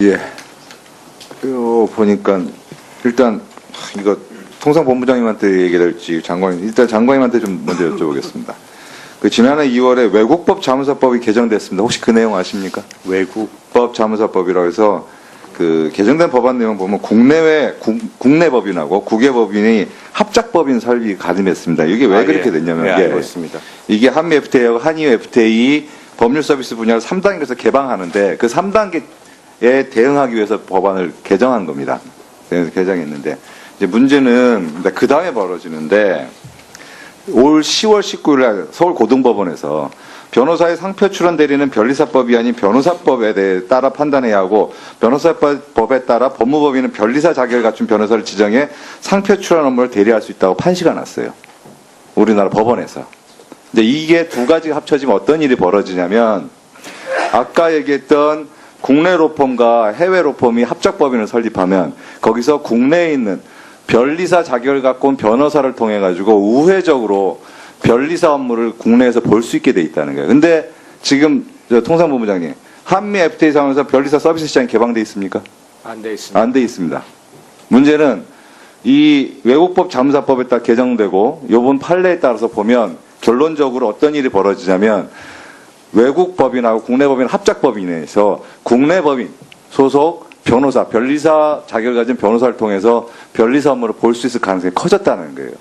예. 보니까 일단 이거 통상본부장님한테 얘기할지 장관님 일단 장관님한테 좀 먼저 여쭤보겠습니다. 그 지난해 2월에 외국법 자문사법이 개정됐습니다. 혹시 그 내용 아십니까? 외국법 자문사법이라고 해서 그 개정된 법안 내용 보면 국내 법인하고 국외 법인이 합작법인 설립이 가능했습니다. 이게 왜 그렇게 됐냐면 네, 알고 있습니다. 이게 한미 FTA하고 한EU FTA 법률 서비스 분야를 3단계에서 개방하는데 그 3단계에 대응하기 위해서 법안을 개정한 겁니다. 개정했는데 이제 문제는 그 다음에 벌어지는데 올 10월 19일 날 서울고등법원에서 변호사의 상표 출원 대리는 변리사법이 아닌 변호사법에 대해 따라 판단해야 하고 변호사법에 따라 법무법인은 변리사 자격을 갖춘 변호사를 지정해 상표 출원 업무를 대리할 수 있다고 판시가 났어요. 우리나라 법원에서. 이제 이게 두 가지가 합쳐지면 어떤 일이 벌어지냐면 아까 얘기했던 국내 로펌과 해외 로펌이 합작법인을 설립하면 거기서 국내에 있는 변리사 자격을 갖고 온 변호사를 통해 가지고 우회적으로 변리사 업무를 국내에서 볼 수 있게 돼 있다는 거예요. 근데 지금 통상본부장님, 한미 FTA 상황에서 변리사 서비스 시장이 개방돼 있습니까? 안 돼 있습니다. 안 돼 있습니다. 문제는 이 외국법 자문사법에 따라 개정되고 이번 판례에 따라서 보면 결론적으로 어떤 일이 벌어지냐면 외국 법인하고 국내 법인 합작법인에서 국내 법인 소속 변호사, 변리사 자격을 가진 변호사를 통해서 변리사 업무를 볼 수 있을 가능성이 커졌다는 거예요.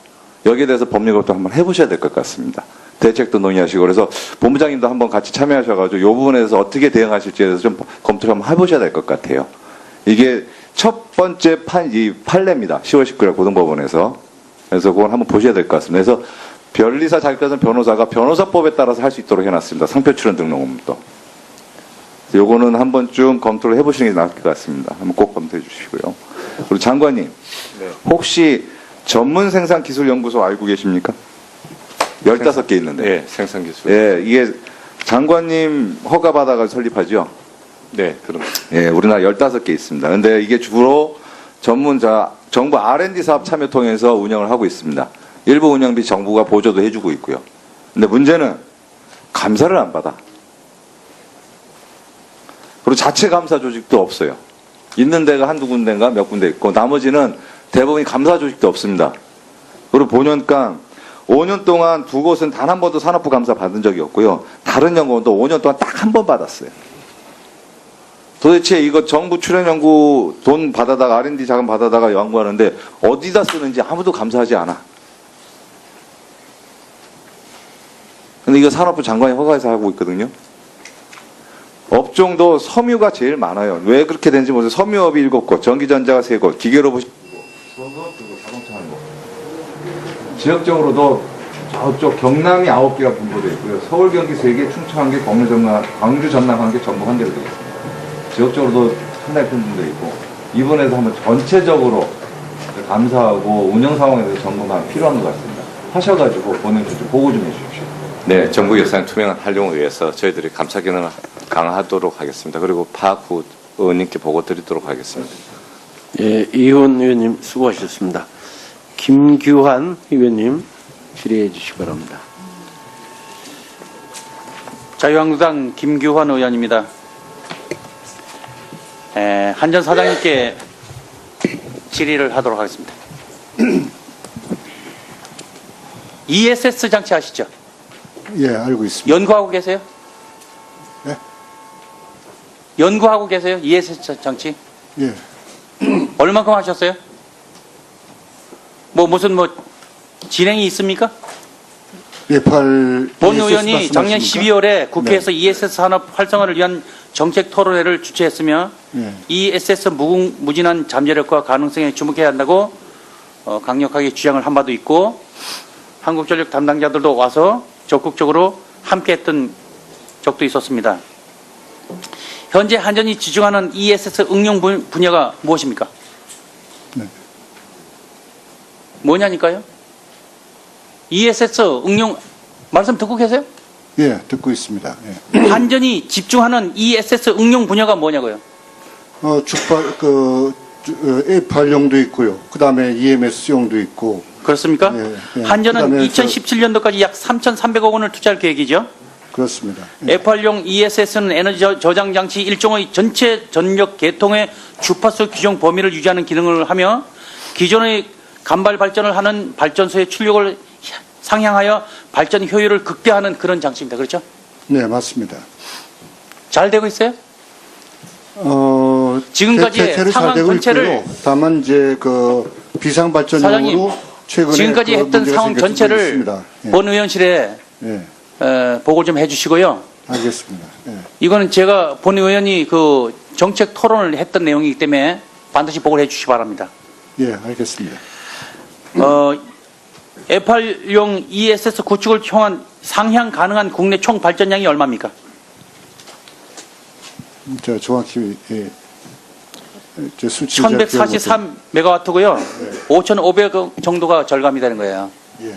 여기에 대해서 법률검토 한번 해보셔야 될 것 같습니다. 대책도 논의하시고 그래서 본부장님도 한번 같이 참여하셔가지고 이 부분에 대해서 어떻게 대응하실지에 대해서 좀 검토를 한번 해보셔야 될 것 같아요. 이게 첫 번째 판례입니다. 10월 19일 고등법원에서. 그래서 그건 한번 보셔야 될 것 같습니다. 그래서 변리사 자격 가진 변호사가 변호사법에 따라서 할 수 있도록 해놨습니다. 상표 출원 등록 업무도. 요거는 한 번쯤 검토를 해보시는 게 나을 것 같습니다. 한번 꼭 검토해 주시고요. 그리고 장관님, 네. 혹시 전문생산기술연구소 알고 계십니까? 15개 있는데. 네, 생산기술. 예, 이게 장관님 허가 받아가 설립하죠? 네, 그럼. 예, 우리나라 15개 있습니다. 근데 이게 주로 정부 R&D 사업 참여 통해서 운영을 하고 있습니다. 일부 운영비 정부가 보조도 해주고 있고요. 근데 문제는 감사를 안 받아. 그리고 자체 감사 조직도 없어요. 있는 데가 한두 군데인가 몇 군데 있고 나머지는 대부분이 감사 조직도 없습니다. 그리고 보니까 5년 동안 두 곳은 단 한 번도 산업부 감사 받은 적이 없고요. 다른 연구원도 5년 동안 딱 한 번 받았어요. 도대체 이거 정부 출연 연구 돈 받아다가 R&D 자금 받아다가 연구하는데 어디다 쓰는지 아무도 감사하지 않아. 근데 이거 산업부 장관이 허가해서 하고 있거든요. 업종도 섬유가 제일 많아요. 왜 그렇게 되는지 모르겠어요. 섬유업이 7곳, 전기전자가 3곳, 기계로봇이 2곳, 자동차 1곳. 지역적으로도 저쪽 경남이 9개가 분포되어 있고요. 서울, 경기 3개, 충청 1개, 광주, 전남 1개, 전북 1개로 되어 있습니다. 지역적으로도 상당히 분포되어 있고 이번에도 한번 전체적으로 감사하고 운영 상황에 대해서 점검이 필요한 것 같습니다. 하셔가지고 보내주시고 보고 좀 해주십시오. 네, 정부 예산 투명한 활용을 위해서 저희들이 감사 기능을 강화하도록 하겠습니다. 그리고 파악 후 의원님께 보고 드리도록 하겠습니다. 예, 이훈 의원님 수고하셨습니다. 김규환 의원님 질의해 주시기 바랍니다. 자유한국당 김규환 의원입니다. 한전 사장님께 질의를 하도록 하겠습니다. ESS 장치 아시죠? 예, 알고 있습니다. 연구하고 계세요? 네? 연구하고 계세요? ESS 장치? 예. 얼마큼 하셨어요? 무슨 진행이 있습니까? 예, 본 의원이 작년 말씀하십니까? 12월에 국회에서 네. ESS 산업 활성화를 위한 정책 토론회를 주최했으며 예. ESS 무궁무진한 잠재력과 가능성에 주목해야 한다고 강력하게 주장을 한 바도 있고 한국전력 담당자들도 와서 적극적으로 함께했던 적도 있었습니다. 현재 한전이 집중하는 ESS 응용 분야가 무엇입니까? 네. 뭐냐니까요? ESS 응용 말씀 듣고 계세요? 예, 듣고 있습니다. 예. 한전이 집중하는 ESS 응용 분야가 뭐냐고요? A8용도 있고요. 그 다음에 EMS용도 있고. 그렇습니까? 예, 예. 한전은 그다음에 2017년도까지 약 3,300억 원을 투자할 계획이죠. 그렇습니다. 예. F8용 ESS는 에너지 저장 장치 일종의 전체 전력 계통의 주파수 규정 범위를 유지하는 기능을 하며 기존의 간발 발전을 하는 발전소의 출력을 상향하여 발전 효율을 극대화하는 그런 장치입니다. 그렇죠? 네, 맞습니다. 잘 되고 있어요? 지금까지 대체로 잘 상황 되고 전체를 있고요. 다만 이제 그 비상 발전용으로 최근에 지금까지 그 했던 문제가 상황 생겨서 전체를 있습니다. 예. 본 의원실에 예, 보고 좀 해주시고요. 알겠습니다. 예. 이거는 제가 본 의원이 그 정책 토론을 했던 내용이기 때문에 반드시 보고를 해주시기 바랍니다. 예, 알겠습니다. F8용 ESS 구축을 통한 상향 가능한 국내 총 발전량이 얼마입니까? 저 정확히 예. 저 수치 제가 기억 못해요. 1143메가와트고요. 5,500 정도가 절감이 되는 거예요. 예,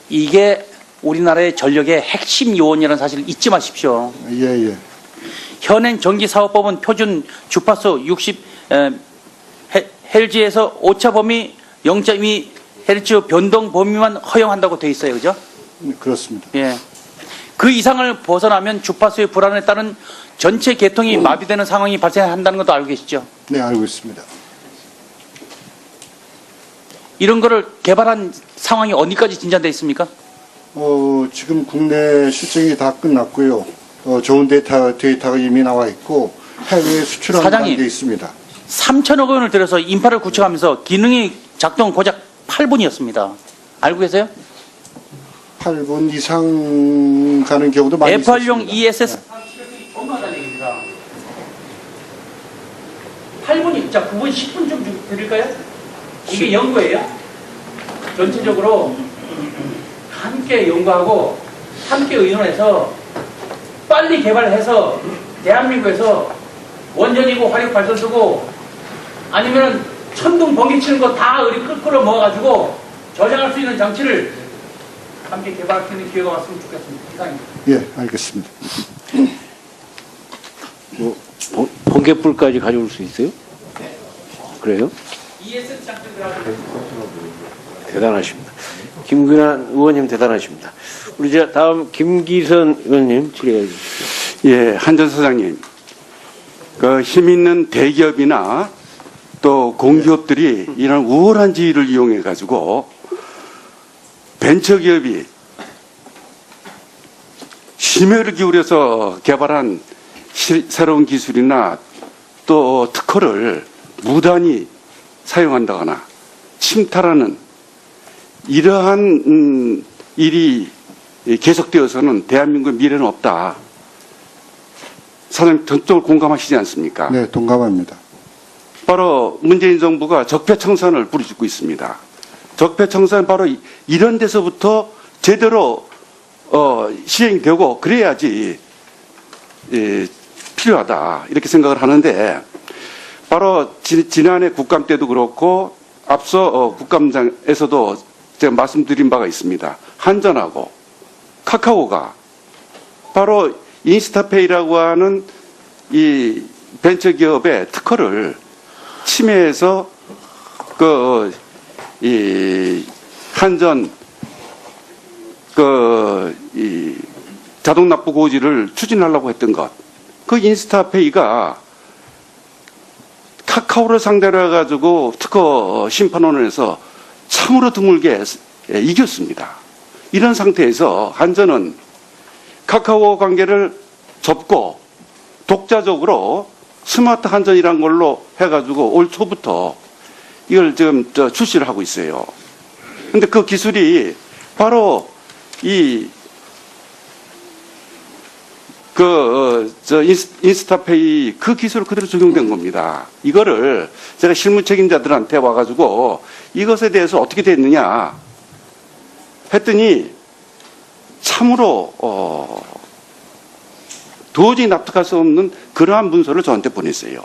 이게 우리나라의 전력의 핵심 요원이라는 사실을 잊지 마십시오. 예, 예. 현행 전기사업법은 표준 주파수 60 헬즈에서 오차 범위 0.2 헬츠 변동 범위만 허용한다고 되어 있어요. 그죠? 그렇습니다. 예. 그 이상을 벗어나면 주파수의 불안에 따른 전체 계통이 마비되는 상황이 발생한다는 것도 알고 계시죠? 네, 알고 있습니다. 이런 거를 개발한 상황이 어디까지 진전되어 있습니까? 지금 국내 실증이 다 끝났고요. 좋은 데이터가 이미 나와 있고 해외에 수출하는 사장님. 단계에 있습니다. 3천억 원을 들여서 인파를 구축하면서 기능이 작동 고작 8분이었습니다. 알고 계세요? 8분 이상 가는 경우도 많이 F8용 있었습니다. ESS 엄마다는 얘기입니다. 8분이, 자, 9분, 10분 좀 드릴까요? 이게 연구예요. 전체적으로 함께 연구하고 함께 의논해서 빨리 개발해서 대한민국에서 원전이고 화력 발전소고 아니면 천둥 번개 치는 거 다 끌어 모아가지고 저장할 수 있는 장치를 함께 개발할 수 있는 기회가 왔으면 좋겠습니다. 이상입니다. 예, 알겠습니다. 뭐, 번개불까지 가져올 수 있어요? 그래요? ESS 장치 들어가서 대단하십니다. 김근환 의원님 대단하십니다. 우리 저 다음 김기선 의원님 질의해 주십시오. 예, 한전 사장님. 그 힘 있는 대기업이나 또 공기업들이 이런 우월한 지위를 이용해 가지고 벤처기업이 심혈을 기울여서 개발한 새로운 기술이나 또 특허를 무단히 사용한다거나 침탈하는 이러한 일이 계속되어서는 대한민국의 미래는 없다. 사장님 전적으로 공감하시지 않습니까? 네, 동감합니다. 바로 문재인 정부가 적폐청산을 부르짖고 있습니다. 적폐청산 바로 이런 데서부터 제대로 시행되고 그래야지 필요하다 이렇게 생각을 하는데 바로 지난해 국감 때도 그렇고 앞서 국감장에서도 제가 말씀드린 바가 있습니다. 한전하고 카카오가 바로 인스타페이라고 하는 이 벤처기업의 특허를 침해해서 이 한전 이 자동 납부 고지를 추진하려고 했던 것. 그 인스타페이가 카카오를 상대로 해가지고 특허 심판원에서 참으로 드물게 이겼습니다. 이런 상태에서 한전은 카카오 관계를 접고 독자적으로 스마트 한전이란 걸로 해가지고 올 초부터 이걸 지금 출시를 하고 있어요. 근데 그 기술이 바로 인스타페이 그 기술 그대로 적용된 겁니다. 이거를 제가 실무 책임자들한테 와가지고 이것에 대해서 어떻게 됐느냐 했더니 참으로 도저히 납득할 수 없는 그러한 문서를 저한테 보냈어요.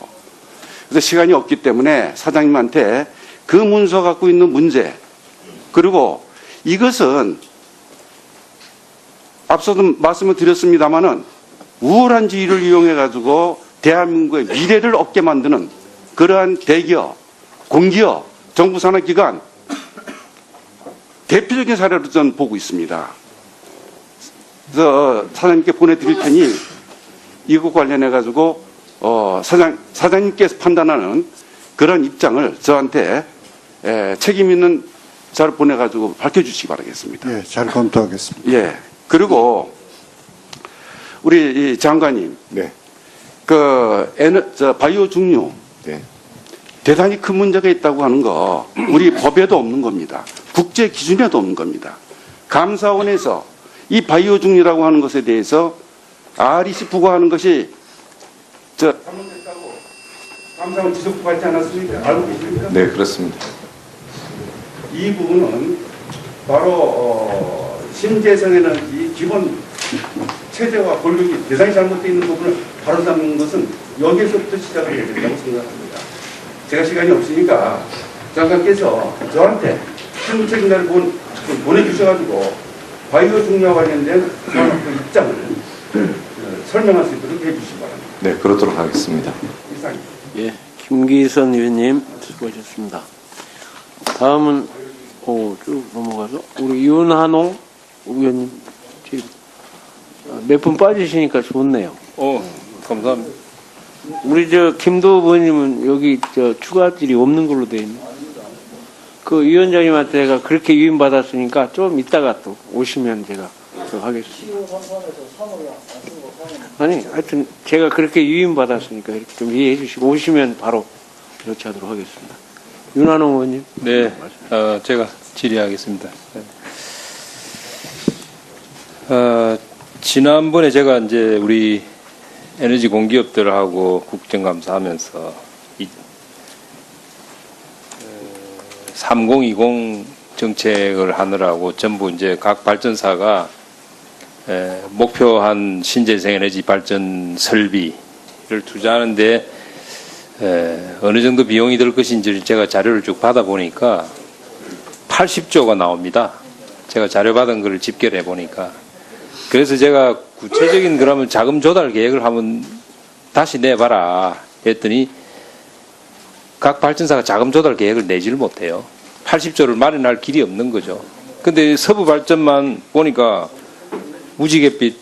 그래서 시간이 없기 때문에 사장님한테 그 문서 갖고 있는 문제 그리고 이것은 앞서도 말씀을 드렸습니다마는 우월한 지위를 이용해 가지고 대한민국의 미래를 얻게 만드는 그러한 대기업, 공기업, 정부 산하기관 대표적인 사례로 저는 보고 있습니다. 사장님께 보내드릴 테니 이거 관련해 가지고 사장님께서 판단하는 그런 입장을 저한테 책임 있는 자를 보내 가지고 밝혀주시기 바라겠습니다. 예, 잘 검토하겠습니다. 예. 그리고 우리 이 장관님, 네. 바이오 중류 네. 대단히 큰 문제가 있다고 하는 거 우리 법에도 없는 겁니다. 국제 기준에도 없는 겁니다. 감사원에서 이 바이오 중류라고 하는 것에 대해서 REC 부과하는 것이 잘못됐다고 감사원 지적받지 않았습니까? 알고 계십니까? 네, 그렇습니다. 이 부분은 바로 신재생에는 이 기본 체제와 권력이 대단히 잘못되어 있는 부분을 바로 잡는 것은 여기에서부터 시작을 해야 된다고 생각합니다. 제가 시간이 없으니까 장관께서 저한테 실무 책임자를 보내주셔가지고 바이오 중류와 관련된 그 입장을 설명할 수 있도록 해주시기 바랍니다. 네, 그러도록 하겠습니다. 이상입니다. 예, 김기선 의원님 수고하셨습니다. 다음은 쭉 넘어가서 우리 윤한홍 의원님 몇 분 빠지시니까 좋네요. 감사합니다. 우리 김도 의원님은 여기 추가 질이 없는 걸로 돼 있네. 그 위원장님한테 제가 그렇게 유인 받았으니까 좀 이따가 또 오시면 제가 또 하겠습니다. 아니, 하여튼 제가 그렇게 유인 받았으니까 이렇게 좀 이해해 주시고 오시면 바로 조치하도록 하겠습니다. 윤한홍 의원님. 네, 제가 질의하겠습니다. 지난번에 제가 이제 우리 에너지 공기업들하고 국정감사하면서 3020 정책을 하느라고 전부 이제 각 발전사가 목표한 신재생 에너지 발전 설비를 투자하는데 어느 정도 비용이 들 것인지 제가 자료를 쭉 받아보니까 80조가 나옵니다. 제가 자료 받은 거를 집계를 해보니까. 그래서 제가 구체적인 그러면 자금 조달 계획을 한번 다시 내봐라 했더니 각 발전사가 자금 조달 계획을 내지를 못해요. 80조를 마련할 길이 없는 거죠. 근데 서부 발전만 보니까 무지갯빛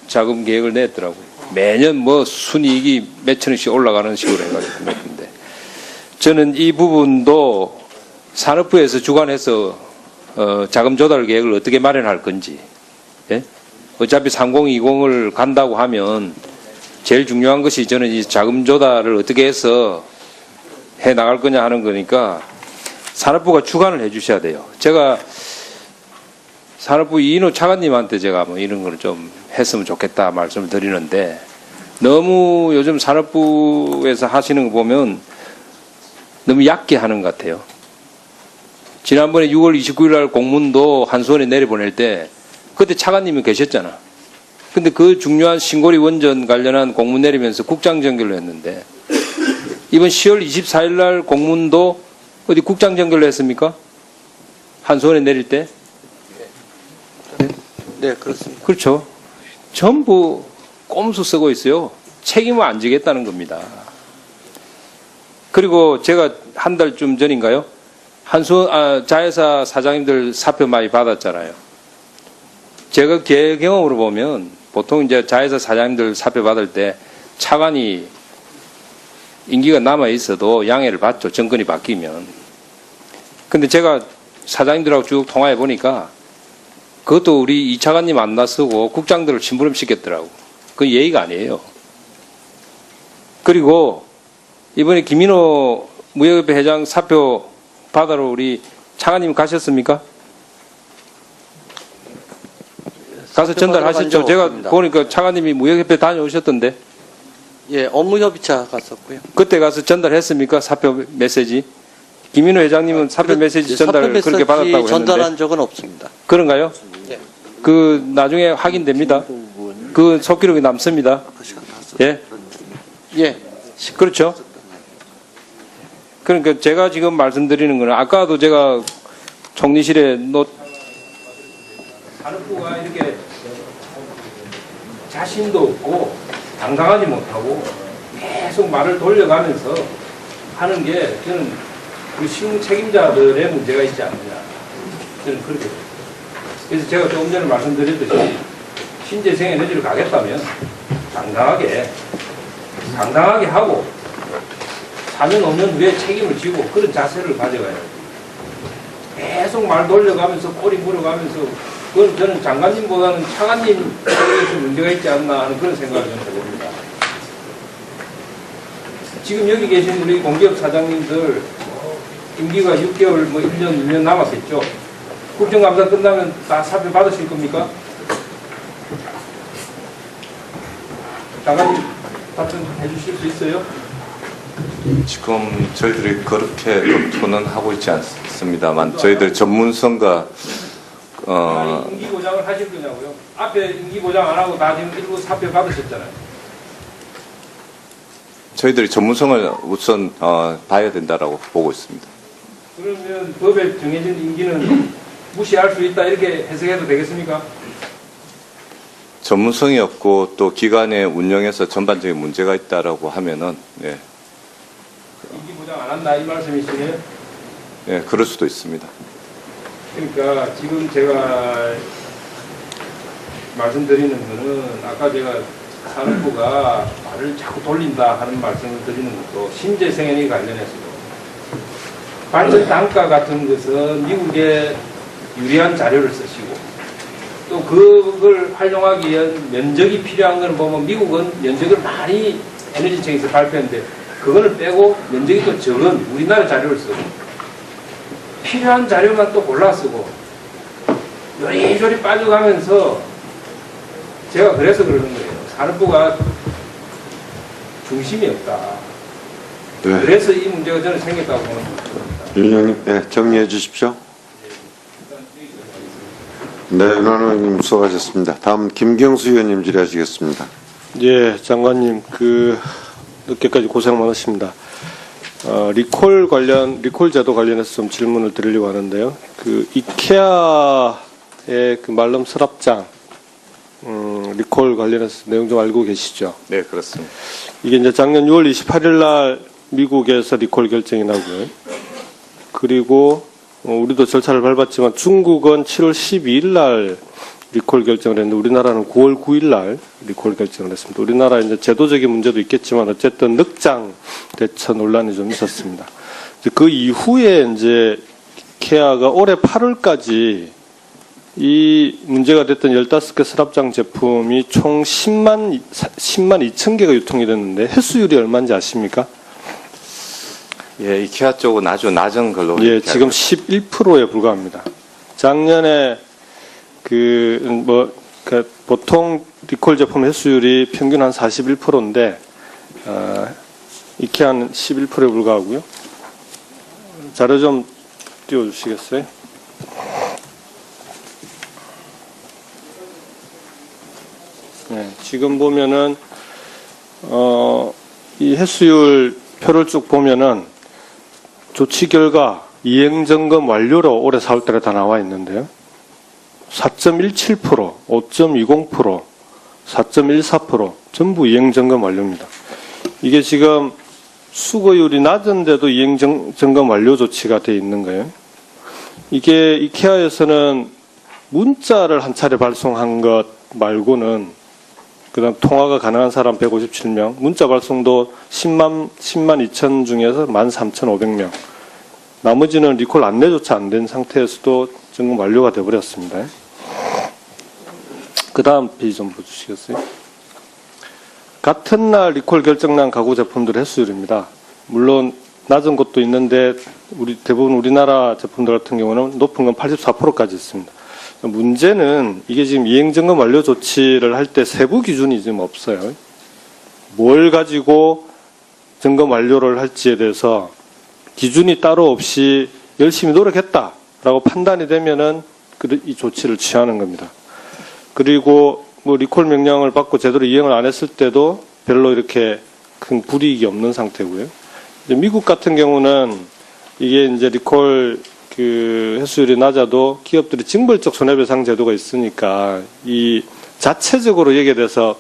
자금 계획을 냈더라고요. 매년 뭐 순이익이 몇천억씩 올라가는 식으로 해가지고 냈는데 저는 이 부분도 산업부에서 주관해서 자금 조달 계획을 어떻게 마련할 건지, 예? 어차피 3020을 간다고 하면 제일 중요한 것이 저는 이 자금 조달을 어떻게 해서 해 나갈 거냐 하는 거니까 산업부가 주관을 해 주셔야 돼요. 제가 산업부 이인호 차관님한테 제가 뭐 이런 걸 좀 했으면 좋겠다 말씀을 드리는데 너무 요즘 산업부에서 하시는 거 보면 너무 얕게 하는 것 같아요. 지난번에 6월 29일 날 공문도 한수원에 내려보낼 때 그때 차관님이 계셨잖아. 근데 그 중요한 신고리 원전 관련한 공문 내리면서 국장 전결로 했는데 이번 10월 24일 날 공문도 어디 국장 전결로 했습니까? 한수원에 내릴 때? 네, 그렇습니다. 그렇죠. 전부 꼼수 쓰고 있어요. 책임을 안 지겠다는 겁니다. 그리고 제가 한 달쯤 전인가요? 자회사 사장님들 사표 많이 받았잖아요. 제가 제 경험으로 보면 보통 이제 자회사 사장님들 사표 받을 때 차관이 임기가 남아 있어도 양해를 받죠. 정권이 바뀌면. 근데 제가 사장님들하고 쭉 통화해 보니까 그것도 우리 이 차관님 안 나서고 국장들을 심부름 시켰더라고. 그건 예의가 아니에요. 그리고 이번에 김인호 무역협회 회장 사표 받으러 우리 차관님 가셨습니까? 가서 전달하셨죠. 제가 보니까 차관님이 무역협회 다녀오셨던데. 예, 업무협의차 갔었고요. 그때 가서 전달했습니까? 사표 메시지. 김인호 회장님은 사표 메시지 전달을 사표 그렇게 받았다고 했는데. 전달한 적은 없습니다. 그런가요? 네. 그 나중에 확인됩니다. 그 속기록이 남습니다. 예? 예. 그렇죠. 그러니까 제가 지금 말씀드리는 거는 아까도 제가 총리실에 산업부가 이렇게 자신도 없고 당당하지 못하고 계속 말을 돌려가면서 하는 게 저는 그 실무 책임자들의 문제가 있지 않느냐. 저는 그렇게 봐요. 그래서 제가 조금 전에 말씀드렸듯이 신재생 에너지를 가겠다면 당당하게 하고 4년 5년 후에 책임을 지고 그런 자세를 가져가야 돼요. 계속 말 돌려가면서 꼬리 물어가면서 그건 저는 장관님보다는 차관님 쪽에서 문제가 있지 않나 하는 그런 생각을 저는 해봅니다. 지금 여기 계신 우리 공기업 사장님들 임기가 6개월, 뭐 1년, 2년 남았겠죠. 국정감사 끝나면 다 사표 받으실 겁니까? 장관님 답변해 주실 수 있어요? 지금 저희들이 그렇게 검토는 하고 있지 않습니다만 저희들 전문성과 아니, 임기 보장을 하실 거냐고요? 앞에 임기 보장 안 하고 다 지금 일부 사표 받으셨잖아요. 저희들이 전문성을 우선 봐야 된다라고 보고 있습니다. 그러면 법에 정해진 임기는 무시할 수 있다 이렇게 해석해도 되겠습니까? 전문성이 없고 또 기관의 운영에서 전반적인 문제가 있다라고 하면은 예, 임기 보장 안 한다 이 말씀이시네요. 예, 그럴 수도 있습니다. 그러니까 지금 제가 말씀드리는 거는 아까 제가 산업부가 말을 자꾸 돌린다 하는 말씀을 드리는 것도 신재생에너지 관련해서도 발전 단가 같은 것은 미국에 유리한 자료를 쓰시고 또 그걸 활용하기 위한 면적이 필요한 걸 보면 미국은 면적을 많이 에너지청에서 발표했는데 그거를 빼고 면적이 또 적은 우리나라 자료를 쓰고 필요한 자료만 또 골라 쓰고 요리조리 빠져가면서 제가 그래서 그러는 거예요. 산업부가 중심이 없다. 네. 그래서 이 문제가 저는 생겼다고 보는 겁니다. 윤 의원님, 네, 정리해 주십시오. 네, 윤 의원님 수고하셨습니다. 다음 김경수 의원님 질의하시겠습니다. 예, 장관님, 늦게까지 고생 많으십니다. 리콜 제도 관련해서 좀 질문을 드리려고 하는데요. 이케아의 말름 서랍장, 리콜 관련해서 내용 좀 알고 계시죠? 네, 그렇습니다. 이게 이제 작년 6월 28일 날 미국에서 리콜 결정이 나고요. 그리고 우리도 절차를 밟았지만 중국은 7월 12일 날 리콜 결정을 했는데 우리나라는 9월 9일 날 리콜 결정을 했습니다. 우리나라 이제 제도적인 문제도 있겠지만 어쨌든 늑장 대처 논란이 좀 있었습니다. 그 이후에 이제 이케아가 올해 8월까지 이 문제가 됐던 15개 서랍장 제품이 총 10만 2천 개가 유통이 됐는데 횟수율이 얼마인지 아십니까? 예, 이케아 쪽은 아주 낮은 걸로. 예, 지금 11%에 불과합니다. 작년에 보통 리콜 제품 횟수율이 평균 한 41%인데, 이케아는 11%에 불과하고요. 자료 좀 띄워주시겠어요? 네, 지금 보면은, 이 횟수율 표를 쭉 보면은, 조치 결과 이행점검 완료로 올해 4월달에 다 나와 있는데요. 4.17%, 5.20%, 4.14% 전부 이행점검 완료입니다. 이게 지금 수거율이 낮은데도 이행점검 완료 조치가 돼 있는 거예요. 이게 이케아에서는 문자를 한 차례 발송한 것 말고는 그다음 통화가 가능한 사람 157명, 문자 발송도 10만 2천 중에서 13,500명. 나머지는 리콜 안내조차 안 된 상태에서도 점검 완료가 되어버렸습니다. 그 다음 페이지 좀 보여주시겠어요? 같은 날 리콜 결정난 가구 제품들의 횟수율입니다. 물론 낮은 것도 있는데 대부분 우리나라 제품들 같은 경우는 높은 건 84%까지 있습니다. 문제는 이게 지금 이행점검 완료 조치를 할 때 세부 기준이 지금 없어요. 뭘 가지고 점검 완료를 할지에 대해서 기준이 따로 없이 열심히 노력했다라고 판단이 되면은 이 조치를 취하는 겁니다. 그리고 리콜 명령을 받고 제대로 이행을 안 했을 때도 별로 이렇게 큰 불이익이 없는 상태고요. 이제 미국 같은 경우는 이게 이제 리콜 횟수율이 낮아도 기업들이 징벌적 손해배상 제도가 있으니까 이 자체적으로 여기에 대해서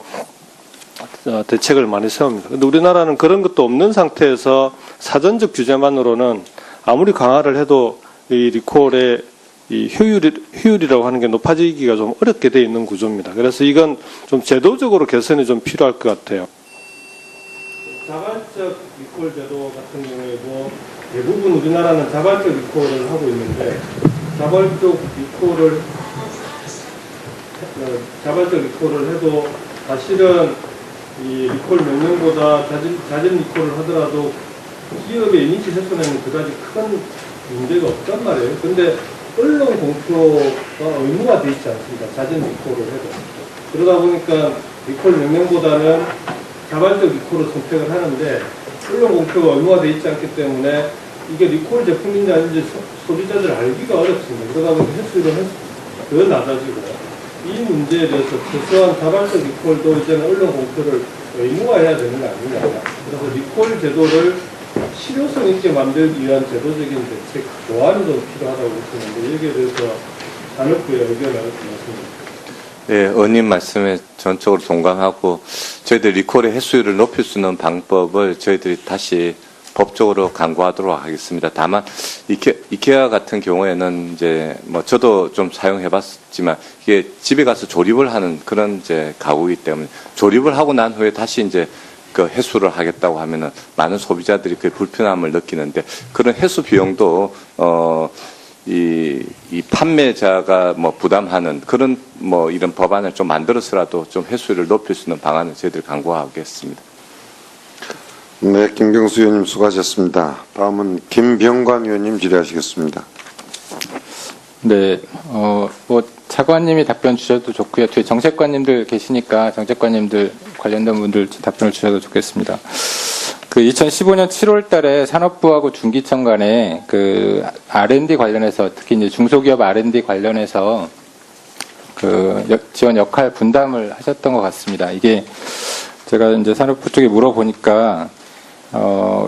대책을 많이 세웁니다. 근데 우리나라는 그런 것도 없는 상태에서 사전적 규제만으로는 아무리 강화를 해도 이 리콜의 이 효율이라고 하는 게 높아지기가 좀 어렵게 되어 있는 구조입니다. 그래서 이건 좀 제도적으로 개선이 좀 필요할 것 같아요. 자발적 리콜 제도 같은 경우에도 대부분 우리나라는 자발적 리콜을 하고 있는데 자발적 리콜을 해도 사실은 이 리콜 명령보다 잦은 리콜을 하더라도 기업의 이미지 훼손에는 그다지 큰 문제가 없단 말이에요. 근데 언론 공표가 의무화 되어 있지 않습니다. 잦은 리콜을 해도. 그러다 보니까 리콜 명령보다는 자발적 리콜을 선택을 하는데 언론 공표가 의무화되어 있지 않기 때문에 이게 리콜 제품인지 아닌지 소비자들 알기가 어렵습니다. 그러다 보니까 횟수는 더 낮아지고 이 문제에 대해서 최소한 자발적 리콜도 이제는 언론 공표를 의무화해야 되는 거 아니냐. 그래서 리콜 제도를 실효성 있게 만들기 위한 제도적인 대책 조안이 좀 필요하다고 생각하는데 여기에 대해서 산업부의 의견을 말씀드립니다. 네, 의원님 말씀에 전적으로 동감하고 저희들 리콜의 횟수율을 높일 수 있는 방법을 저희들이 다시 법적으로 강구하도록 하겠습니다. 다만 이케아 같은 경우에는 이제 뭐 저도 좀 사용해봤지만 이게 집에 가서 조립을 하는 그런 이제 가구이기 때문에 조립을 하고 난 후에 다시 이제 그 해수를 하겠다고 하면은 많은 소비자들이 그 불편함을 느끼는데 그런 해수 비용도 이 판매자가 뭐 부담하는 그런 뭐 이런 법안을 좀 만들어서라도 좀 해수율을 높일 수 있는 방안을 저희들 강구하겠습니다. 네, 김경수 의원님 수고하셨습니다. 다음은 김병관 의원님 질의하시겠습니다. 네, 뭐 차관님이 답변 주셔도 좋고요. 뒤에 정책관님들 계시니까 정책관님들 관련된 분들 답변을 주셔도 좋겠습니다. 그 2015년 7월 달에 산업부하고 중기청 간에 그 R&D 관련해서 특히 이제 중소기업 R&D 관련해서 그 지원 역할 분담을 하셨던 것 같습니다. 이게 제가 이제 산업부 쪽에 물어보니까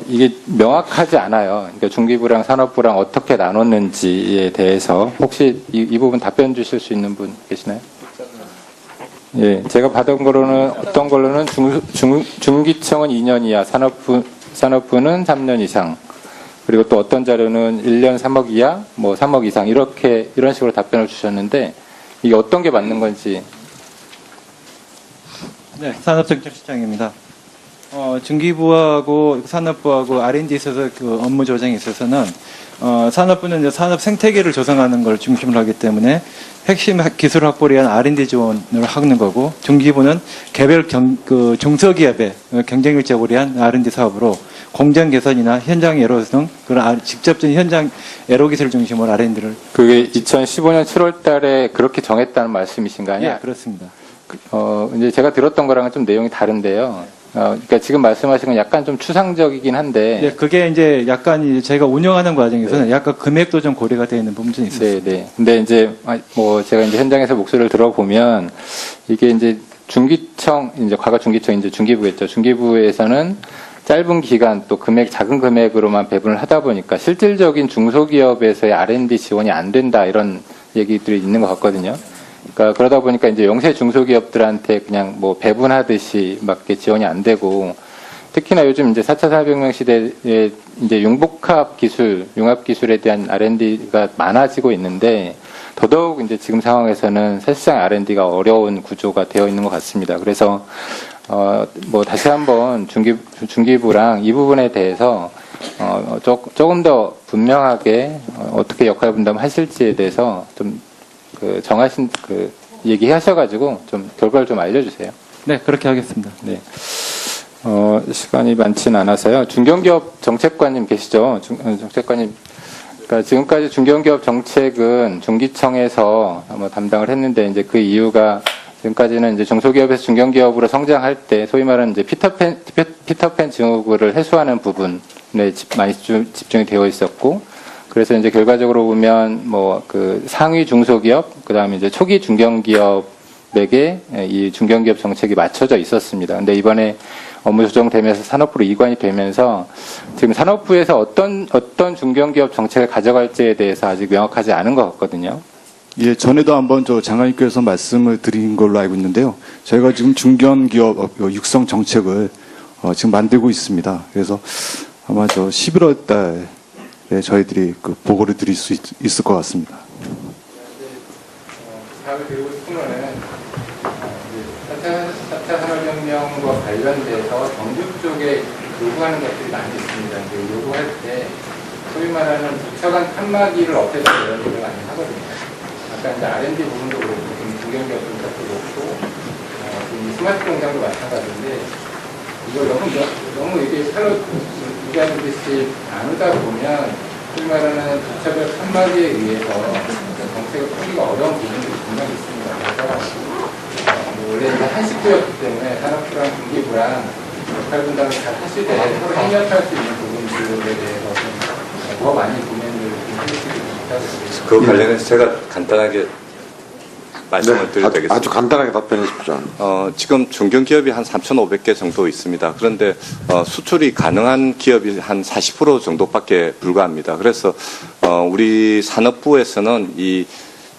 이게 명확하지 않아요. 그러니까 중기부랑 산업부랑 어떻게 나눴는지에 대해서 혹시 이 부분 답변 주실 수 있는 분 계시나요? 예, 제가 받은 거로는 어떤 걸로는 중기청은 2년 이하, 산업부는 3년 이상, 그리고 또 어떤 자료는 1년 3억 이하, 뭐 3억 이상 이런 식으로 답변을 주셨는데 이게 어떤 게 맞는 건지. 네, 산업정책실장입니다. 중기부하고 산업부하고 R&D에 있어서 그 업무 조정에 있어서는 산업부는 이제 산업 생태계를 조성하는 걸 중심으로 하기 때문에 핵심 기술 확보를 위한 R&D 지원을 하는 거고, 중기부는 개별 그 중소기업의 경쟁력 제고를 위한 R&D 사업으로 공정 개선이나 현장 애로 등 그런 직접적인 현장 애로 기술 중심으로 R&D를. 그게 2015년 7월 달에 그렇게 정했다는 말씀이신가요? 예, 그렇습니다. 이제 제가 들었던 거랑은 좀 내용이 다른데요. 그러니까 지금 말씀하신 건 약간 좀 추상적이긴 한데. 네, 그게 이제 약간 제가 운영하는 과정에서는 약간 금액도 좀 고려가 되어 있는 부분이 있었어요. 네. 근데 이제 뭐 제가 이제 현장에서 목소리를 들어보면 이게 이제 중기청, 이제 과거 중기청 이제 중기부겠죠. 중기부에서는 짧은 기간 또 작은 금액으로만 배분을 하다 보니까 실질적인 중소기업에서의 R&D 지원이 안 된다 이런 얘기들이 있는 것 같거든요. 그러니까 그러다 보니까 이제 영세 중소기업들한테 그냥 뭐 배분하듯이 밖에 지원이 안 되고, 특히나 요즘 이제 4차 산업혁명 시대에 이제 융합 기술에 대한 R&D가 많아지고 있는데 더더욱 이제 지금 상황에서는 사실상 R&D가 어려운 구조가 되어 있는 것 같습니다. 그래서 뭐 다시 한번 중기부랑 이 부분에 대해서 조금 더 분명하게 어떻게 역할 분담하실지에 대해서 좀 정하신 얘기하셔가지고 좀 결과를 좀 알려주세요. 네, 그렇게 하겠습니다. 네. 시간이 많지는 않아서요. 중견기업 정책관님 계시죠? 정책관님. 그러니까 지금까지 중견기업 정책은 중기청에서 아마 담당을 했는데 이제 그 이유가 지금까지는 이제 중소기업에서 중견기업으로 성장할 때 소위 말하는 이제 피터팬 증후군을 해소하는 부분에 많이 집중이 되어 있었고, 그래서 이제 결과적으로 보면 뭐 그 상위 중소기업, 그다음에 이제 초기 중견기업에게 이 중견기업 정책이 맞춰져 있었습니다. 근데 이번에 업무 조정되면서 산업부로 이관이 되면서 지금 산업부에서 어떤 중견기업 정책을 가져갈지에 대해서 아직 명확하지 않은 것 같거든요. 예, 전에도 한번 장관님께서 말씀을 드린 걸로 알고 있는데요. 저희가 지금 중견기업 육성 정책을 지금 만들고 있습니다. 그래서 아마 11월 달에 저희들이 그 보고를 드릴 수 있을 것 같습니다. 부탁을 드리고 싶은 거는 4차 산업혁명과 관련돼서 정부 쪽에 요구하는 것들이 많이 있습니다. 요구할 때 소위 말하는 부처간 칸막이를 없애서 이런 일을 많이 하거든요. 아까 이제 R&D 부분도 그렇고 지금 중견기업 분석도 그렇고 지금 스마트 공장도 마찬가지인데 이걸 너무 이게 서로 무자르듯이 나누다 보면 소위 말하는 부처별 칸막이에 의해서 정책을 풀기가 어려운 부분들이 분명히 있습니다. 그래서 원래 이제 한식부였기 때문에 산업부랑 중기부랑 역할 분담을 잘 하실 때 서로 협력할 수 있는 부분들에 대해서 더 많이 고민을 좀 해주시기 바랍니다. 그 관련해서 제가 간단하게 말씀을 드려도 되겠습니다. 아주 간단하게 답변해 주십시오. 지금 중견기업이 한 3,500개 정도 있습니다. 그런데 수출이 가능한 기업이 한 40% 정도밖에 불과합니다. 그래서 우리 산업부에서는 이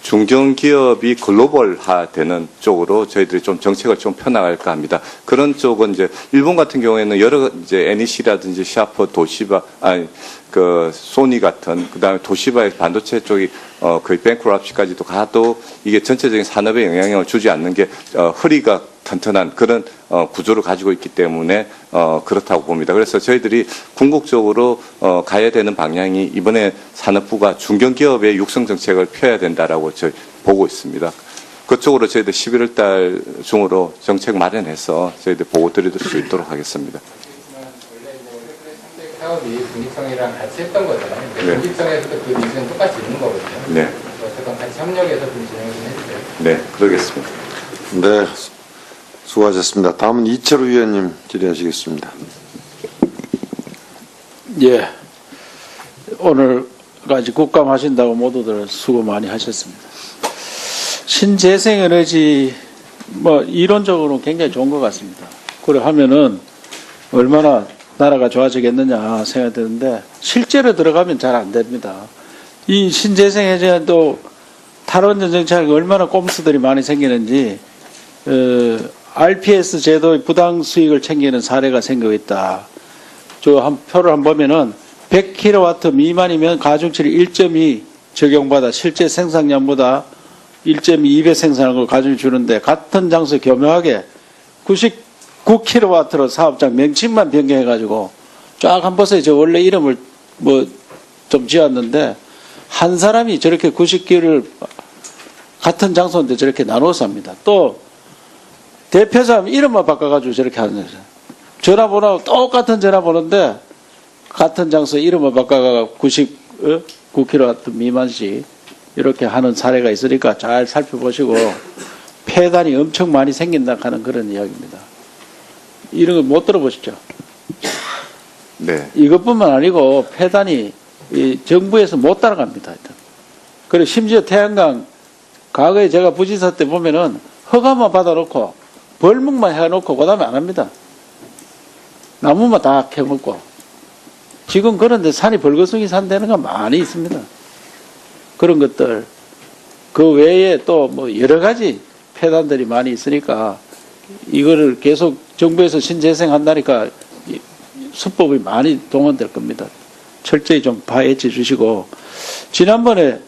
중견기업이 글로벌화되는 쪽으로 저희들이 좀 정책을 좀 펴나갈까 합니다. 그런 쪽은 이제 일본 같은 경우에는 여러 이제 NEC라든지 샤프, 도시바, 소니 같은 그다음에 도시바의 반도체 쪽이 거의 뱅크럽시까지도 가도 이게 전체적인 산업에 영향을 주지 않는 게 허리가 튼튼한 그런 구조를 가지고 있기 때문에 그렇다고 봅니다. 그래서 저희들이 궁극적으로 가야 되는 방향이 이번에 산업부가 중견기업의 육성 정책을 펴야 된다라고 저희 보고 있습니다. 그쪽으로 저희들 11월 달 중으로 정책 마련해서 저희들 보고 드릴 수 있도록 하겠습니다. 사업이 중기청이랑 같이 했던 거잖아요. 네. 중기청에서도 그 니즈는 똑같이 있는 거거든요. 네. 어쨌든 같이 협력해서 좀 진행을 좀 해주세요. 네, 그러겠습니다. 네, 수고하셨습니다. 다음은 이철우 위원님 질의하시겠습니다. 예. 오늘까지 국감하신다고 모두들 수고 많이 하셨습니다. 신재생에너지 이론적으로 굉장히 좋은 것 같습니다. 그래 하면은 얼마나 나라가 좋아지겠느냐 생각이 드는데 실제로 들어가면 잘 안 됩니다. 이 신재생에너지도 탈원전 정책에 얼마나 꼼수들이 많이 생기는지 RPS 제도의 부당 수익을 챙기는 사례가 생기고 있다. 저 한 표를 한번 보면은 100kW 미만이면 가중치를 1.2 적용받아 실제 생산량보다 1.2배 생산한 걸 가중치 주는데 같은 장소 교묘하게 99kW로 사업장 명칭만 변경해가지고 쫙 한 번에 저 원래 이름을 좀 지었는데 한 사람이 저렇게 90kW를 같은 장소인데 저렇게 나눠서 합니다. 또 대표자 이름만 바꿔가지고 저렇게 하는 거죠. 전화번호하고 똑같은 전화번호인데 같은 장소에 이름을 바꿔가지고 99kW 미만씩 이렇게 하는 사례가 있으니까 잘 살펴보시고 폐단이 엄청 많이 생긴다 하는 그런 이야기입니다. 이런 거 못 들어보시죠? 네. 이것뿐만 아니고 폐단이 이 정부에서 못 따라갑니다. 그리고 심지어 태양광 과거에 제가 부지사 때 보면은 허가만 받아놓고 벌목만 해놓고 그다음에 안 합니다. 나무만 다 캐먹고 지금 그런데 산이 벌거숭이 산 되는 건 많이 있습니다. 그런 것들 그 외에 또 여러 가지 폐단들이 많이 있으니까 이거를 계속 정부에서 신재생한다니까 수법이 많이 동원될 겁니다. 철저히 좀 파헤쳐 주시고 지난번에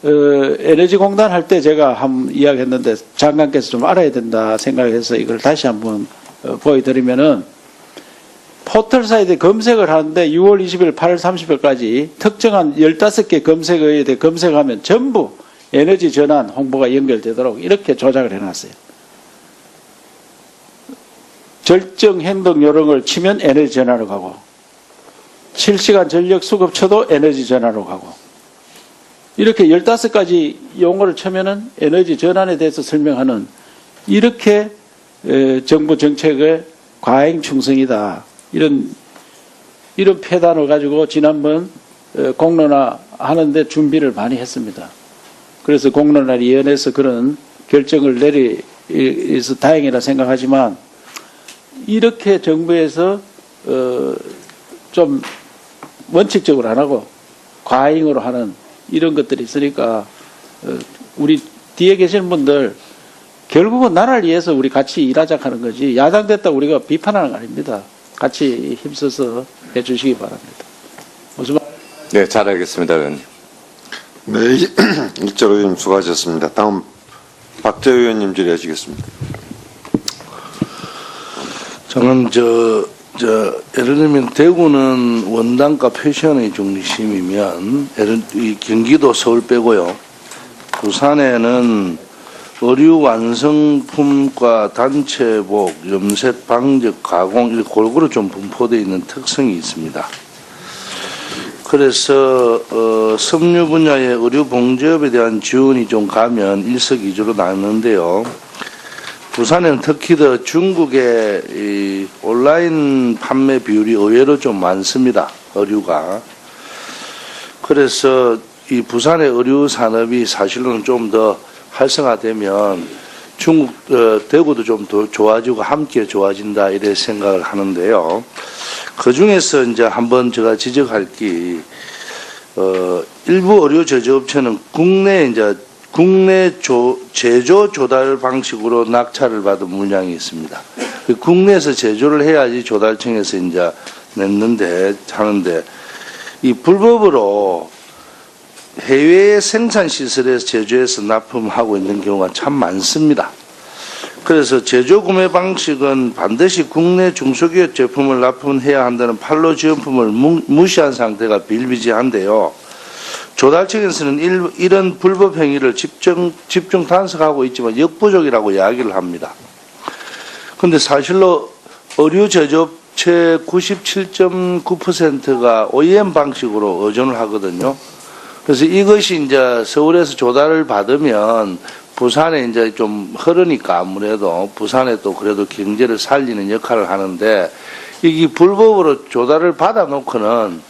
에너지공단 할 때 제가 한번 이야기했는데 장관께서 좀 알아야 된다 생각해서 이걸 다시 한번 보여드리면은 포털사이트에 검색을 하는데 6월 20일, 8월 30일까지 특정한 15개 검색어에 대해 검색하면 전부 에너지 전환 홍보가 연결되도록 이렇게 조작을 해놨어요. 절정 행동 요령을 치면 에너지 전환으로 가고 실시간 전력 수급 쳐도 에너지 전환으로 가고 이렇게 15가지 용어를 쳐면은 에너지 전환에 대해서 설명하는 이렇게 정부 정책의 과잉 충성이다. 이런 폐단을 가지고 지난번 공론화 하는데 준비를 많이 했습니다. 그래서 공론화위원회에서 그런 결정을 내려서 다행이라 생각하지만 이렇게 정부에서 좀 원칙적으로 안 하고 과잉으로 하는 이런 것들이 있으니까 우리 뒤에 계시는 분들 결국은 나라를 위해서 우리 같이 일하자 하는 거지 야당 됐다고 우리가 비판하는 거 아닙니다. 같이 힘써서 해주시기 바랍니다. 무슨 말? 네, 잘 알겠습니다, 의원님. 네, 이철우 의원님 수고하셨습니다. 다음 박재우 의원님 질의하시겠습니다. 저는 예를 들면 대구는 원단과 패션의 중심이면 이 경기도 서울 빼고요. 부산에는 의류 완성품과 단체복, 염색, 방적, 가공 이렇게 골고루 좀 분포되어 있는 특성이 있습니다. 그래서 섬유 분야의 의류 봉제업에 대한 지원이 좀 가면 일석이조로 나누는데요. 부산에는 특히 더 중국의 이 온라인 판매 비율이 의외로 좀 많습니다. 의류가. 그래서 이 부산의 의류 산업이 사실은 좀 더 활성화되면 중국 대구도 좀 더 좋아지고 함께 좋아진다 이래 생각을 하는데요. 그 중에서 이제 한번 제가 지적할 게 일부 의류 제조업체는 국내 제조 조달 방식으로 낙찰을 받은 물량이 있습니다. 국내에서 제조를 해야지 조달청에서 이제 하는데 이 불법으로 해외 생산 시설에서 제조해서 납품하고 있는 경우가 참 많습니다. 그래서 제조 구매 방식은 반드시 국내 중소기업 제품을 납품해야 한다는 판로 지원품을 무시한 상태가 비일비재한데요. 조달청에서는 이런 불법 행위를 집중 단속하고 있지만 역부족이라고 이야기를 합니다. 그런데 사실로 의류 제조업체 97.9%가 OEM 방식으로 의존을 하거든요. 그래서 이것이 이제 서울에서 조달을 받으면 부산에 이제 좀 흐르니까 아무래도 부산에 또 그래도 경제를 살리는 역할을 하는데 이게 불법으로 조달을 받아놓고는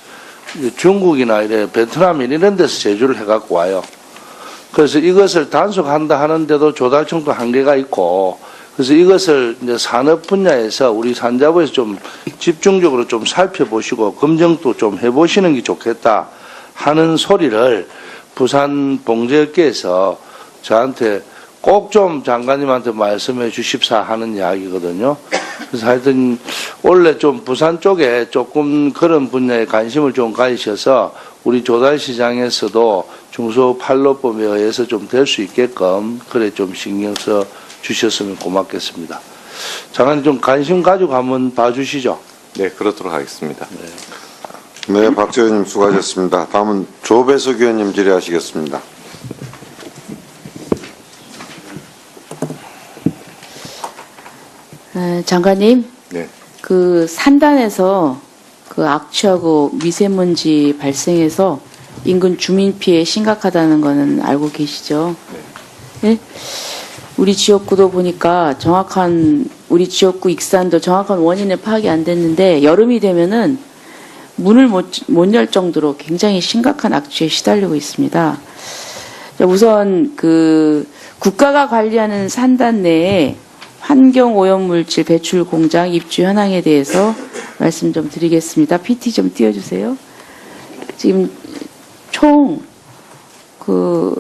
중국이나 베트남 이런 데서 제조를 해갖고 와요. 그래서 이것을 단속한다 하는데도 조달청도 한계가 있고 그래서 이것을 이제 산업 분야에서 우리 산자부에서 좀 집중적으로 좀 살펴보시고 검증도 좀 해보시는 게 좋겠다 하는 소리를 부산 봉제업계에서 저한테 꼭 좀 장관님한테 말씀해 주십사 하는 이야기거든요. 그래서 하여튼 원래 좀 부산 쪽에 조금 그런 분야에 관심을 좀 가지셔서 우리 조달시장에서도 중소판로법에 의해서 좀 될 수 있게끔 그래 좀 신경 써 주셨으면 고맙겠습니다. 장관님 좀 관심 가지고 한번 봐주시죠. 네, 그렇도록 하겠습니다. 네, 박재우 의원님 수고하셨습니다. 다음은 조배석 의원님 질의하시겠습니다. 장관님, 네. 그 산단에서 그 악취하고 미세먼지 발생해서 인근 주민 피해 심각하다는 거는 알고 계시죠? 네. 우리 지역구도 보니까 우리 지역구 익산도 정확한 원인은 파악이 안 됐는데 여름이 되면은 문을 못 열 정도로 굉장히 심각한 악취에 시달리고 있습니다. 우선 그 국가가 관리하는 산단 내에 환경오염물질 배출 공장 입주 현황에 대해서 말씀 좀 드리겠습니다. PT 좀 띄워주세요. 지금 총 그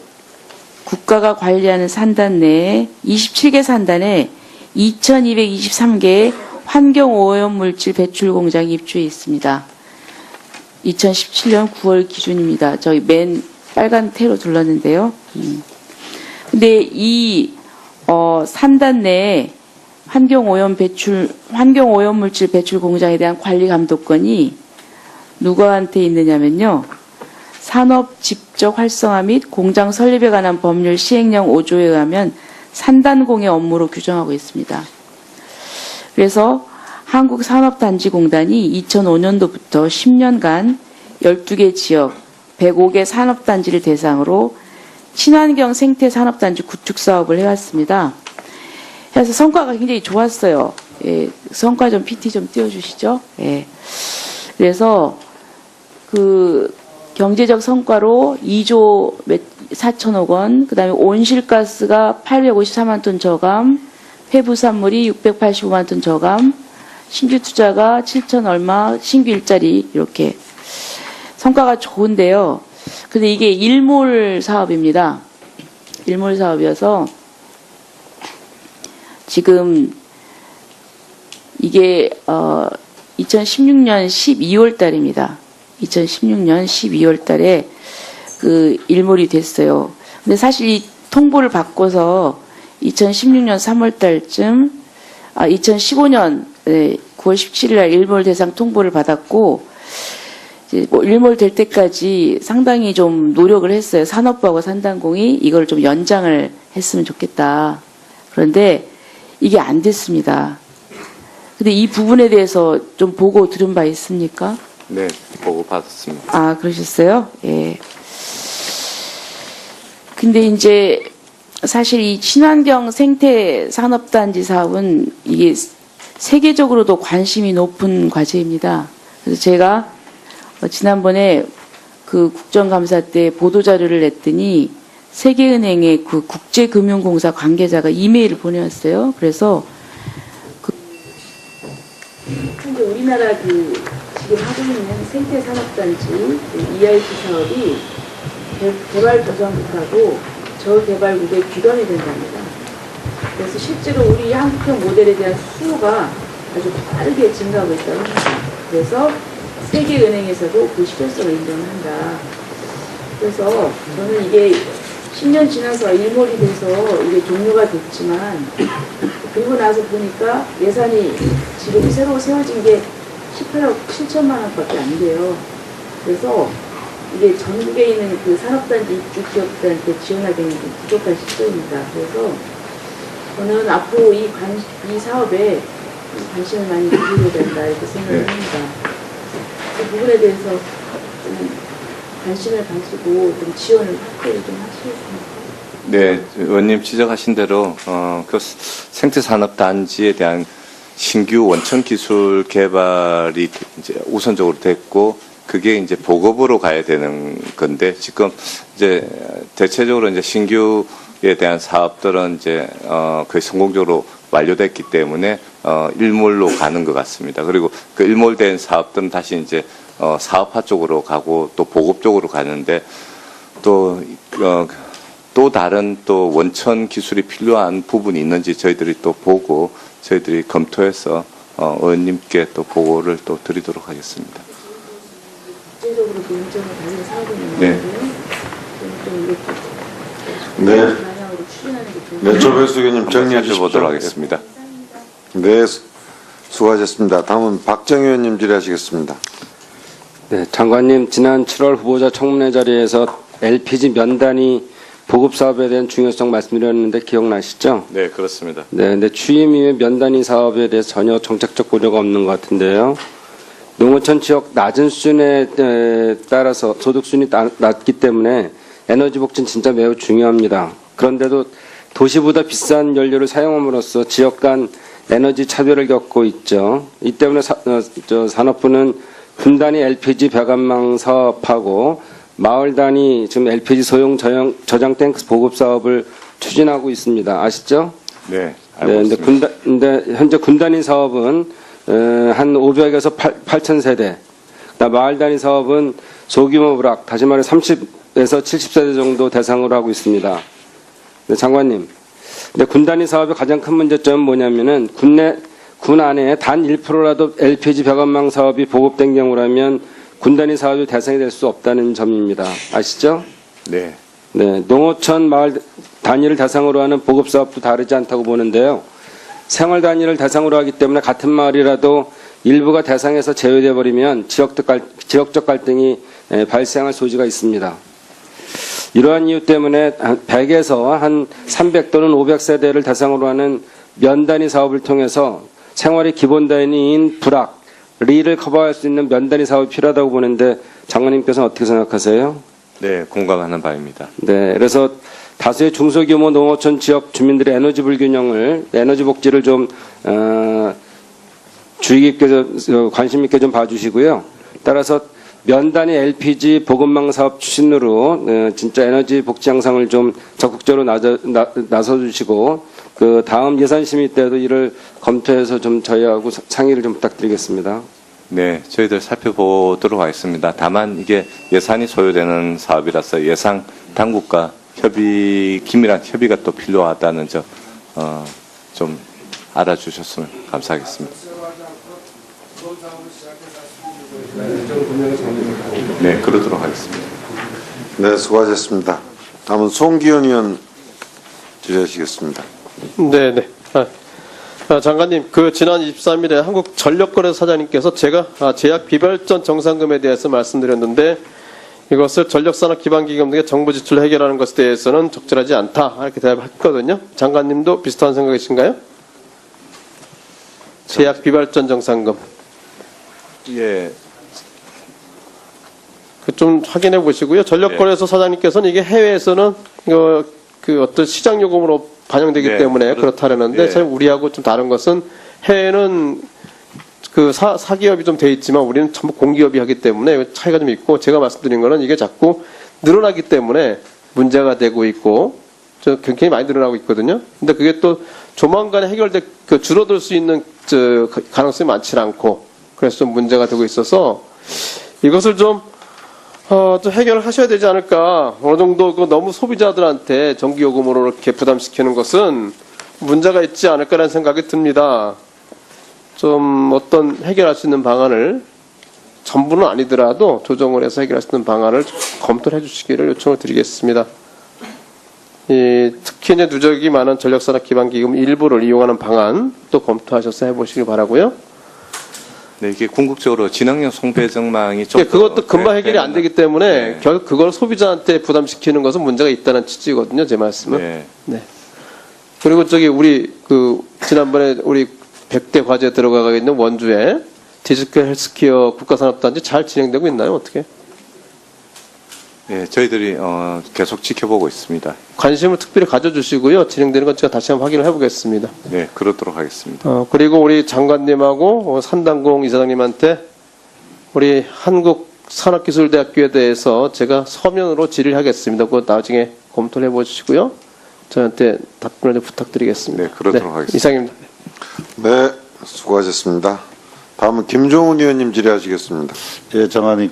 국가가 관리하는 산단 내에 27개 산단에 2,223개의 환경오염물질 배출 공장이 입주해 있습니다. 2017년 9월 기준입니다. 저희 맨 빨간 테로 둘렀는데요. 근데 이 산단 내에 환경오염물질 배출 공장에 대한 관리 감독권이 누구한테 있느냐면요. 산업 집적 활성화 및 공장 설립에 관한 법률 시행령 5조에 의하면 산단공의 업무로 규정하고 있습니다. 그래서 한국산업단지공단이 2005년도부터 10년간 12개 지역 105개 산업단지를 대상으로 친환경 생태산업단지 구축 사업을 해왔습니다. 그래서 성과가 굉장히 좋았어요. 예, 성과 좀 PT 좀 띄워주시죠. 예. 그래서 그 경제적 성과로 2조 4천억 원, 그 다음에 온실가스가 854만 톤 저감, 폐부산물이 685만 톤 저감, 신규 투자가 7천 얼마, 신규 일자리 이렇게 성과가 좋은데요. 근데 이게 일몰 사업입니다. 일몰 사업이어서 지금 이게 2016년 12월 달입니다. 2016년 12월 달에 그 일몰이 됐어요. 근데 사실 이 통보를 바꿔서 2016년 3월 달쯤, 2015년 9월 17일 날 일몰 대상 통보를 받았고, 이제 뭐 일몰 될 때까지 상당히 좀 노력을 했어요. 산업부하고 산단공이 이걸 좀 연장을 했으면 좋겠다. 그런데 이게 안 됐습니다. 근데 이 부분에 대해서 좀 보고 들은 바 있습니까? 네, 보고 받았습니다. 아, 그러셨어요? 예. 근데 이제 사실 이 친환경 생태 산업단지 사업은 이게 세계적으로도 관심이 높은 과제입니다. 그래서 제가 지난번에 그 국정감사 때 보도자료를 냈더니 세계은행의 그 국제금융공사 관계자가 이메일을 보내왔어요. 그래서 현재 우리나라 그 지금 하고 있는 생태산업단지 EIP 사업이 개발도상국하고 저개발국의 귀감이 된답니다. 그래서 실제로 우리 한국형 모델에 대한 수요가 아주 빠르게 증가하고 있다고 합니다. 그래서 세계은행에서도 그 실효성을 인정한다. 그래서 저는 이게 10년 지나서 일몰이 돼서 이게 종료가 됐지만, 그리고 나서 보니까 예산이 지금 새로 세워진 게 18억 7천만 원밖에 안 돼요. 그래서 이게 전국에 있는 그 산업단지 입주 기업들한테 지원하기는 좀 부족한 시점입니다. 그래서 저는 앞으로 이 사업에 관심을 많이 기울여야 된다 이렇게 생각을 합니다. 그 부분에 대해서 좀 관심을 가지고 좀 지원을 확대를 좀 하시겠습니까? 네, 의원님 지적하신 대로 그 생태산업단지에 대한 신규 원천 기술 개발이 이제 우선적으로 됐고, 그게 이제 보급으로 가야 되는 건데, 지금 이제 대체적으로 이제 신규에 대한 사업들은 이제 거의 성공적으로 완료됐기 때문에 일몰로 가는 것 같습니다. 그리고 그 일몰된 사업들은 다시 이제 사업화 쪽으로 가고 또 보급 쪽으로 가는데, 또 다른 또 원천 기술이 필요한 부분이 있는지 저희들이 또 보고 저희들이 검토해서 의원님께 또 보고를 또 드리도록 하겠습니다. 국제적으로 그 인정을 받는 사업은 네. 네. 네, 조배수 의원님 정리해 주시죠. 보도록 하겠습니다. 네, 수고하셨습니다. 다음은 박정희 의원님 질의하시겠습니다. 네, 장관님, 지난 7월 후보자 청문회 자리에서 LPG 면단위 보급 사업에 대한 중요성 말씀드렸는데 기억나시죠? 네, 그렇습니다. 네, 근데 취임 이후에 면단위 사업에 대해서 전혀 정책적 고려가 없는 것 같은데요. 농어촌 지역 낮은 수준에 따라서 소득 수준이 낮기 때문에 에너지 복지는 진짜 매우 중요합니다. 그런데도 도시보다 비싼 연료를 사용함으로써 지역 간 에너지 차별을 겪고 있죠. 이 때문에 산업부는 군 단위 LPG 배관망 사업하고 마을 단위 지금 LPG 소형 저장 탱크 보급 사업을 추진하고 있습니다. 아시죠? 네, 알고 있습니다. 근데 현재 군 단위 사업은 한 500에서 8천 세대, 마을 단위 사업은 소규모 부락, 다시 말해 30에서 70세대 정도 대상으로 하고 있습니다. 네, 장관님, 근데 군 단위 사업의 가장 큰 문제점은 뭐냐면은 군 안에 단 1%라도 LPG 배관망 사업이 보급된 경우라면 군 단위 사업이 대상이 될 수 없다는 점입니다. 아시죠? 네. 네, 농어촌 마을 단위를 대상으로 하는 보급 사업도 다르지 않다고 보는데요. 생활 단위를 대상으로 하기 때문에 같은 마을이라도 일부가 대상에서 제외돼 버리면 지역적 갈등이 발생할 소지가 있습니다. 이러한 이유 때문에 100에서 한 300 또는 500세대를 대상으로 하는 면 단위 사업을 통해서 생활의 기본 단위인 부락, 리를 커버할 수 있는 면 단위 사업이 필요하다고 보는데 장관님께서는 어떻게 생각하세요? 네, 공감하는 바입니다. 네, 그래서 다수의 중소규모 농어촌 지역 주민들의 에너지 불균형을, 에너지 복지를 좀 주의 깊게 관심 있게 좀 봐주시고요. 따라서 면 단위 LPG 보급망 사업 추진으로 진짜 에너지 복지 향상을 좀 적극적으로 나서주시고, 그 다음 예산 심의 때도 이를 검토해서 좀 저희하고 상의를 좀 부탁드리겠습니다. 네, 저희들 살펴보도록 하겠습니다. 다만 이게 예산이 소요되는 사업이라서 예상 당국과 긴밀한 협의가 또 필요하다는 점 좀 알아주셨으면 감사하겠습니다. 네, 그러도록 하겠습니다. 네, 수고하셨습니다. 다음은 송기현 의원 질의하시겠습니다. 네네. 장관님, 지난 23일에 한국전력거래 사장님께서 제가 제약 비발전 정상금에 대해서 말씀드렸는데 이것을 전력산업기반기금 등의 정부 지출 해결하는 것에 대해서는 적절하지 않다 이렇게 대답했거든요. 장관님도 비슷한 생각이신가요? 제약 비발전 정상금. 예. 좀 확인해 보시고요. 전력거래소 사장님께서는 이게 해외에서는 어떤 시장 요금으로 반영되기 네, 때문에 그렇다라는데 네. 사실 우리하고 좀 다른 것은 해외는 사기업이 좀 돼 있지만 우리는 전부 공기업이 하기 때문에 차이가 좀 있고 제가 말씀드린 거는 이게 자꾸 늘어나기 때문에 문제가 되고 있고 굉장히 많이 늘어나고 있거든요. 근데 그게 또 조만간에 줄어들 수 있는 가능성이 많지 않고 그래서 좀 문제가 되고 있어서 이것을 좀 해결을 하셔야 되지 않을까. 어느 정도 너무 소비자들한테 전기요금으로 이렇게 부담시키는 것은 문제가 있지 않을까라는 생각이 듭니다. 좀 어떤 해결할 수 있는 방안을 전부는 아니더라도 조정을 해서 해결할 수 있는 방안을 검토를 해주시기를 요청을 드리겠습니다. 특히 이제 누적이 많은 전력산업기반기금 일부를 이용하는 방안 또 검토하셔서 해보시길 바라고요. 네, 이게 궁극적으로 진학용 송배정망이 좀 그것도 금방 해결이 안 되기 때문에 결국 그걸 소비자한테 부담시키는 것은 문제가 있다는 취지거든요, 제 말씀은. 네. 그리고 우리 지난번에 우리 100대 과제에 들어가 있는 원주에 디지털 헬스케어 국가산업단지 잘 진행되고 있나요? 어떻게? 예, 저희들이 계속 지켜보고 있습니다. 관심을 특별히 가져주시고요. 진행되는 것 제가 다시 한번 확인을 해보겠습니다. 네, 그러도록 하겠습니다. 그리고 우리 장관님하고 산단공 이사장님한테 우리 한국산업기술대학교에 대해서 제가 서면으로 질의하겠습니다. 그거 나중에 검토를 해보시고요. 저한테 답변을 좀 부탁드리겠습니다. 네, 그러도록 하겠습니다. 이상입니다. 네, 수고하셨습니다. 다음은 김종훈 의원님 질의하시겠습니다. 예, 장관님,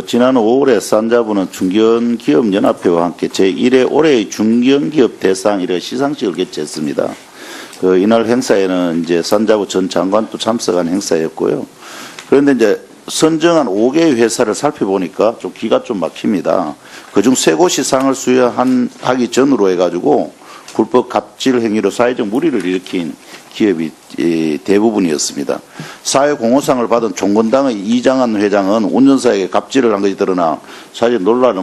지난 5월에 산자부는 중견기업연합회와 함께 제1회 올해의 중견기업 대상 1회 시상식을 개최했습니다. 이날 행사에는 이제 산자부 전 장관도 참석한 행사였고요. 그런데 이제 선정한 5개의 회사를 살펴보니까 좀 기가 좀 막힙니다. 그중 3곳이 상을 수여하기 전으로 해가지고 불법 갑질 행위로 사회적 무리를 일으킨 기업이 대부분이었습니다. 사회공헌상을 받은 종건당의 이장한 회장은 운전사에게 갑질을 한 것이 드러나 사실 논란을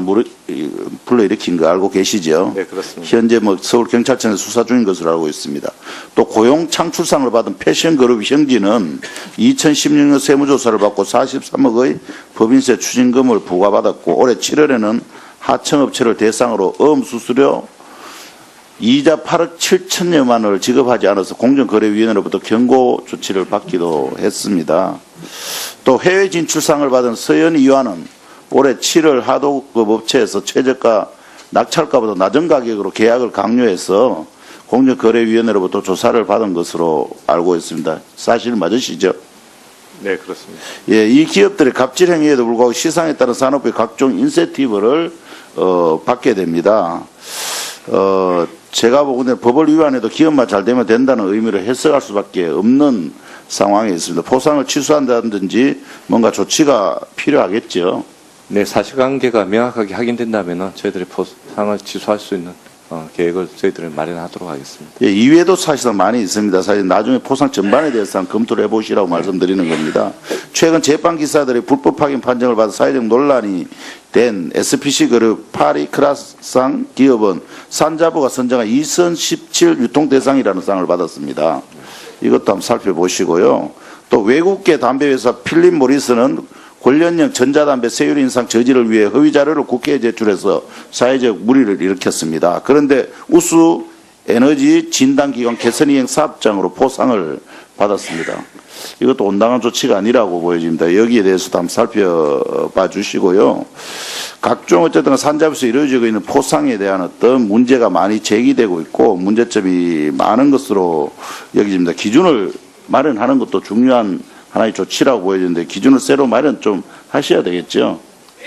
불러일으킨 거 알고 계시죠? 네, 그렇습니다. 현재 서울경찰청에 수사 중인 것으로 알고 있습니다. 또 고용창출상을 받은 패션그룹 형진은 2016년 세무조사를 받고 43억의 법인세 추징금을 부과받았고 올해 7월에는 하청업체를 대상으로 수수료 이자 8억 7천여만 원을 지급하지 않아서 공정거래위원회로부터 경고 조치를 받기도 했습니다. 또 해외 진출상을 받은 서현희 유한은 올해 7월 하도급 업체에서 최저가 낙찰가보다 낮은 가격으로 계약을 강요해서 공정거래위원회로부터 조사를 받은 것으로 알고 있습니다. 사실 맞으시죠? 네, 그렇습니다. 예, 이 기업들의 갑질 행위에도 불구하고 시상에 따른 산업부의 각종 인센티브를 받게 됩니다. 제가 보기에는 법을 위반해도 기업만 잘 되면 된다는 의미를 해석할 수밖에 없는 상황에 있습니다. 포상을 취소한다든지 뭔가 조치가 필요하겠죠. 네, 사실관계가 명확하게 확인된다면 저희들이 포상을 취소할 수 있는 계획을 저희들은 마련하도록 하겠습니다. 예, 이외에도 사실은 많이 있습니다. 사실 나중에 포상 전반에 대해서 검토를 해보시라고 말씀드리는 겁니다. 최근 재판기사들의 불법 확인 판정을 받아 사회적 논란이 된 SPC 그룹 파리크라상 기업은 산자부가 선정한 2017 유통대상이라는 상을 받았습니다. 이것도 한번 살펴보시고요. 또 외국계 담배회사 필립 모리스는 관련형 전자담배 세율 인상 저지를 위해 허위 자료를 국회에 제출해서 사회적 물의를 일으켰습니다. 그런데 우수 에너지 진단기관 개선이행 사업장으로 포상을 받았습니다. 이것도 온당한 조치가 아니라고 보여집니다. 여기에 대해서도 한번 살펴봐 주시고요. 각종 어쨌든 산자부에서 이루어지고 있는 포상에 대한 어떤 문제가 많이 제기되고 있고 문제점이 많은 것으로 여겨집니다. 기준을 마련하는 것도 중요한 하나의 조치라고 보여지는데 기준을 새로 마련 좀 하셔야 되겠죠.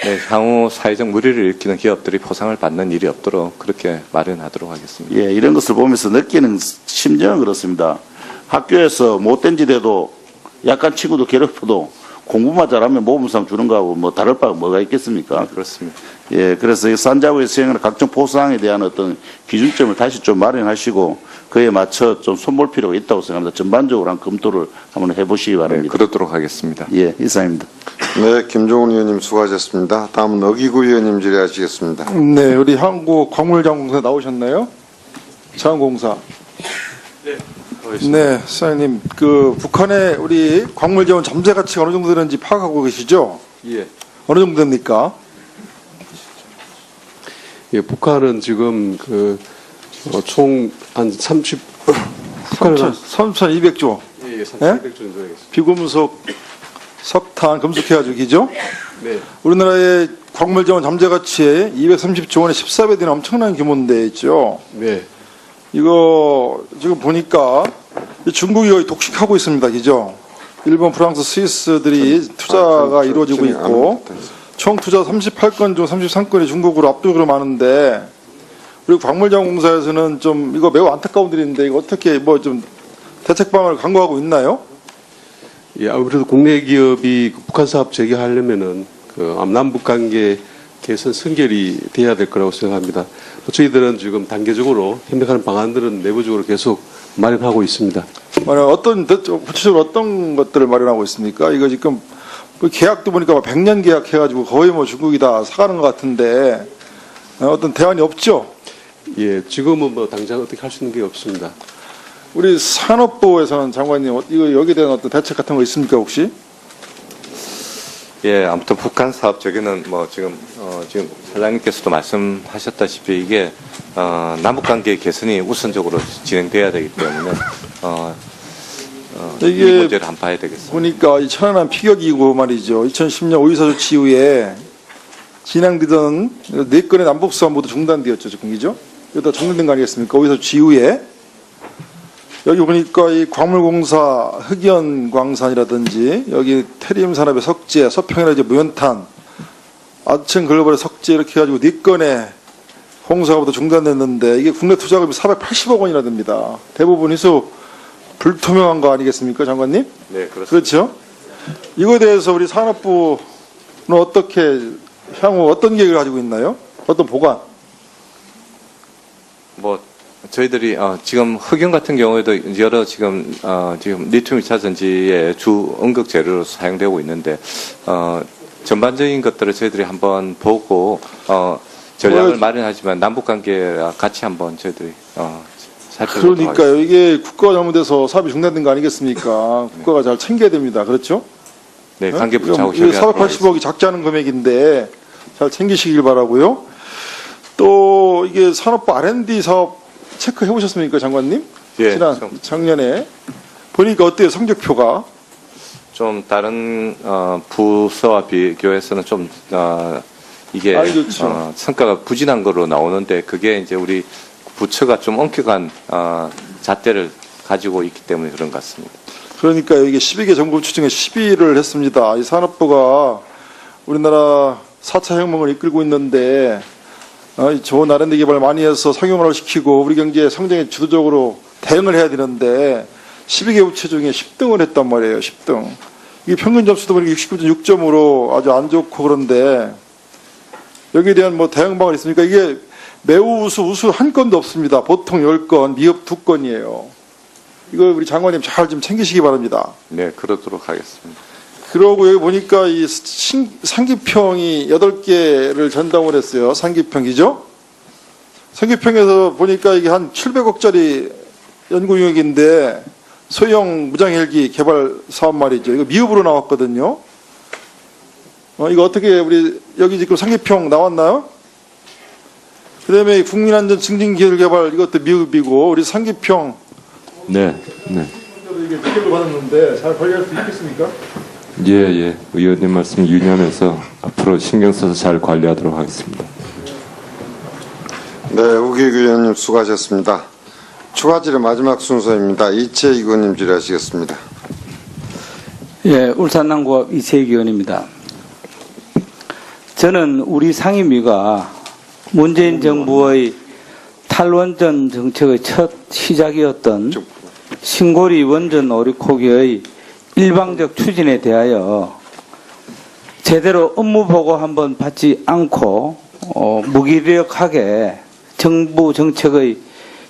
네, 향후 사회적 무리를 일으키는 기업들이 포상을 받는 일이 없도록 그렇게 마련하도록 하겠습니다. 예, 이런 것을 보면서 느끼는 심정은 그렇습니다. 학교에서 못된 짓에도 약간 친구도 괴롭혀도 공부만 잘하면 모범상 주는 거하고 뭐 다를 바가 뭐가 있겠습니까? 그렇습니다. 예, 그래서 이 산자부의 수행하는 각종 포상에 대한 어떤 기준점을 다시 좀 마련하시고 그에 맞춰 좀 손볼 필요가 있다고 생각합니다. 전반적으로 한 검토를 한번 해보시기 바랍니다. 그러도록 하겠습니다. 예, 이상입니다. 네, 김종훈 의원님 수고하셨습니다. 다음은 어기구 의원님 질의하시겠습니다. 네, 우리 한국광물자원공사 나오셨나요? 자원공사. 네, 사장님, 그 북한의 우리 광물자원 잠재 가치가 어느 정도 되는지 파악하고 계시죠? 예. 어느 정도 됩니까? 예, 북한은 지금 총 한 30, 북한은 3,200조. 예, 예, 3,200조 정도 되겠습니다. 비금속, 석탄, 금속 해가지고 기죠? 네. 우리나라의 광물자원 잠재 가치에 230조 원의 14배 되는 엄청난 규모인데 있죠. 네. 이거 지금 보니까 중국이 거의 독식하고 있습니다. 그죠? 일본, 프랑스, 스위스들이 투자가 이루어지고 있고 총 투자 38건 중 33건이 중국으로 압도적으로 많은데 우리 광물자원공사에서는 좀 이거 매우 안타까운 일인데 이거 어떻게 뭐 좀 대책방을 강구하고 있나요? 예, 아무래도 국내 기업이 북한 사업 재개하려면은 남북 관계 개선 선결이 돼야 될 거라고 생각합니다. 저희들은 지금 단계적으로 협력하는 방안들은 내부적으로 계속 마련하고 있습니다. 구체적으로 어떤 것들을 마련하고 있습니까? 이거 지금 그 계약도 보니까 100년 계약 해가지고 거의 뭐 중국이 다 사가는 것 같은데 어떤 대안이 없죠? 예, 지금은 뭐 당장 어떻게 할 수 있는 게 없습니다. 우리 산업부에서는 장관님 이거 여기에 대한 어떤 대책 같은 거 있습니까 혹시? 예, 아무튼 북한 사업 저기는 뭐 지금 사장님께서도 말씀하셨다시피 이게 남북 관계 개선이 우선적으로 진행돼야 되기 때문에 이 이게 문제를 한번 봐야 되겠습니다. 보니까 이 천안함 피격이고 말이죠. 2010년 5.24 조치 이후에 진행되던 4건의 남북수합 모두 중단되었죠. 지금이죠. 이거 다 정리된 거 아니겠습니까? 5.24 조치 이후에 여기 보니까 이 광물공사 흑연광산이라든지 여기 테리움산업의 석재, 서평에너지 무연탄, 아천글로벌의 석재 이렇게 해가지고 4건의 공사가 모두 중단됐는데 이게 국내 투자금이 480억 원이나 됩니다. 대부분 희소 불투명한 거 아니겠습니까, 장관님? 네, 그렇습니다. 그렇죠? 이거에 대해서 우리 산업부는 어떻게 향후 어떤 계획을 가지고 있나요? 어떤 보관? 뭐 저희들이 지금 흑연 같은 경우에도 여러 지금 리튬 2차 전지의 주 응급 재료로 사용되고 있는데 전반적인 것들을 저희들이 한번 보고 전략을 마련하지만 남북 관계와 같이 한번 저희들이 살펴보도록 그러니까요. 이게 국가가 잘못돼서 사업이 중단된 거 아니겠습니까? 국가가 잘 챙겨야 됩니다. 그렇죠? 네, 관계부처하고 이게 480억이 작지 않은 금액인데 잘 챙기시길 바라고요. 또 이게 산업부 R&D 사업 체크해 보셨습니까, 장관님? 예, 지난 작년에 보니까 어때요, 성적표가? 좀 다른 부서와 비교해서는 좀 이게 성과가 부진한 거로 나오는데 그게 이제 우리 부처가 좀 엄격한 잣대를 가지고 있기 때문에 그런 것 같습니다. 그러니까 이게 12개 정부 중에 10위를 했습니다. 이 산업부가 우리나라 4차 혁명을 이끌고 있는데 좋은 R&D 개발 많이 해서 상용화를 시키고 우리 경제 성장에 주도적으로 대응을 해야 되는데 12개 부처 중에 10등을 했단 말이에요. 10등. 이게 평균 점수도 보니까 69.6점으로 아주 안 좋고 그런데 여기에 대한 뭐 대응 방안이 있습니까? 이게 매우 우수 한 건도 없습니다. 보통 10건, 미흡 2건이에요. 이거 우리 장관님 잘 좀 챙기시기 바랍니다. 네, 그러도록 하겠습니다. 그러고 여기 보니까 이 상기평이 8개를 전담을 했어요. 상기평이죠? 상기평에서 보니까 이게 한 700억짜리 연구용역인데 소형 무장헬기 개발 사업 말이죠. 이거 미흡으로 나왔거든요. 이거 어떻게 우리 여기 지금 상기평 나왔나요? 그 다음에 국민안전 증진기술 개발 이것도 미흡이고 우리 상기평 네. 이게 특혜를 받았는데 잘 관리할 수 있겠습니까? 예. 의원님 말씀 유념해서 앞으로 신경 써서 잘 관리하도록 하겠습니다. 네, 우기구 의원님 수고하셨습니다. 추가 질의 마지막 순서입니다. 이채익 의원님 질의하시겠습니다. 예, 울산남구갑 이채익 의원입니다. 저는 우리 상임위가 문재인 정부의 탈원전 정책의 첫 시작이었던 신고리 원전 오리코기의 일방적 추진에 대하여 제대로 업무 보고 한번 받지 않고 무기력하게 정부 정책의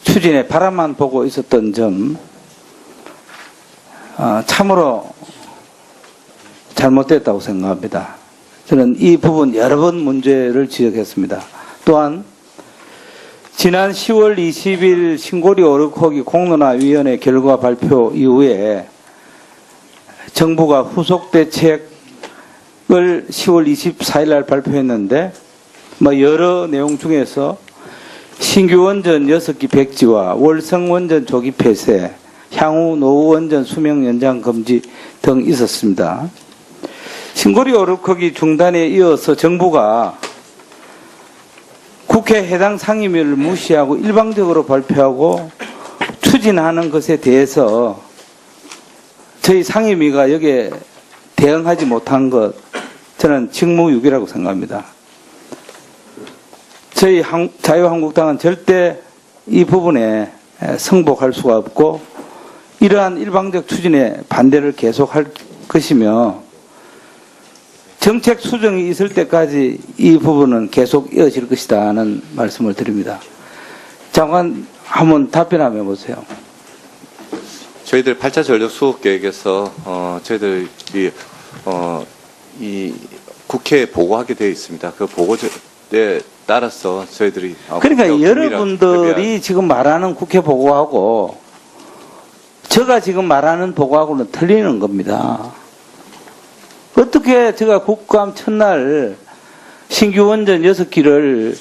추진에 바람만 보고 있었던 점 참으로 잘못됐다고 생각합니다. 저는 이 부분 여러 번 문제를 지적했습니다. 또한 지난 10월 20일 신고리 오르코기 공론화위원회 결과 발표 이후에 정부가 후속 대책을 10월 24일 날 발표했는데 여러 내용 중에서 신규 원전 6기 백지와 월성 원전 조기 폐쇄, 향후 노후 원전 수명 연장 금지 등 있었습니다. 신고리 오르코기 중단에 이어서 정부가 국회 해당 상임위를 무시하고 일방적으로 발표하고 추진하는 것에 대해서 저희 상임위가 여기에 대응하지 못한 것, 저는 직무유기라고 생각합니다. 저희 자유한국당은 절대 이 부분에 승복할 수가 없고 이러한 일방적 추진에 반대를 계속할 것이며 정책 수정이 있을 때까지 이 부분은 계속 이어질 것이다 하는 말씀을 드립니다. 장관 한번 답변하며 보세요. 저희들 8차 전력 수급 계획에서 저희들이 이 국회에 보고하게 되어 있습니다. 그 보고에 따라서 저희들이 그러니까 여러분들이 지금 말하는 국회 보고하고 제가 지금 말하는 보고하고는 틀리는 겁니다. 어떻게 제가 국감 첫날 신규 원전 6기를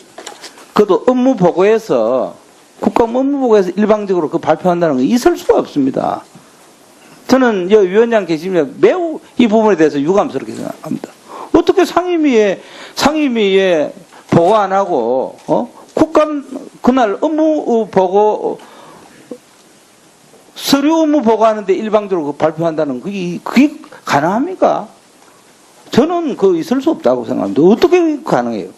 그것도 업무 보고에서 국감 업무 보고에서 일방적으로 그 발표한다는 건 있을 수가 없습니다. 저는 위원장 계시면 매우 이 부분에 대해서 유감스럽게 생각합니다. 어떻게 상임위에 보고 안 하고 국감 그날 업무 보고 서류 업무 보고하는데 일방적으로 발표한다는 그게 가능합니까? 저는 있을 수 없다고 생각합니다. 어떻게 가능해요?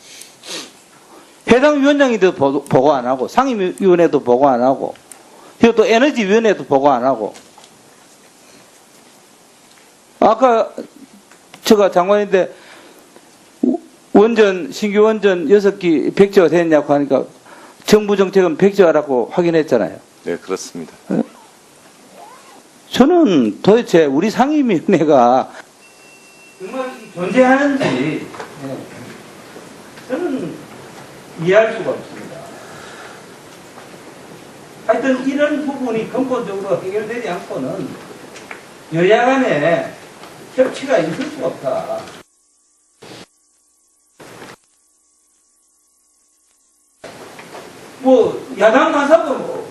해당 위원장이도 보고 안 하고 상임위원회도 보고 안 하고 또 에너지위원회도 보고 안 하고 아까 제가 장관인데 신규 원전 6기 백지화 됐냐고 하니까 정부 정책은 백지화라고 확인했잖아요. 네, 그렇습니다. 저는 도대체 우리 상임위원회가 정말 존재하는지 저는 이해할 수가 없습니다. 하여튼 이런 부분이 근본적으로 해결되지 않고는 여야 간에 협치가 있을 수가 없다. 야당 간사도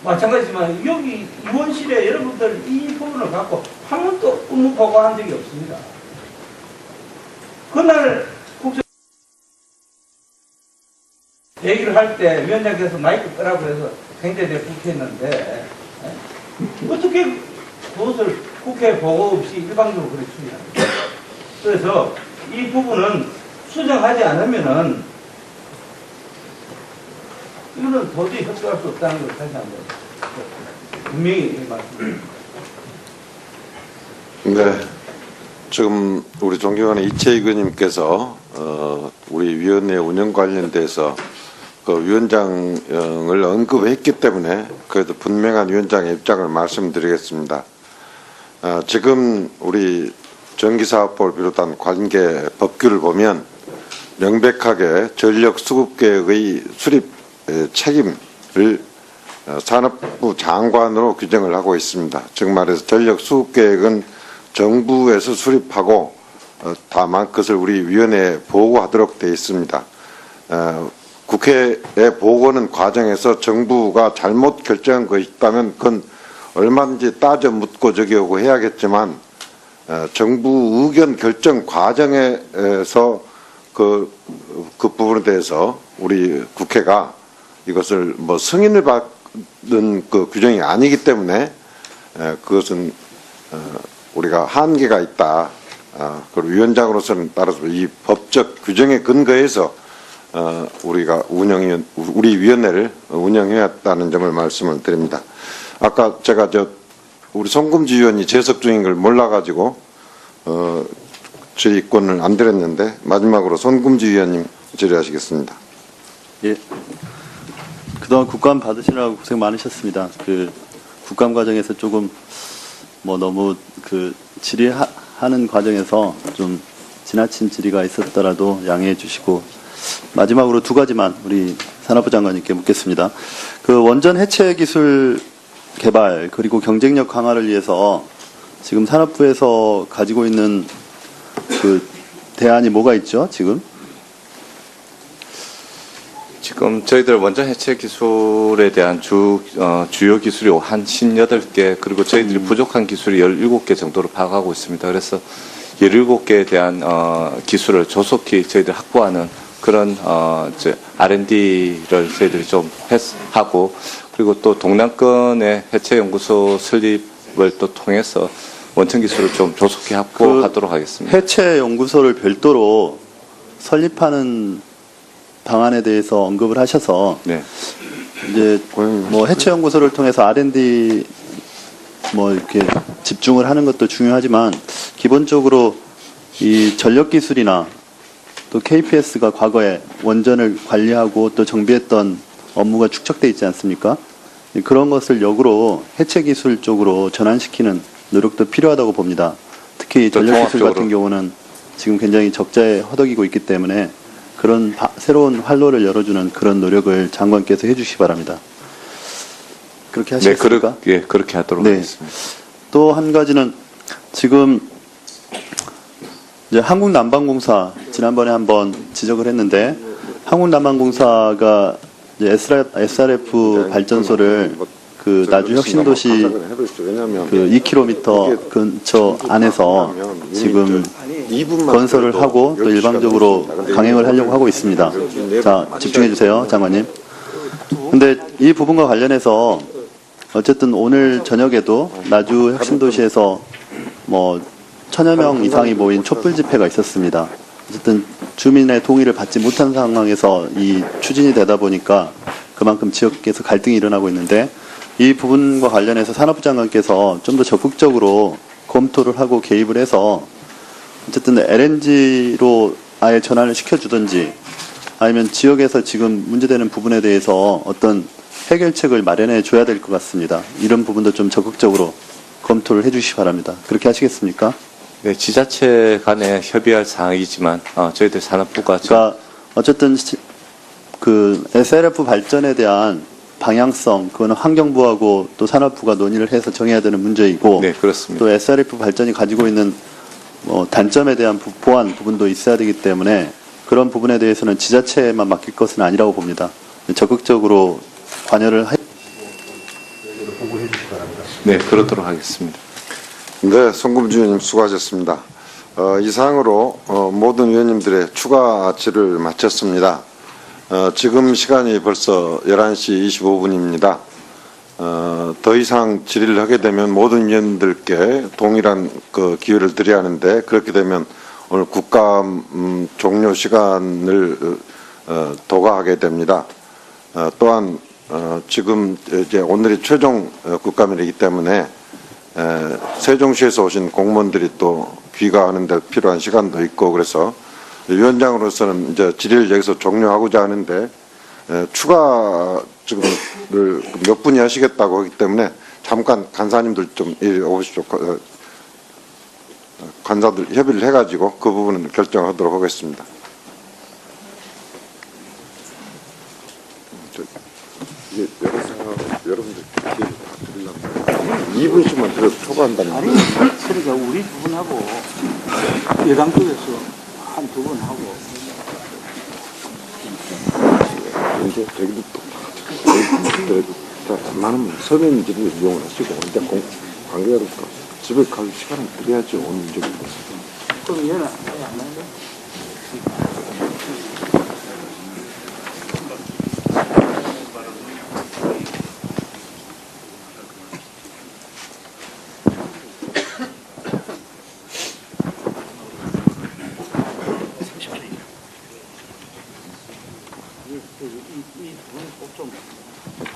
마찬가지지만 여기 의원실에 여러분들 이 부분을 갖고 한 번도 업무 보고한 적이 없습니다. 그날 국정 얘기를 할 때 위원장께서 마이크 끄라고 해서 굉장히 불쾌했는데 어떻게 그것을 국회 보고 없이 일방적으로 그렇게 추진합니까? 그래서 이 부분은 수정하지 않으면은 이거는 도저히 협조할 수 없다는 걸 다시 한번 분명히 말씀드립니다. 네. 지금 우리 존경하는 이채익 의원님께서 우리 위원회 운영 관련돼서 그 위원장을 언급했기 때문에 그래도 분명한 위원장의 입장을 말씀드리겠습니다. 지금 우리 전기사업법을 비롯한 관계 법규를 보면 명백하게 전력수급계획의 수립 책임을 산업부 장관으로 규정을 하고 있습니다. 즉 말해서 전력수급계획은 정부에서 수립하고 다만 그것을 우리 위원회에 보고하도록 되어 있습니다. 국회에 보고는 과정에서 정부가 잘못 결정한 것이 있다면 그건 얼마든지 따져 묻고 저기하고 해야겠지만 정부 의견 결정 과정에서 그 부분에 대해서 우리 국회가 이것을 승인을 받는 그 규정이 아니기 때문에 그것은 우리가 한계가 있다. 그리고 위원장으로서는 따라서 이 법적 규정에 근거해서 우리가 우리 위원회를 운영해왔다는 점을 말씀을 드립니다. 아까 제가 우리 송금지 의원이 재석 중인 걸 몰라가지고 질의권을 안 드렸는데 마지막으로 송금지 의원님 질의하시겠습니다. 예. 그동안 국감 받으시느라고 고생 많으셨습니다. 그 국감 과정에서 조금 뭐 너무 그 질의하는 과정에서 좀 지나친 질의가 있었더라도 양해해 주시고, 마지막으로 두 가지만 우리 산업부 장관님께 묻겠습니다. 그 원전 해체 기술 개발 그리고 경쟁력 강화를 위해서 지금 산업부에서 가지고 있는 그 대안이 뭐가 있죠, 지금? 지금 저희들 원전 해체 기술에 대한 주요 기술이 한 18개, 그리고 저희들이 부족한 기술이 17개 정도로 파악하고 있습니다. 그래서 17개에 대한 기술을 조속히 저희들 확보하는 그런 R&D를 저희들이 좀 하고, 그리고 또 동남권의 해체 연구소 설립을 또 통해서 원천 기술을 좀 조속히 확보하도록 하겠습니다. 해체 연구소를 별도로 설립하는 방안에 대해서 언급을 하셔서, 네. 이제 뭐 해체 연구소를 통해서 R&D 뭐 이렇게 집중을 하는 것도 중요하지만, 기본적으로 이 전력 기술이나 또 KPS가 과거에 원전을 관리하고 또 정비했던 업무가 축적돼 있지 않습니까? 그런 것을 역으로 해체 기술 쪽으로 전환시키는 노력도 필요하다고 봅니다. 특히 전력 기술 같은 경우는 지금 굉장히 적자에 허덕이고 있기 때문에 그런 새로운 활로를 열어주는 그런 노력을 장관께서 해주시기 바랍니다. 그렇게 하시겠습니까? 네, 그렇게 하도록 하겠습니다. 또 한 가지는 지금 이제 한국난방공사 지난번에 한번 지적을 했는데, 한국난방공사가 이제 SRF 발전소를 그 나주 혁신도시 그 2km 근처 안에서 지금 건설을 하고 또 일방적으로 강행을 하려고 하고 있습니다. 자, 집중해 주세요, 장관님. 근데 이 부분과 관련해서 어쨌든 오늘 저녁에도 나주 혁신도시에서 뭐 1000여 명 이상이 모인 촛불 집회가 있었습니다. 어쨌든 주민의 동의를 받지 못한 상황에서 이 추진이 되다 보니까 그만큼 지역에서 갈등이 일어나고 있는데, 이 부분과 관련해서 산업부 장관께서 좀 더 적극적으로 검토를 하고 개입을 해서 어쨌든 LNG로 아예 전환을 시켜주든지, 아니면 지역에서 지금 문제되는 부분에 대해서 어떤 해결책을 마련해 줘야 될 것 같습니다. 이런 부분도 좀 적극적으로 검토를 해 주시기 바랍니다. 그렇게 하시겠습니까? 네, 지자체 간에 협의할 사항이지만 저희들 산업부가 그러니까 어쨌든 그 SRF 발전에 대한 방향성, 그거는 환경부하고 또 산업부가 논의를 해서 정해야 되는 문제이고, 네, 그렇습니다. 또 SRF 발전이 가지고 있는 뭐 단점에 대한 보완 부분도 있어야 되기 때문에 그런 부분에 대해서는 지자체에만 맡길 것은 아니라고 봅니다. 적극적으로 관여를 보고해 주시기 바랍니다. 네, 그러도록 하겠습니다. 네, 송금주 의원님 수고하셨습니다. 이상으로 모든 의원님들의 추가 질의를 마쳤습니다. 지금 시간이 벌써 11시 25분입니다. 더 이상 질의를 하게 되면 모든 의원들께 동일한 그 기회를 드려야 하는데, 그렇게 되면 오늘 국감 종료 시간을 도과하게 됩니다. 또한 지금 이제 오늘이 최종 국감이기 때문에 세종시에서 오신 공무원들이 또 귀가하는 데 필요한 시간도 있고, 그래서 위원장으로서는 이제 질의를 여기서 종료하고자 하는데, 추가 지금을 몇 분이 하시겠다고 하기 때문에 잠깐 간사님들 좀 이리 오십시오. 간사들 협의를 해가지고 그 부분은 결정하도록 하겠습니다. 이게 여러분들 기회를 2분씩만 들어도 초과한다는 아니, 그러니까 우리 두 분하고 여당 쪽에서 한 두 분 하고. 이제 저기도 다 많으면 서면지를 이용을 하시고, 이제 관계자들 집에 갈 시간을 드려야지 오는 적이 있어요. 그럼 얘는 아예 안 나는데?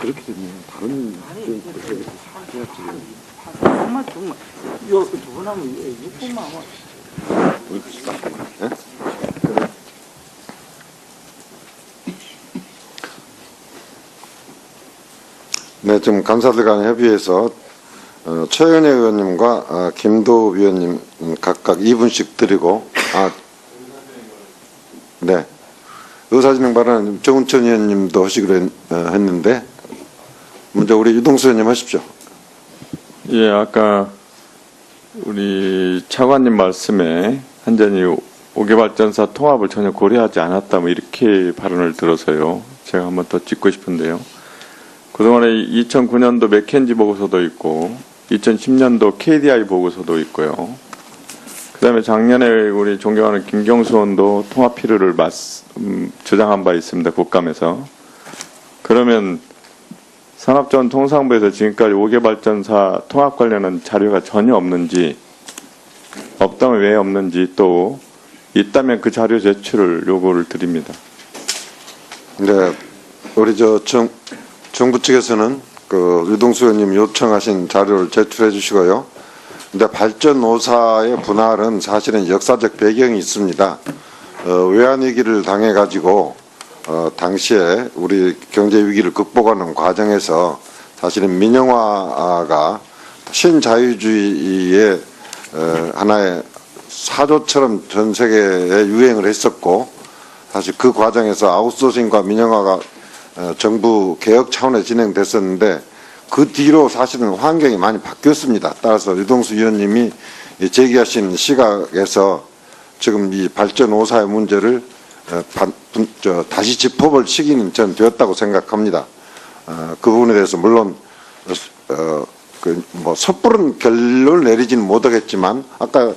그렇게 되면 다른 해야지. 정말 요 두 분 하면 6분만 하면. 네, 지금 간사들 간 협의에서 최은혜 의원님과 김도 위원님 각각 2분씩 드리고, 네, 의사진행 발언 정운천 의원님도 하시기로 했는데, 먼저 우리 유동수 의원님 하십시오. 예, 아까 우리 차관님 말씀에 한전이 5개 발전사 통합을 전혀 고려하지 않았다, 뭐 이렇게 발언을 들어서요. 제가 한번 더 짚고 싶은데요. 그동안에 2009년도 맥켄지 보고서도 있고, 2010년도 KDI 보고서도 있고요. 그 다음에 작년에 우리 존경하는 김경수 의원도 통합 필요를 주장한 바 있습니다. 국감에서. 그러면 산업자원통상부에서 지금까지 5개 발전사 통합 관련한 자료가 전혀 없는지, 없다면 왜 없는지, 또 있다면 그 자료 제출을 요구를 드립니다. 네, 우리 정부 측에서는 그 유동수 의원님 요청하신 자료를 제출해 주시고요. 근데 발전 5사의 분할은 사실은 역사적 배경이 있습니다. 외환위기를 당해가지고 당시에 우리 경제 위기를 극복하는 과정에서 사실은 민영화가 신자유주의의 하나의 사조처럼 전 세계에 유행을 했었고, 사실 그 과정에서 아웃소싱과 민영화가 정부 개혁 차원에 진행됐었는데, 그 뒤로 사실은 환경이 많이 바뀌었습니다. 따라서 유동수 의원님이 제기하신 시각에서 지금 이 발전 5사의 문제를 다시 짚어볼 시기는 전 되었다고 생각합니다. 그 부분에 대해서 물론 섣부른 결론을 내리지는 못하겠지만, 아까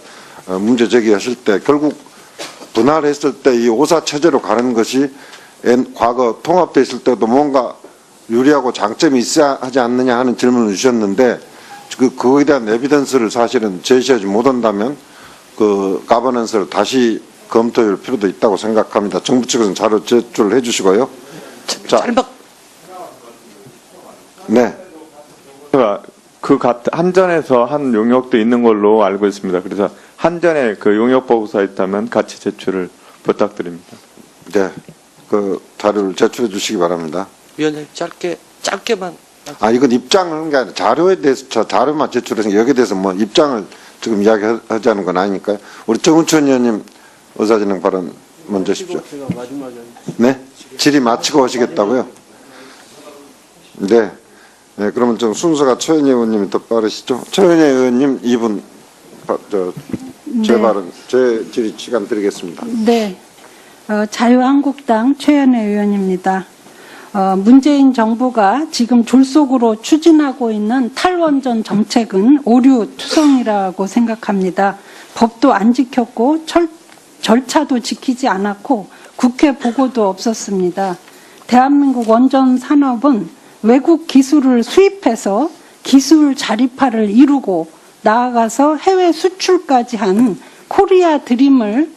문제 제기하실 때 결국 분할했을 때 이 5사 체제로 가는 것이 과거 통합돼 있을 때도 뭔가 유리하고 장점이 있어야 하지 않느냐 하는 질문을 주셨는데, 그거에 대한 에비던스를 사실은 제시하지 못한다면 그 가버넌스를 다시 검토할 필요도 있다고 생각합니다. 정부 측에서는 자료 제출을 해주시고요. 자, 네. 한전에서 한 용역도 있는 걸로 알고 있습니다. 그래서 한전에 그 용역 보고서 있다면 같이 제출을 부탁드립니다. 네, 그 자료를 제출해 주시기 바랍니다. 위원님 짧게만. 이건 입장하는 게 아니라 자료에 대해서 자료만 제출해서 여기에 대해서 뭐 입장을 지금 이야기하자는 건 아니니까요. 우리 정운천 의원님 의사진행 발언 먼저 하십시오. 네, 질의 마치고 하시겠다고요? 네. 네, 그러면 좀 순서가 최은혜 의원님이 더 빠르시죠? 최은혜 의원님 2분 제 발언, 제 질의 시간 드리겠습니다. 네, 자유한국당 최은혜 의원입니다. 문재인 정부가 지금 졸속으로 추진하고 있는 탈원전 정책은 오류투성이라고 생각합니다. 법도 안 지켰고 절차도 지키지 않았고 국회 보고도 없었습니다. 대한민국 원전 산업은 외국 기술을 수입해서 기술 자립화를 이루고 나아가서 해외 수출까지 한 코리안 드림을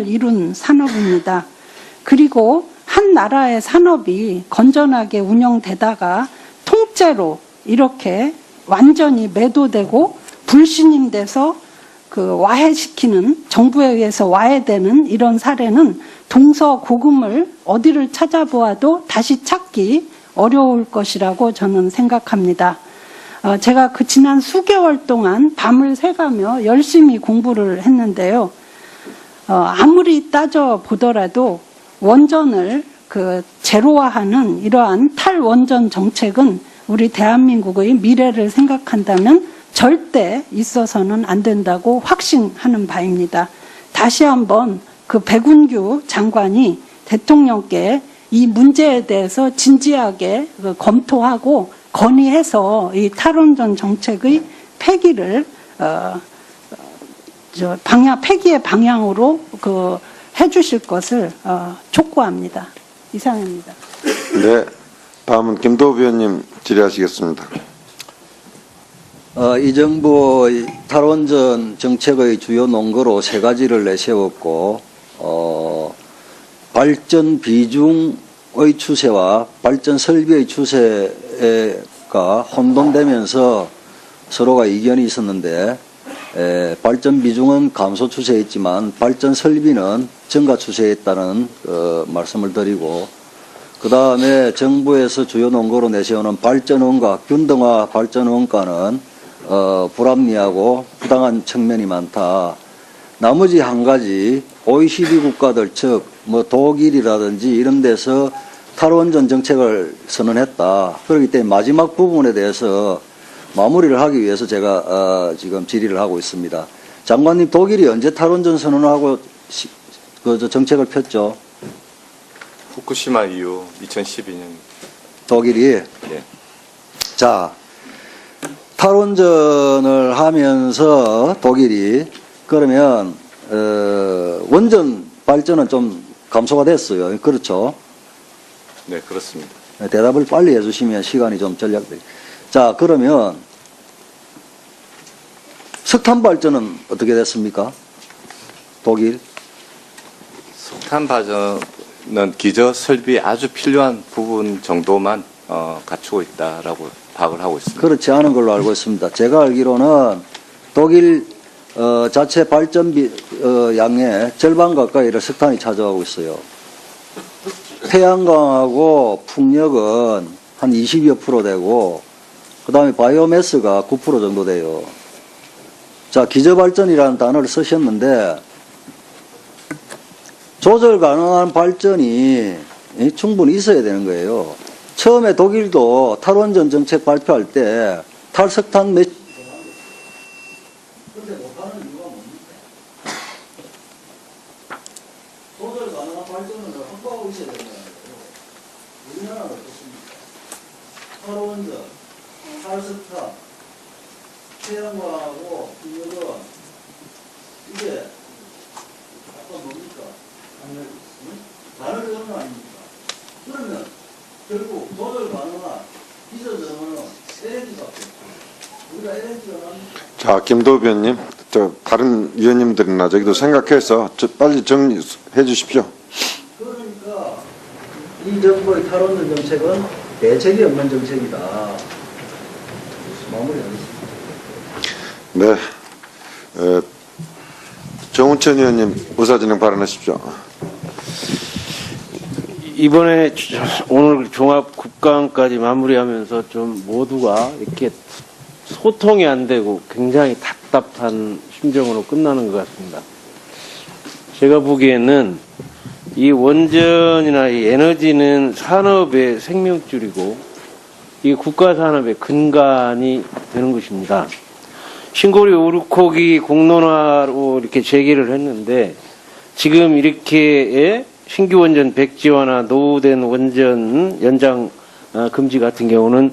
이룬 산업입니다. 그리고 한 나라의 산업이 건전하게 운영되다가 통째로 이렇게 완전히 매도되고 불신임돼서 와해시키는, 정부에 의해서 와해되는 이런 사례는 동서고금을 어디를 찾아보아도 다시 찾기 어려울 것이라고 저는 생각합니다. 제가 지난 수개월 동안 밤을 새가며 열심히 공부를 했는데요. 아무리 따져보더라도 원전을 제로화하는 이러한 탈원전 정책은 우리 대한민국의 미래를 생각한다면 절대 있어서는 안 된다고 확신하는 바입니다. 다시 한번 백운규 장관이 대통령께 이 문제에 대해서 진지하게 검토하고 건의해서 이 탈원전 정책의 폐기를 폐기의 방향으로 해주실 것을 촉구합니다. 이상입니다. 네, 다음은 김도우 의원님 질의하시겠습니다. 이 정부의 탈원전 정책의 주요 논거로 세 가지를 내세웠고, 발전 비중의 추세와 발전 설비의 추세가 혼돈되면서 서로가 이견이 있었는데, 발전 비중은 감소 추세에 있지만 발전 설비는 증가 추세에 있다는 말씀을 드리고, 그 다음에 정부에서 주요 논거로 내세우는 발전원가, 균등화 발전원가는 불합리하고 부당한 측면이 많다. 나머지 한 가지 OECD 국가들 즉 뭐 독일이라든지 이런 데서 탈원전 정책을 선언했다. 그렇기 때문에 마지막 부분에 대해서 마무리를 하기 위해서 제가 지금 질의를 하고 있습니다. 장관님, 독일이 언제 탈원전 선언하고 정책을 폈죠? 후쿠시마 이후 2012년. 독일이. 네. 자, 탈원전을 하면서 독일이 그러면 원전 발전은 좀 감소가 됐어요. 그렇죠? 네, 그렇습니다. 대답을 빨리 해주시면 시간이 좀 절약돼. 자, 그러면 석탄 발전은 어떻게 됐습니까? 독일? 석탄 발전은 기저 설비 아주 필요한 부분 정도만 갖추고 있다라고 파악을 하고 있습니다. 그렇지 않은 걸로 알고 있습니다. 제가 알기로는 독일 자체 발전비 양의 절반 가까이를 석탄이 차지하고 있어요. 태양광하고 풍력은 한 20여 프로 되고 그 다음에 바이오매스가 9% 정도 돼요. 자, 기저발전이라는 단어를 쓰셨는데 조절 가능한 발전이 충분히 있어야 되는 거예요. 처음에 독일도 탈원전 정책 발표할 때 탈석탄 근데 못하는 이유가 뭡니까? 조절 가능한 발전을 확보하고 있어야 되는 거예요. 우리나라는 어떻습니까? 탈원전, 탈석탄, 태양광하고 풍력은 이게 아까 뭡니까? 다른 전은 아닙니까? 그러면 결국 조절 가능한 기저전원은 LNG밖에 없고 우리가 LNG가 납니까? 자, 김도우 의원님, 다른 위원님들이나 저기도 생각해서 빨리 정리해 주십시오. 그러니까 이 정부의 탈원전 정책은 대책이 없는 정책이다. 마무리하겠습니다. 네. 정우천 의원님 의사진행 발언하십시오. 이번에 오늘 종합 국감까지 마무리하면서 좀 모두가 이렇게 소통이 안 되고 굉장히 답답한 심정으로 끝나는 것 같습니다. 제가 보기에는 이 원전이나 이 에너지는 산업의 생명줄이고 이 국가 산업의 근간이 되는 것입니다. 신고리 오르코기 공론화로 이렇게 제기를 했는데 지금 이렇게 신규 원전 백지화나 노후된 원전 연장 금지 같은 경우는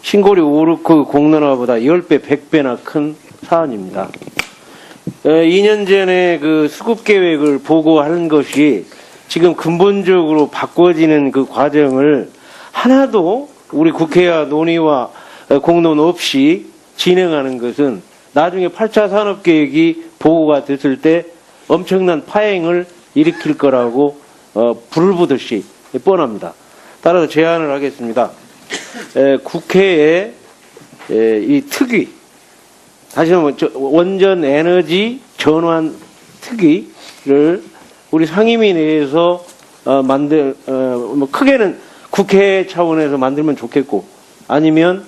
신고리 오르코기 공론화보다 10배, 100배나 큰 사안입니다. 2년 전에 그 수급 계획을 보고하는 것이 지금 근본적으로 바꿔지는 그 과정을 하나도 우리 국회와 논의와 공론 없이 진행하는 것은 나중에 8차 산업계획이 보고가 됐을 때 엄청난 파행을 일으킬 거라고 불을 보듯이 뻔합니다. 따라서 제안을 하겠습니다. 국회에 이 특위, 다시 한번 원전 에너지 전환 특위를 우리 상임위 내에서 뭐 크게는 국회 차원에서 만들면 좋겠고 아니면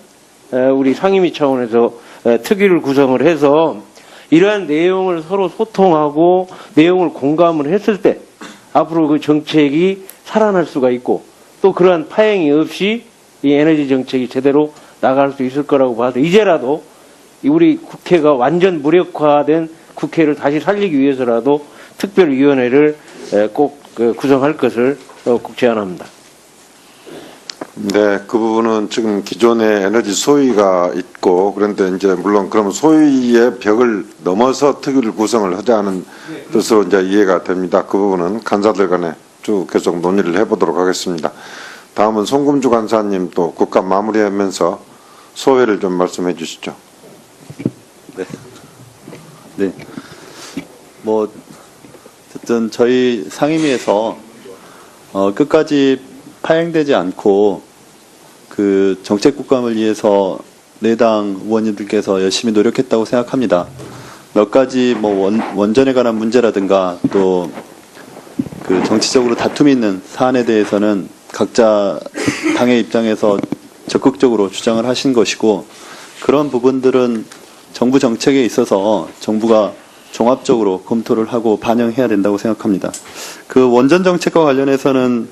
우리 상임위 차원에서 특위를 구성을 해서 이러한 내용을 서로 소통하고 내용을 공감을 했을 때 앞으로 그 정책이 살아날 수가 있고 또 그러한 파행이 없이 이 에너지 정책이 제대로 나갈 수 있을 거라고 봐서 이제라도 우리 국회가 완전 무력화된 국회를 다시 살리기 위해서라도 특별위원회를 꼭 구성할 것을 꼭 제안합니다. 네, 그 부분은 지금 기존에 에너지 소위가 있고 그런데 이제 물론 그러면 소위의 벽을 넘어서 특위를 구성을 하자는 뜻으로 이제 이해가 됩니다. 그 부분은 간사들 간에 쭉 계속 논의를 해보도록 하겠습니다. 다음은 송금주 간사님 또 국감 마무리하면서 소회를 좀 말씀해 주시죠. 네. 뭐 어쨌든 저희 상임위에서 끝까지 파행되지 않고 그 정책 국감을 위해서 내당 의원님들께서 열심히 노력했다고 생각합니다. 몇 가지 뭐 원전에 관한 문제라든가 또 그 정치적으로 다툼이 있는 사안에 대해서는 각자 당의 입장에서 적극적으로 주장을 하신 것이고 그런 부분들은 정부 정책에 있어서 정부가 종합적으로 검토를 하고 반영해야 된다고 생각합니다. 그 원전 정책과 관련해서는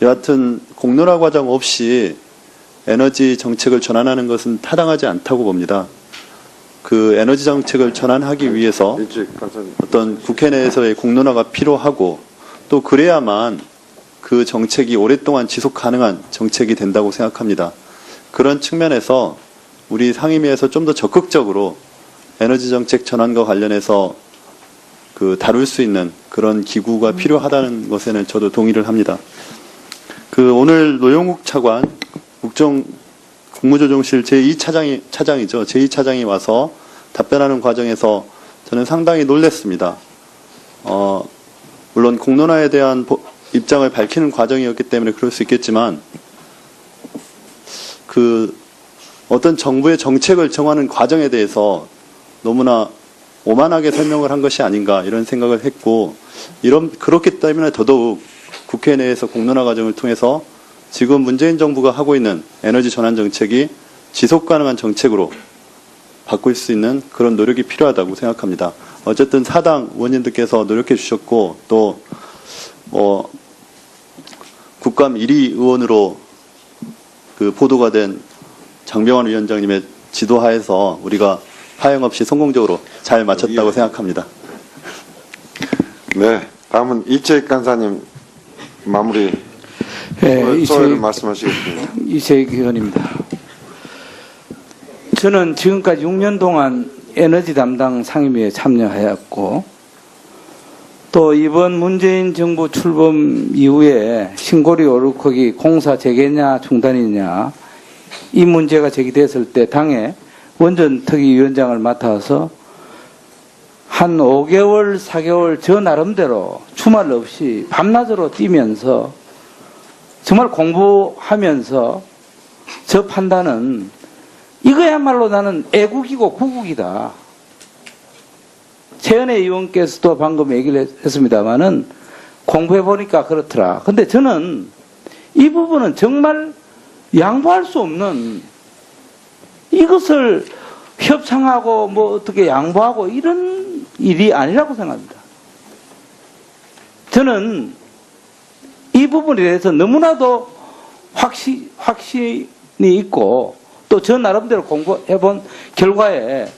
여하튼 공론화 과정 없이 에너지 정책을 전환하는 것은 타당하지 않다고 봅니다. 그 에너지 정책을 전환하기 위해서 어떤 국회 내에서의 공론화가 필요하고 또 그래야만 그 정책이 오랫동안 지속 가능한 정책이 된다고 생각합니다. 그런 측면에서 우리 상임위에서 좀 더 적극적으로 에너지 정책 전환과 관련해서 그 다룰 수 있는 그런 기구가 필요하다는 것에는 저도 동의를 합니다. 그 오늘 노영욱 차관 국무조정실 제2차장이죠. 제2차장이 와서 답변하는 과정에서 저는 상당히 놀랐습니다. 물론 공론화에 대한 입장을 밝히는 과정이었기 때문에 그럴 수 있겠지만 그 어떤 정부의 정책을 정하는 과정에 대해서 너무나 오만하게 설명을 한 것이 아닌가 이런 생각을 했고 그렇기 때문에 더더욱 국회 내에서 공론화 과정을 통해서 지금 문재인 정부가 하고 있는 에너지 전환 정책이 지속 가능한 정책으로 바꿀 수 있는 그런 노력이 필요하다고 생각합니다. 어쨌든 사당 의원님들께서 노력해 주셨고 또 국감 1위 의원으로 그 보도가 된 장병환 위원장님의 지도하에서 우리가 하염없이 성공적으로 잘 마쳤다고 생각합니다. 네, 다음은 이채익 간사님 마무리 소회를 말씀하시겠습니다. 이채익 의원입니다. 저는 지금까지 6년 동안 에너지 담당 상임위에 참여하였고 또 이번 문재인 정부 출범 이후에 신고리 오르코기 공사 재개냐 중단이냐 이 문제가 제기됐을 때 당의 원전특위위원장을 맡아서 한 5개월, 4개월 저 나름대로 주말 없이 밤낮으로 뛰면서 정말 공부하면서 저 판단은 이거야말로 나는 애국이고 구국이다. 최은혜 의원께서도 방금 얘기를 했습니다마는 공부해보니까 그렇더라. 근데 저는 이 부분은 정말 양보할 수 없는 이것을 협상하고 뭐 어떻게 양보하고 이런 일이 아니라고 생각합니다. 저는 이 부분에 대해서 너무나도 확신이 있고 또 저 나름대로 공부해본 결과에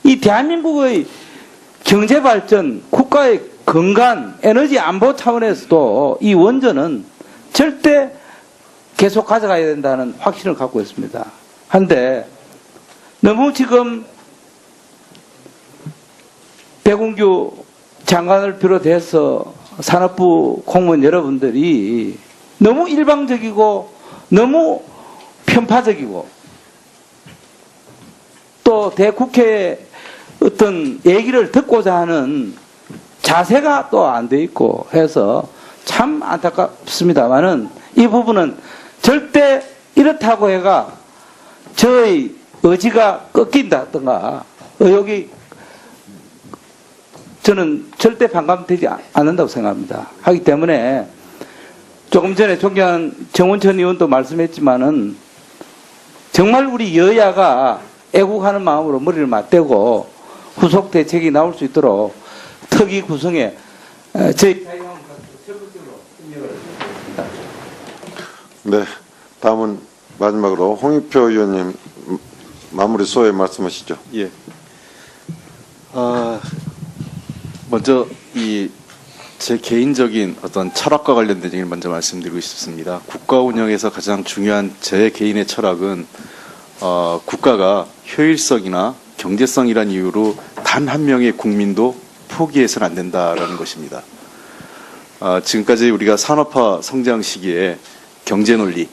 이 대한민국의 경제발전, 국가의 건강, 에너지 안보 차원에서도 이 원전은 절대 계속 가져가야 된다는 확신을 갖고 있습니다. 한데 너무 지금 백운규 장관을 비롯해서 산업부 공무원 여러분들이 너무 일방적이고 너무 편파적이고 또 대국회의 어떤 얘기를 듣고자 하는 자세가 또 안 돼 있고 해서 참 안타깝습니다만은 이 부분은 절대 이렇다고 해가 저의 의지가 꺾인다든가 의욕이 저는 절대 반감되지 않는다고 생각합니다. 하기 때문에 조금 전에 존경한 정원천 의원도 말씀했지만은 정말 우리 여야가 애국하는 마음으로 머리를 맞대고 후속 대책이 나올 수 있도록 특위 구성에 저희 네, 다음은 마지막으로 홍익표 의원님 마무리 소회 말씀하시죠. 예. 먼저 제 개인적인 어떤 철학과 관련된 얘기를 먼저 말씀드리고 싶습니다. 국가 운영에서 가장 중요한 제 개인의 철학은 국가가 효율성이나 경제성이란 이유로 단 한 명의 국민도 포기해서는 안 된다라는 것입니다. 지금까지 우리가 산업화 성장 시기에 경제 논리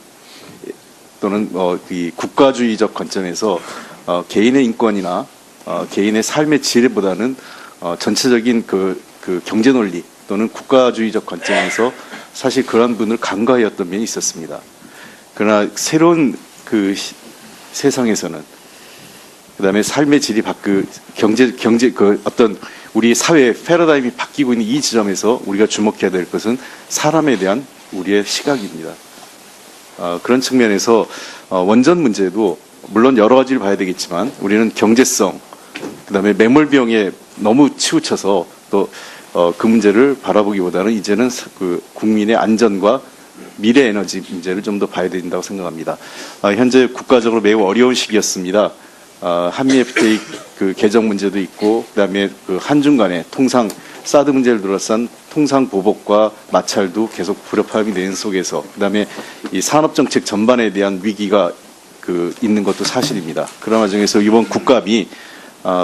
또는 이 국가주의적 관점에서 개인의 인권이나 개인의 삶의 질보다는 전체적인 그 경제 논리 또는 국가주의적 관점에서 사실 그러한 분을 간과하였던 면이 있었습니다. 그러나 새로운 그 세상에서는 그다음에 삶의 질이 경제 그 어떤 우리 사회의 패러다임이 바뀌고 있는 이 지점에서 우리가 주목해야 될 것은 사람에 대한 우리의 시각입니다. 그런 측면에서 원전 문제도 물론 여러 가지를 봐야 되겠지만 우리는 경제성, 그다음에 매몰 비용에 너무 치우쳐서 또 그 문제를 바라보기보다는 이제는 그 국민의 안전과 미래 에너지 문제를 좀 더 봐야 된다고 생각합니다. 현재 국가적으로 매우 어려운 시기였습니다. 한미 FTA 그 개정 문제도 있고, 그다음에 그 한중 간의 통상 사드 문제를 둘러싼 통상 보복과 마찰도 계속 불협화음이 되는 속에서, 그다음에 이 산업 정책 전반에 대한 위기가 그 있는 것도 사실입니다. 그런 와중에서 이번 국감이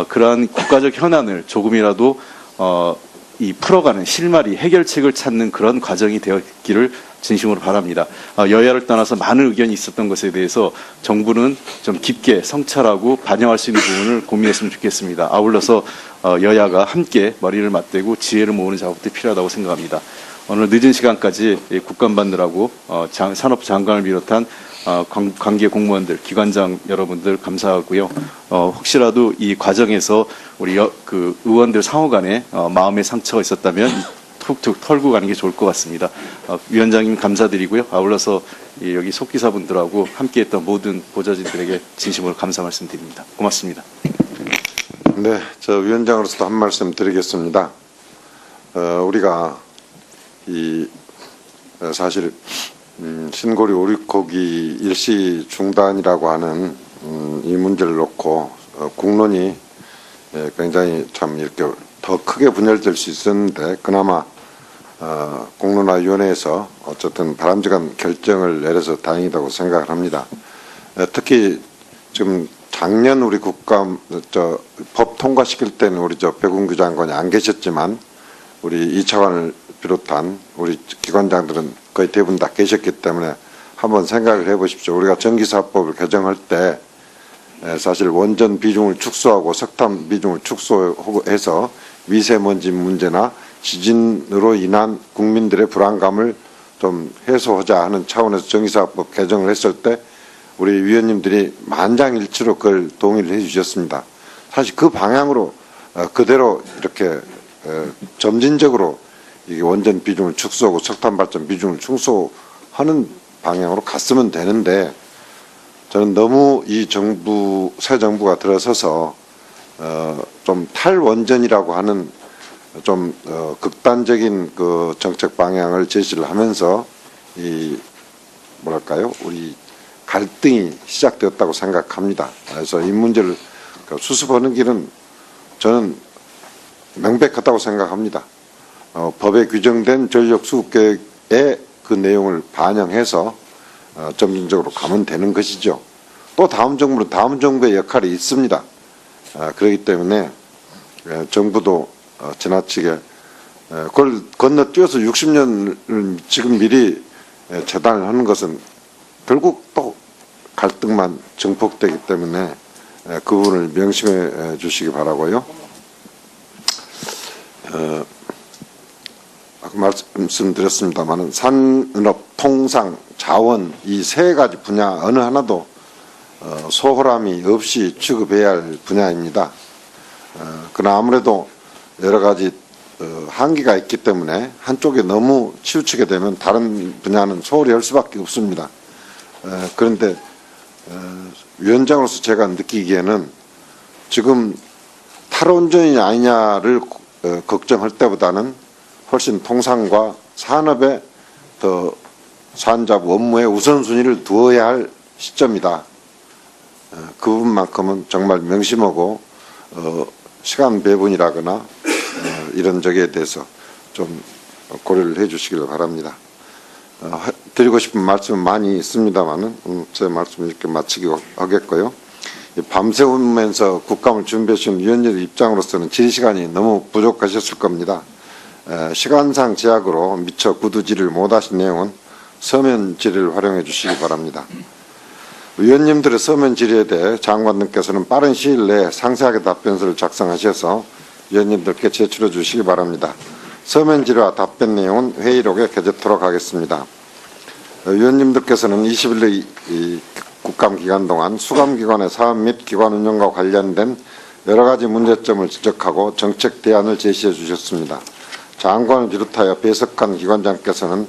그러한 국가적 현안을 조금이라도 이 풀어가는 실마리 해결책을 찾는 그런 과정이 되었기를 진심으로 바랍니다. 여야를 떠나서 많은 의견이 있었던 것에 대해서 정부는 좀 깊게 성찰하고 반영할 수 있는 부분을 고민했으면 좋겠습니다. 아울러서 여야가 함께 머리를 맞대고 지혜를 모으는 작업도 필요하다고 생각합니다. 오늘 늦은 시간까지 국감 받느라고 산업부 장관을 비롯한 관계 공무원들, 기관장 여러분들 감사하고요. 혹시라도 이 과정에서 우리 그 의원들 상호 간에 마음의 상처가 있었다면 툭툭 털고 가는 게 좋을 것 같습니다. 위원장님 감사드리고요. 아울러서 여기 속기사분들하고 함께했던 모든 보좌진들에게 진심으로 감사 말씀드립니다. 고맙습니다. 네, 저 위원장으로서도 한 말씀 드리겠습니다. 우리가 사실 신고리 오리고기 일시 중단이라고 하는 이 문제를 놓고 국론이 굉장히 참 이렇게 더 크게 분열될 수 있었는데, 그나마 공론화위원회에서 어쨌든 바람직한 결정을 내려서 다행이라고 생각을 합니다. 특히 지금 작년 우리 국감 법 통과시킬 때는 우리 백운규 장관이 안 계셨지만 우리 이 차관을 비롯한 우리 기관장들은 거의 대부분 다 계셨기 때문에 한번 생각을 해보십시오. 우리가 전기사업법을 개정할 때 사실 원전 비중을 축소하고 석탄 비중을 축소해서 미세먼지 문제나 지진으로 인한 국민들의 불안감을 좀 해소하자 하는 차원에서 전기사업법 개정을 했을 때 우리 위원님들이 만장일치로 그걸 동의를 해주셨습니다. 사실 그 방향으로 그대로 이렇게 점진적으로 이게 원전 비중을 축소하고 석탄 발전 비중을 축소하는 방향으로 갔으면 되는데, 저는 너무 이 정부 새 정부가 들어서서 좀 탈원전이라고 하는 좀 극단적인 그 정책 방향을 제시를 하면서 이 뭐랄까요, 우리 갈등이 시작되었다고 생각합니다. 그래서 이 문제를 수습하는 길은 저는 명백하다고 생각합니다. 법에 규정된 전력 수급 계획의 그 내용을 반영해서 점진적으로 가면 되는 것이죠. 또 다음 정부는 다음 정부의 역할이 있습니다. 그렇기 때문에 정부도 지나치게 그걸 건너뛰어서 60년을 지금 미리 재단을 하는 것은 결국 또 갈등만 증폭되기 때문에 그 부분을 명심해 주시기 바라고요. 아까 말씀드렸습니다만 산업, 통상, 자원 이 세 가지 분야 어느 하나도 소홀함이 없이 취급해야 할 분야입니다. 그러나 아무래도 여러 가지 한계가 있기 때문에 한쪽에 너무 치우치게 되면 다른 분야는 소홀히 할 수밖에 없습니다. 그런데 위원장으로서 제가 느끼기에는 지금 탈원전이 아니냐를 걱정할 때보다는 훨씬 통상과 산업에 더 산자부 업무에 우선순위를 두어야 할 시점이다. 그 부분만큼은 정말 명심하고 시간 배분이라거나 이런 적에 대해서 좀 고려를 해 주시길 바랍니다. 드리고 싶은 말씀은 많이 있습니다만은 제 말씀을 이렇게 마치기 하겠고요. 밤새우면서 국감을 준비하신 위원님의 입장으로서는 질의 시간이 너무 부족하셨을 겁니다. 시간상 제약으로 미처 구두 질의를 못하신 내용은 서면 질의를 활용해 주시기 바랍니다. 위원님들의 서면 질의에 대해 장관님께서는 빠른 시일 내에 상세하게 답변서를 작성하셔서 위원님들께 제출해 주시기 바랍니다. 서면 질의와 답변 내용은 회의록에 게재토록 하겠습니다. 위원님들께서는 20일 이 국감 기간 동안 수감기관의 사업 및 기관 운영과 관련된 여러 가지 문제점을 지적하고 정책 대안을 제시해 주셨습니다. 장관을 비롯하여 배석한 기관장께서는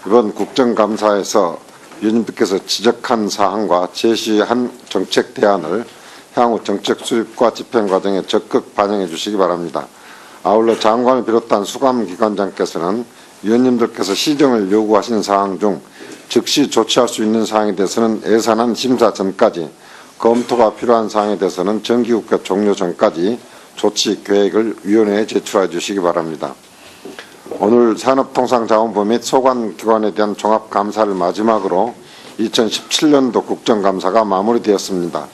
이번 국정감사에서 위원님께서 지적한 사항과 제시한 정책 대안을 향후 정책 수립과 집행 과정에 적극 반영해 주시기 바랍니다. 아울러 장관을 비롯한 수감기관장께서는 위원님들께서 시정을 요구하신 사항 중 즉시 조치할 수 있는 사항에 대해서는 예산안 심사 전까지, 검토가 필요한 사항에 대해서는 정기국회 종료 전까지 조치 계획을 위원회에 제출해 주시기 바랍니다. 오늘 산업통상자원부 및 소관기관에 대한 종합감사를 마지막으로 2017년도 국정감사가 마무리되었습니다.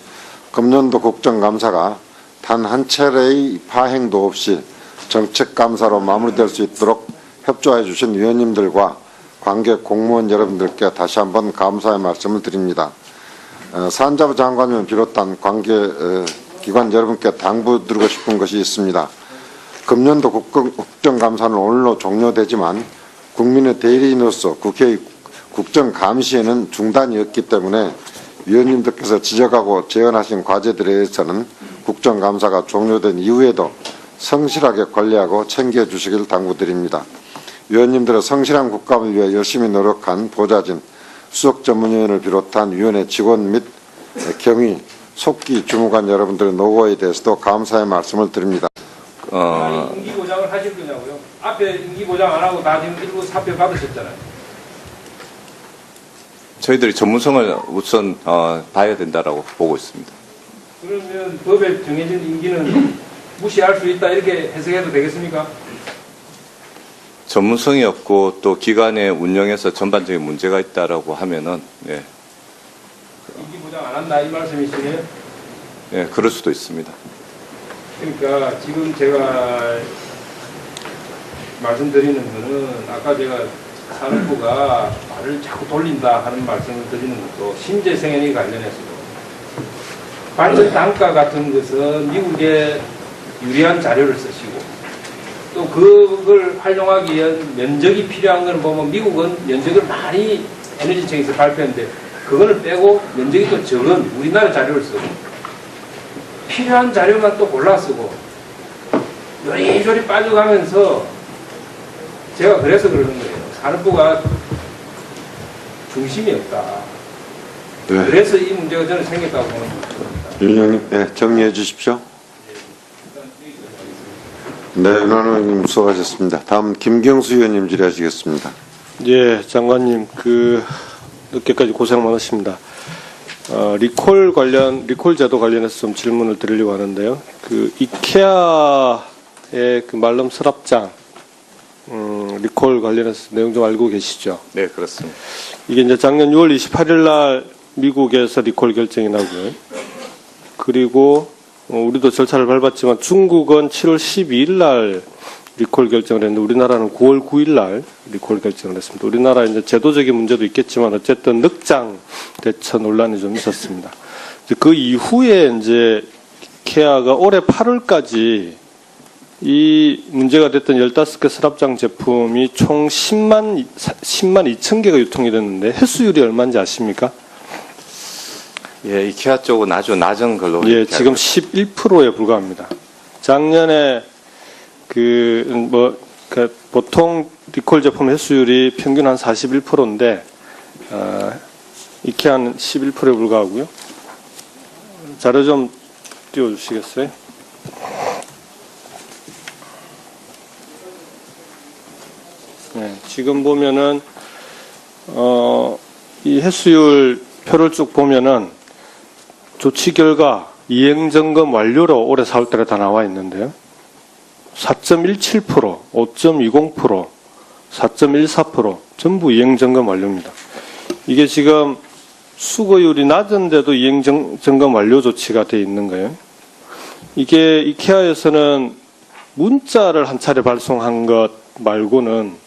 금년도 국정감사가 단 한 차례의 파행도 없이 정책감사로 마무리될 수 있도록 협조해 주신 위원님들과 관계 공무원 여러분들께 다시 한번 감사의 말씀을 드립니다. 산자부 장관님을 비롯한 관계 기관 여러분께 당부드리고 싶은 것이 있습니다. 금년도 국정감사는 오늘로 종료되지만 국민의 대리인으로서 국회의 국정감시에는 중단이 없기 때문에 위원님들께서 지적하고 제언하신 과제들에 대해서는 국정감사가 종료된 이후에도 성실하게 관리하고 챙겨주시길 당부드립니다. 위원님들의 성실한 국감을 위해 열심히 노력한 보좌진, 수석 전문위원을 비롯한 위원회 직원 및 경위, 속기 주무관 여러분들의 노고에 대해서도 감사의 말씀을 드립니다. 임기보장을 하실 거냐고요? 앞에 임기보장 안 하고 다 지금 일부 사표 받으셨잖아요. 저희들이 전문성을 우선 봐야 된다라고 보고 있습니다. 그러면 법에 정해진 임기는 무시할 수 있다 이렇게 해석해도 되겠습니까? 전문성이 없고 또 기관의 운영에서 전반적인 문제가 있다라고 하면은 예, 임기보장 안 한다 이 말씀이시네요? 예, 그럴 수도 있습니다. 그러니까 지금 제가 말씀드리는 거는 아까 제가 산업부가 말을 자꾸 돌린다 하는 말씀을 드리는 것도 신재생에너지 관련해서도 발전 단가 같은 것은 미국에 유리한 자료를 쓰시고 또 그걸 활용하기 위한 면적이 필요한 걸 보면 미국은 면적을 많이 에너지청에서 발표했는데 그거를 빼고 면적이 또 적은 우리나라 자료를 쓰고 필요한 자료만 또 골라 쓰고 요리조리 빠져가면서 제가 그래서 그러는 거예요. 산업부가 중심이 없다. 네. 그래서 이 문제가 저는 생겼다고 보는 겁니다. 위원님, 네, 정리해 주십시오. 네, 윤한호님 수고하셨습니다. 다음 김경수 의원님 질의하시겠습니다. 예, 장관님, 늦게까지 고생 많으십니다. 리콜 제도 관련해서 좀 질문을 드리려고 하는데요. 이케아의 말름 서랍장, 리콜 관련해서 내용 좀 알고 계시죠? 네, 그렇습니다. 이게 이제 작년 6월 28일 날 미국에서 리콜 결정이 나고요. 그리고 우리도 절차를 밟았지만 중국은 7월 12일 날 리콜 결정을 했는데 우리나라는 9월 9일 날 리콜 결정을 했습니다. 우리나라 이제 제도적인 문제도 있겠지만 어쨌든 늑장 대처 논란이 좀 있었습니다. 그 이후에 이제 이케아가 올해 8월까지 이 문제가 됐던 15개 서랍장 제품이 총 10만 2천 개가 유통이 됐는데 횟수율이 얼마인지 아십니까? 예, 이케아 쪽은 아주 낮은 걸로. 예, 지금 11%에 불과합니다. 작년에 보통 리콜 제품 횟수율이 평균 한 41%인데, 이케아는 11%에 불과하고요. 자료 좀 띄워주시겠어요? 네, 지금 보면은, 이 횟수율 표를 쭉 보면은, 조치 결과 이행 점검 완료로 올해 4월달에 다 나와 있는데요. 4.17%, 5.20%, 4.14% 전부 이행 점검 완료입니다. 이게 지금 수거율이 낮은데도 이행 점검 완료 조치가 돼 있는 거예요. 이게 이케아에서는 문자를 한 차례 발송한 것 말고는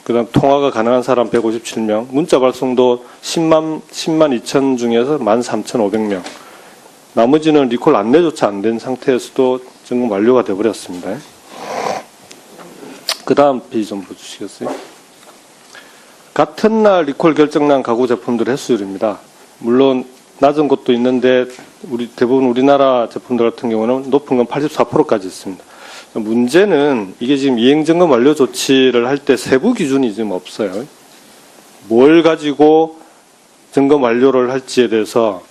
그다음 통화가 가능한 사람 157명, 문자 발송도 10만 2천 중에서 13,500명. 나머지는 리콜 안내조차 안 된 상태에서도 점검 완료가 되어버렸습니다. 그 다음 페이지 좀 보여주시겠어요? 같은 날 리콜 결정난 가구 제품들 횟수율입니다. 물론 낮은 곳도 있는데 대부분 우리나라 제품들 같은 경우는 높은 건 84%까지 있습니다. 문제는 이게 지금 이행점검 완료 조치를 할 때 세부 기준이 지금 없어요. 뭘 가지고 점검 완료를 할지에 대해서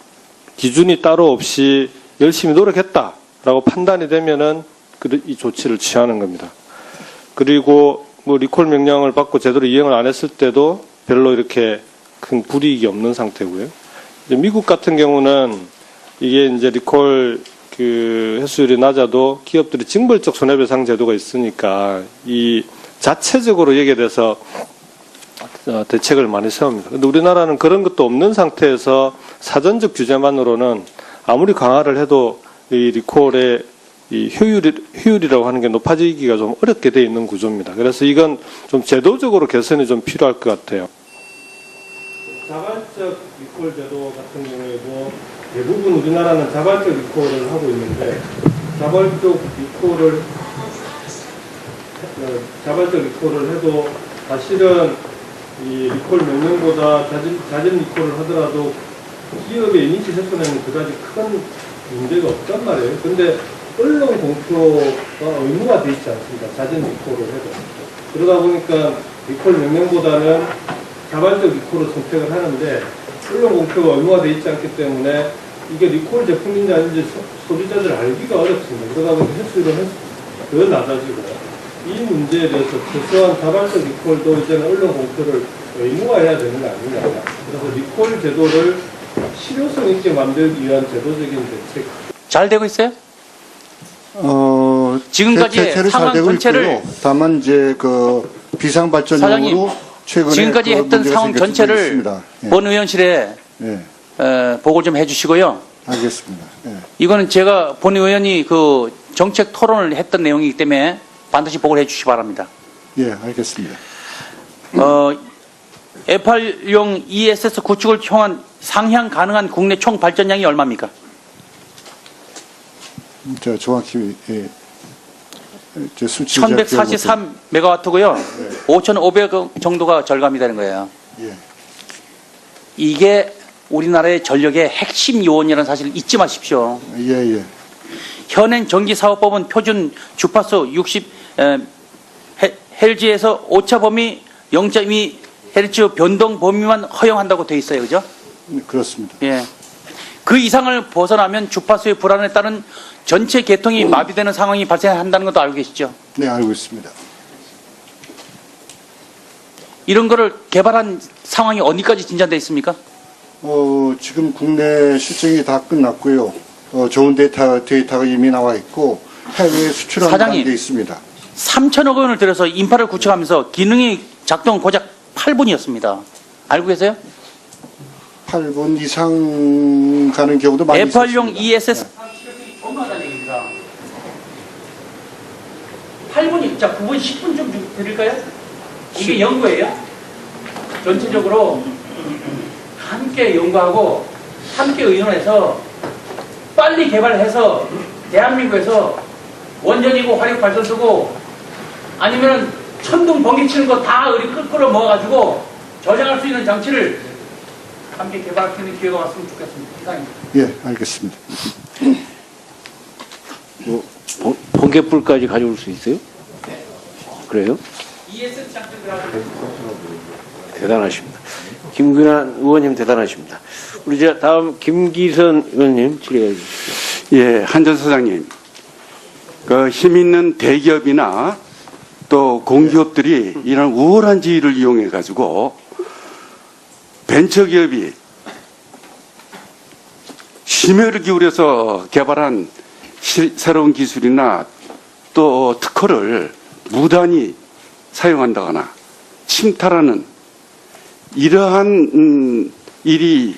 기준이 따로 없이 열심히 노력했다라고 판단이 되면은 이 조치를 취하는 겁니다. 그리고 뭐 리콜 명령을 받고 제대로 이행을 안 했을 때도 별로 이렇게 큰 불이익이 없는 상태고요. 이제 미국 같은 경우는 이게 이제 리콜 그 횟수율이 낮아도 기업들이 징벌적 손해배상 제도가 있으니까 이 자체적으로 여기에 대해서 대책을 많이 세웁니다. 근데 우리나라는 그런 것도 없는 상태에서 사전적 규제만으로는 아무리 강화를 해도 이 리콜의 이 효율이라고 하는 게 높아지기가 좀 어렵게 돼 있는 구조입니다. 그래서 이건 좀 제도적으로 개선이 좀 필요할 것 같아요. 자발적 리콜 제도 같은 경우에도 대부분 우리나라는 자발적 리콜을 하고 있는데 자발적 리콜을 해도 사실은 이 리콜 명령보다 잦은 리콜을 하더라도 기업의 이미지 훼손에는 그다지 큰 문제가 없단 말이에요. 근데 언론 공표가 의무가 돼 있지 않습니다. 잦은 리콜을 해도. 그러다 보니까 리콜 명령보다는 자발적 리콜을 선택을 하는데 언론 공표가 의무가 돼 있지 않기 때문에 이게 리콜 제품인지 아닌지 소비자들 알기가 어렵습니다. 그러다 보니까 횟수율은 더 낮아지고 이 문제에 대해서 최소한 자발적 리콜도 이제는 언론 공표를 의무화해야 되는 거 아니냐. 그래서 리콜 제도를 실효성 있게 만들기 위한 제도적인 대책. 잘 되고 있어요? 지금까지의 상황 전체를 다만 이제 그 비상 발전용으로 최근에 지금까지 했던 상황 전체를 예. 본 의원실에 보고 좀 해주시고요. 알겠습니다. 예. 이거는 제가 본 의원이 그 정책 토론을 했던 내용이기 때문에 반드시 보고를 해주시기 바랍니다. 예, 알겠습니다. F8용 ESS 구축을 통한 상향 가능한 국내 총 발전량이 얼마입니까? 저 정확히 제 수치 1143메가와트고요. 5,500억 정도가 절감이 되는 거예요. 예. 이게 우리나라의 전력의 핵심 요원이라는 사실을 잊지 마십시오. 예, 예. 현행 전기사업법은 표준 주파수 60 헬즈에서 오차 범위 0.2 헬즈 변동 범위만 허용한다고 되어 있어요. 그죠? 그렇습니다. 예. 그 이상을 벗어나면 주파수의 불안에 따른 전체 계통이 마비되는 상황이 발생한다는 것도 알고 계시죠? 네, 알고 있습니다. 이런 거를 개발한 상황이 어디까지 진전되어 있습니까? 지금 국내 실증이 다 끝났고요. 좋은 데이터가 이미 나와 있고 해외에 수출하는 단계에 있습니다. 3천억 원을 들여서 인파를 구축하면서 기능이 작동 고작 8분이었습니다. 알고 계세요? 8분 이상 가는 경우도 많이 있습니다. F8용 ESS 엄청나다는 얘기입니다. 8분이, 자 9분, 10분 좀 드릴까요? 이게 연구예요. 전체적으로 함께 연구하고 함께 의논해서 빨리 개발해서 대한민국에서 원전이고 화력발전소고 아니면은 천둥 번개 치는 거 다 끌어 모아가지고 저장할 수 있는 장치를 함께 개발할 수 있는 기회가 왔으면 좋겠습니다. 이상입니다. 예, 알겠습니다. 뭐 번개불까지 가져올 수 있어요? 그래요? ESS 장치 대단하십니다. 김근환 의원님 대단하십니다. 우리 저 다음 김기선 의원님 질의해 주십시오. 예, 한전 소장님. 그 힘 있는 대기업이나 또 공기업들이 이런 우월한 지위를 이용해 가지고 벤처기업이 심혈을 기울여서 개발한 새로운 기술이나 또 특허를 무단히 사용한다거나 침탈하는 이러한 일이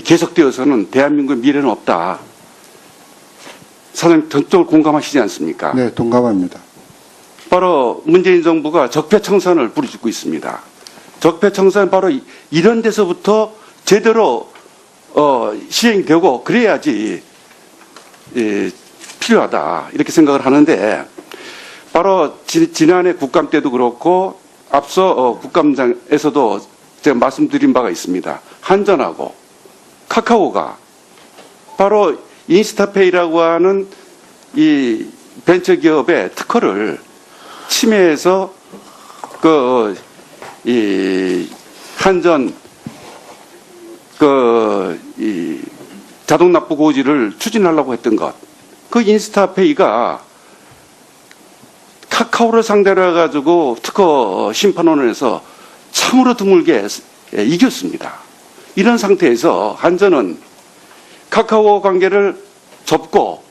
계속되어서는 대한민국의 미래는 없다. 사장님 전적으로 공감하시지 않습니까? 네, 동감합니다. 바로 문재인 정부가 적폐청산을 부르짖고 있습니다. 적폐청산 바로 이런 데서부터 제대로 시행되고 그래야지 필요하다 이렇게 생각을 하는데 바로 지난해 국감 때도 그렇고 앞서 국감장에서도 제가 말씀드린 바가 있습니다. 한전하고 카카오가 바로 인스타페이라고 하는 이 벤처기업의 특허를 침해해서 한전 이 자동 납부 고지를 추진하려고 했던 것. 그 인스타페이가 카카오를 상대로 해가지고 특허 심판원에서 참으로 드물게 이겼습니다. 이런 상태에서 한전은 카카오 관계를 접고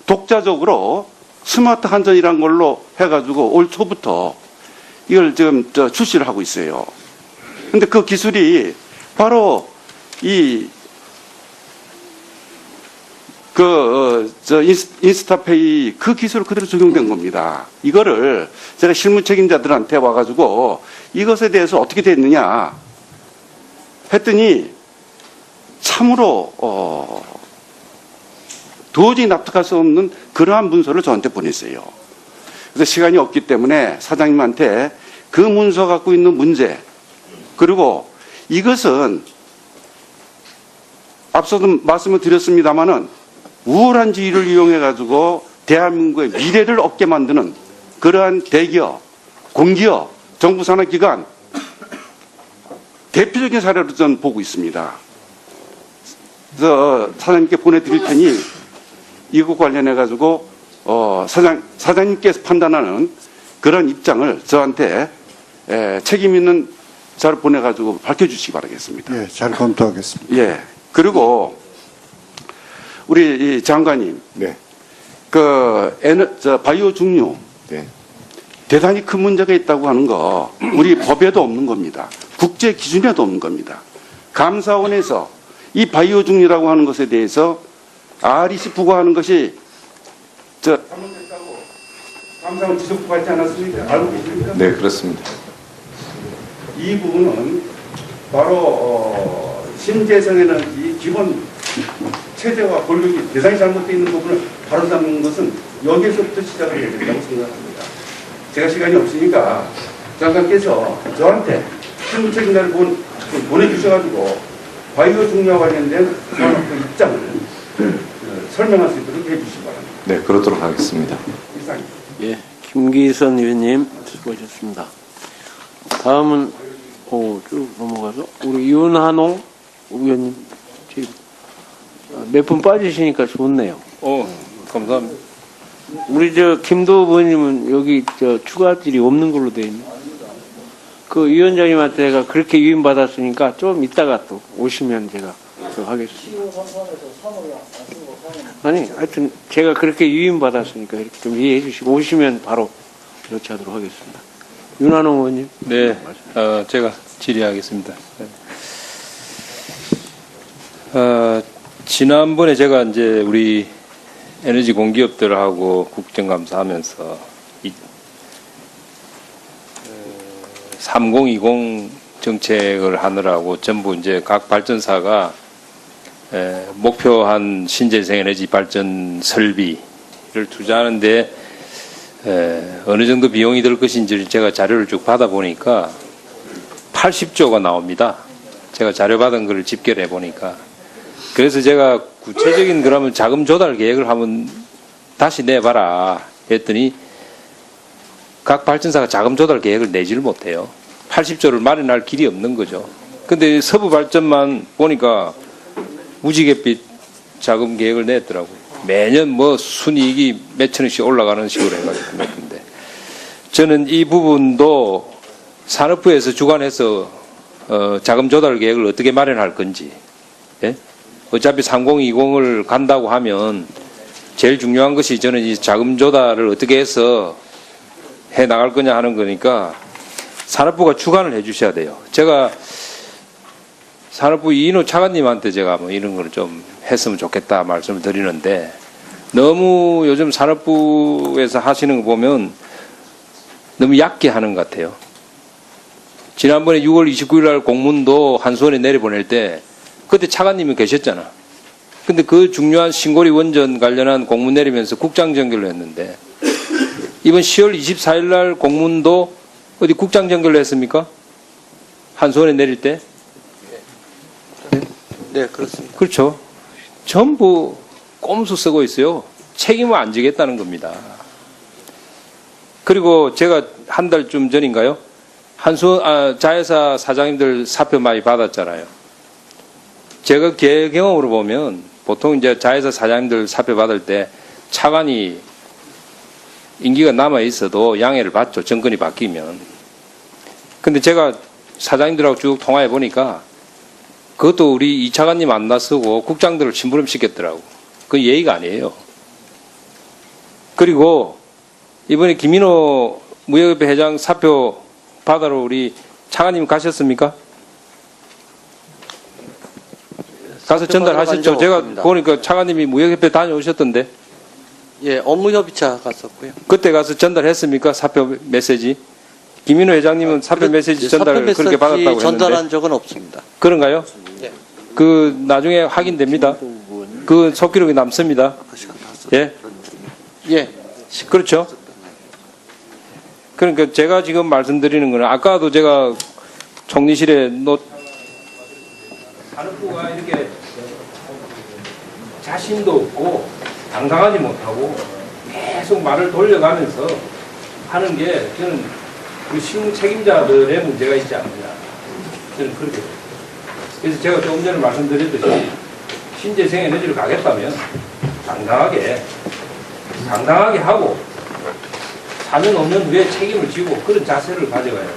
독자적으로 스마트 한전이란 걸로 해가지고 올 초부터 이걸 지금 출시를 하고 있어요. 근데 그 기술이 바로 인스타페이 그 기술 그대로 적용된 겁니다. 이거를 제가 실무 책임자들한테 와가지고 이것에 대해서 어떻게 됐느냐 했더니 참으로 도저히 납득할 수 없는 그러한 문서를 저한테 보냈어요. 그래서 시간이 없기 때문에 사장님한테 그 문서 갖고 있는 문제, 그리고 이것은 앞서도 말씀을 드렸습니다마는 우월한 지위를 이용해 가지고 대한민국의 미래를 얻게 만드는 그러한 대기업, 공기업, 정부 산하기관 대표적인 사례로 저는 보고 있습니다. 그래서 사장님께 보내드릴 테니 이것 관련해 가지고 사장님께서 판단하는 그런 입장을 저한테 책임 있는 자료 보내 가지고 밝혀주시기 바라겠습니다. 예, 잘 검토하겠습니다. 예. 그리고 우리 이 장관님, 네. 바이오 중류 네. 대단히 큰 문제가 있다고 하는 거 우리 법에도 없는 겁니다. 국제 기준에도 없는 겁니다. 감사원에서 이 바이오 중류라고 하는 것에 대해서 REC 부과하는 것이 잘못됐다고 감사원 지적부하지 않았습니까? 알고 계십니까? 네, 그렇습니다. 이 부분은 바로 신재생에너지 기본 체제와 권력이 대단히 잘못되어 있는 부분을 바로잡는 것은 여기에서부터 시작을 해야 된다고 생각합니다. 제가 시간이 없으니까 장관께서 저한테 실무 책임자를 보내주셔가지고 바이오 중류와 관련된 그 입장을 설명할 수 있도록 해주시기 바랍니다. 네, 그러도록 하겠습니다. 이상입니다. 예, 김기선 의원님 수고하셨습니다. 다음은 쭉 넘어가서 우리 윤한홍 의원님 몇 분 빠지시니까 좋네요. 감사합니다. 우리 김도 의원님은 여기 추가 질이 없는 걸로 되어 있네. 그 위원장님한테 제가 그렇게 유인 받았으니까 좀 이따가 또 오시면 제가 하겠습니다. 아니, 하여튼 제가 그렇게 유인 받았으니까 이렇게 좀 이해해 주시고 오시면 바로 그렇게 하도록 하겠습니다. 윤한홍 의원님. 네, 제가 질의하겠습니다. 지난번에 제가 이제 우리 에너지 공기업들하고 국정감사하면서 3020 정책을 하느라고 전부 이제 각 발전사가 목표한 신재생 에너지 발전 설비를 투자하는데 어느 정도 비용이 들 것인지 제가 자료를 쭉 받아보니까 80조가 나옵니다. 제가 자료 받은 걸 집계를 해보니까. 그래서 제가 구체적인 그러면 자금 조달 계획을 한번 다시 내봐라 했더니 각 발전사가 자금 조달 계획을 내지를 못해요. 80조를 마련할 길이 없는 거죠. 근데 서부 발전만 보니까 무지갯빛 자금 계획을 냈더라고요. 매년 뭐 순이익이 몇천억씩 올라가는 식으로 해가지고 냈는데 저는 이 부분도 산업부에서 주관해서 자금 조달 계획을 어떻게 마련할 건지, 예? 어차피 3020을 간다고 하면 제일 중요한 것이 저는 이 자금 조달을 어떻게 해서 해 나갈 거냐 하는 거니까 산업부가 주관을 해 주셔야 돼요. 제가 산업부 이인호 차관님한테 제가 뭐 이런 걸 좀 했으면 좋겠다 말씀을 드리는데 너무 요즘 산업부에서 하시는 거 보면 너무 얕게 하는 것 같아요. 지난번에 6월 29일 날 공문도 한수원에 내려보낼 때 그때 차관님이 계셨잖아. 근데 그 중요한 신고리 원전 관련한 공문 내리면서 국장 전결로 했는데 이번 10월 24일 날 공문도 어디 국장 전결로 했습니까? 한수원에 내릴 때? 네, 그렇습니다. 그렇죠. 전부 꼼수 쓰고 있어요. 책임을 안 지겠다는 겁니다. 그리고 제가 한 달쯤 전인가요? 자회사 사장님들 사표 많이 받았잖아요. 제가 경험으로 보면 보통 이제 자회사 사장님들 사표 받을 때 차관이 임기가 남아 있어도 양해를 받죠. 정권이 바뀌면. 근데 제가 사장님들하고 쭉 통화해 보니까 그것도 우리 이 차관님 안 나서고 국장들을 심부름 시켰더라고. 그건 예의가 아니에요. 그리고 이번에 김인호 무역협회 회장 사표 받으러 우리 차관님 가셨습니까? 가서 전달하셨죠. 제가 보니까 차관님이 무역협회 다녀오셨던데. 예, 업무협의차 갔었고요. 그때 가서 전달했습니까? 사표 메시지. 김인호 회장님은 사표 메시지 전달을 사표 메시지 그렇게 받았다고 했는데. 전달한 적은 없습니다. 그런가요? 예. 그 나중에 확인됩니다. 그 속기록이 남습니다. 예? 예. 그렇죠. 그러니까 제가 지금 말씀드리는 거는 아까도 제가 총리실에 산업부가 이렇게 자신도 없고 당당하지 못하고 계속 말을 돌려가면서 하는 게 저는 그 실무 책임자들의 문제가 있지 않느냐. 저는 그렇게 봐요. 그래서 제가 조금 전에 말씀드렸듯이 신재생 에너지를 가겠다면 당당하게 하고 4년 5년 후에 책임을 지고 그런 자세를 가져가야 돼요.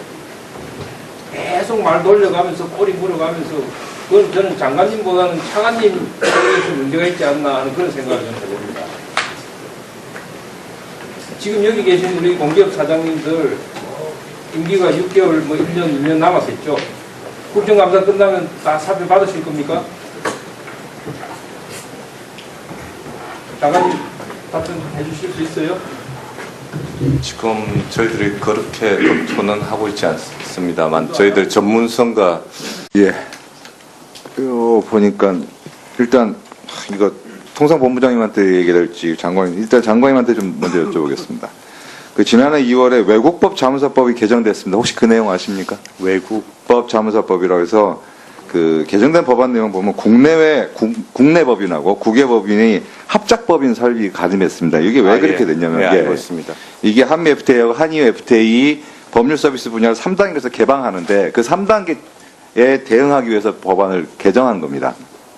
계속 말 돌려가면서 꼬리 물어가면서 그건 저는 장관님보다는 차관님에서 문제가 있지 않나 하는 그런 생각을 좀 해봅니다. 지금 여기 계신 우리 공기업 사장님들 임기가 6개월, 뭐 1년, 2년 남았겠죠. 국정감사 끝나면 다 사표 받으실 겁니까? 장관님 답변해 주실 수 있어요? 지금 저희들이 그렇게 검토는 하고 있지 않습니다만 저희들 전문성과 보니까 일단 이거 통상본부장님한테 얘기할지 일단 장관님한테 좀 먼저 여쭤보겠습니다. 그 지난해 2월에 외국법 자문사법이 개정됐습니다. 혹시 그 내용 아십니까? 외국법 자문사법이라고 해서 그 개정된 법안 내용 보면 국내 법인하고 국외 법인이 합작법인 설비 가름했습니다. 이게 왜 그렇게 됐냐면 알고 있습니다. 이게 한미 FTA하고 한EU FTA 법률 서비스 분야를 3단계에서 개방하는데 그 3단계에 대응하기 위해서 법안을 개정한 겁니다.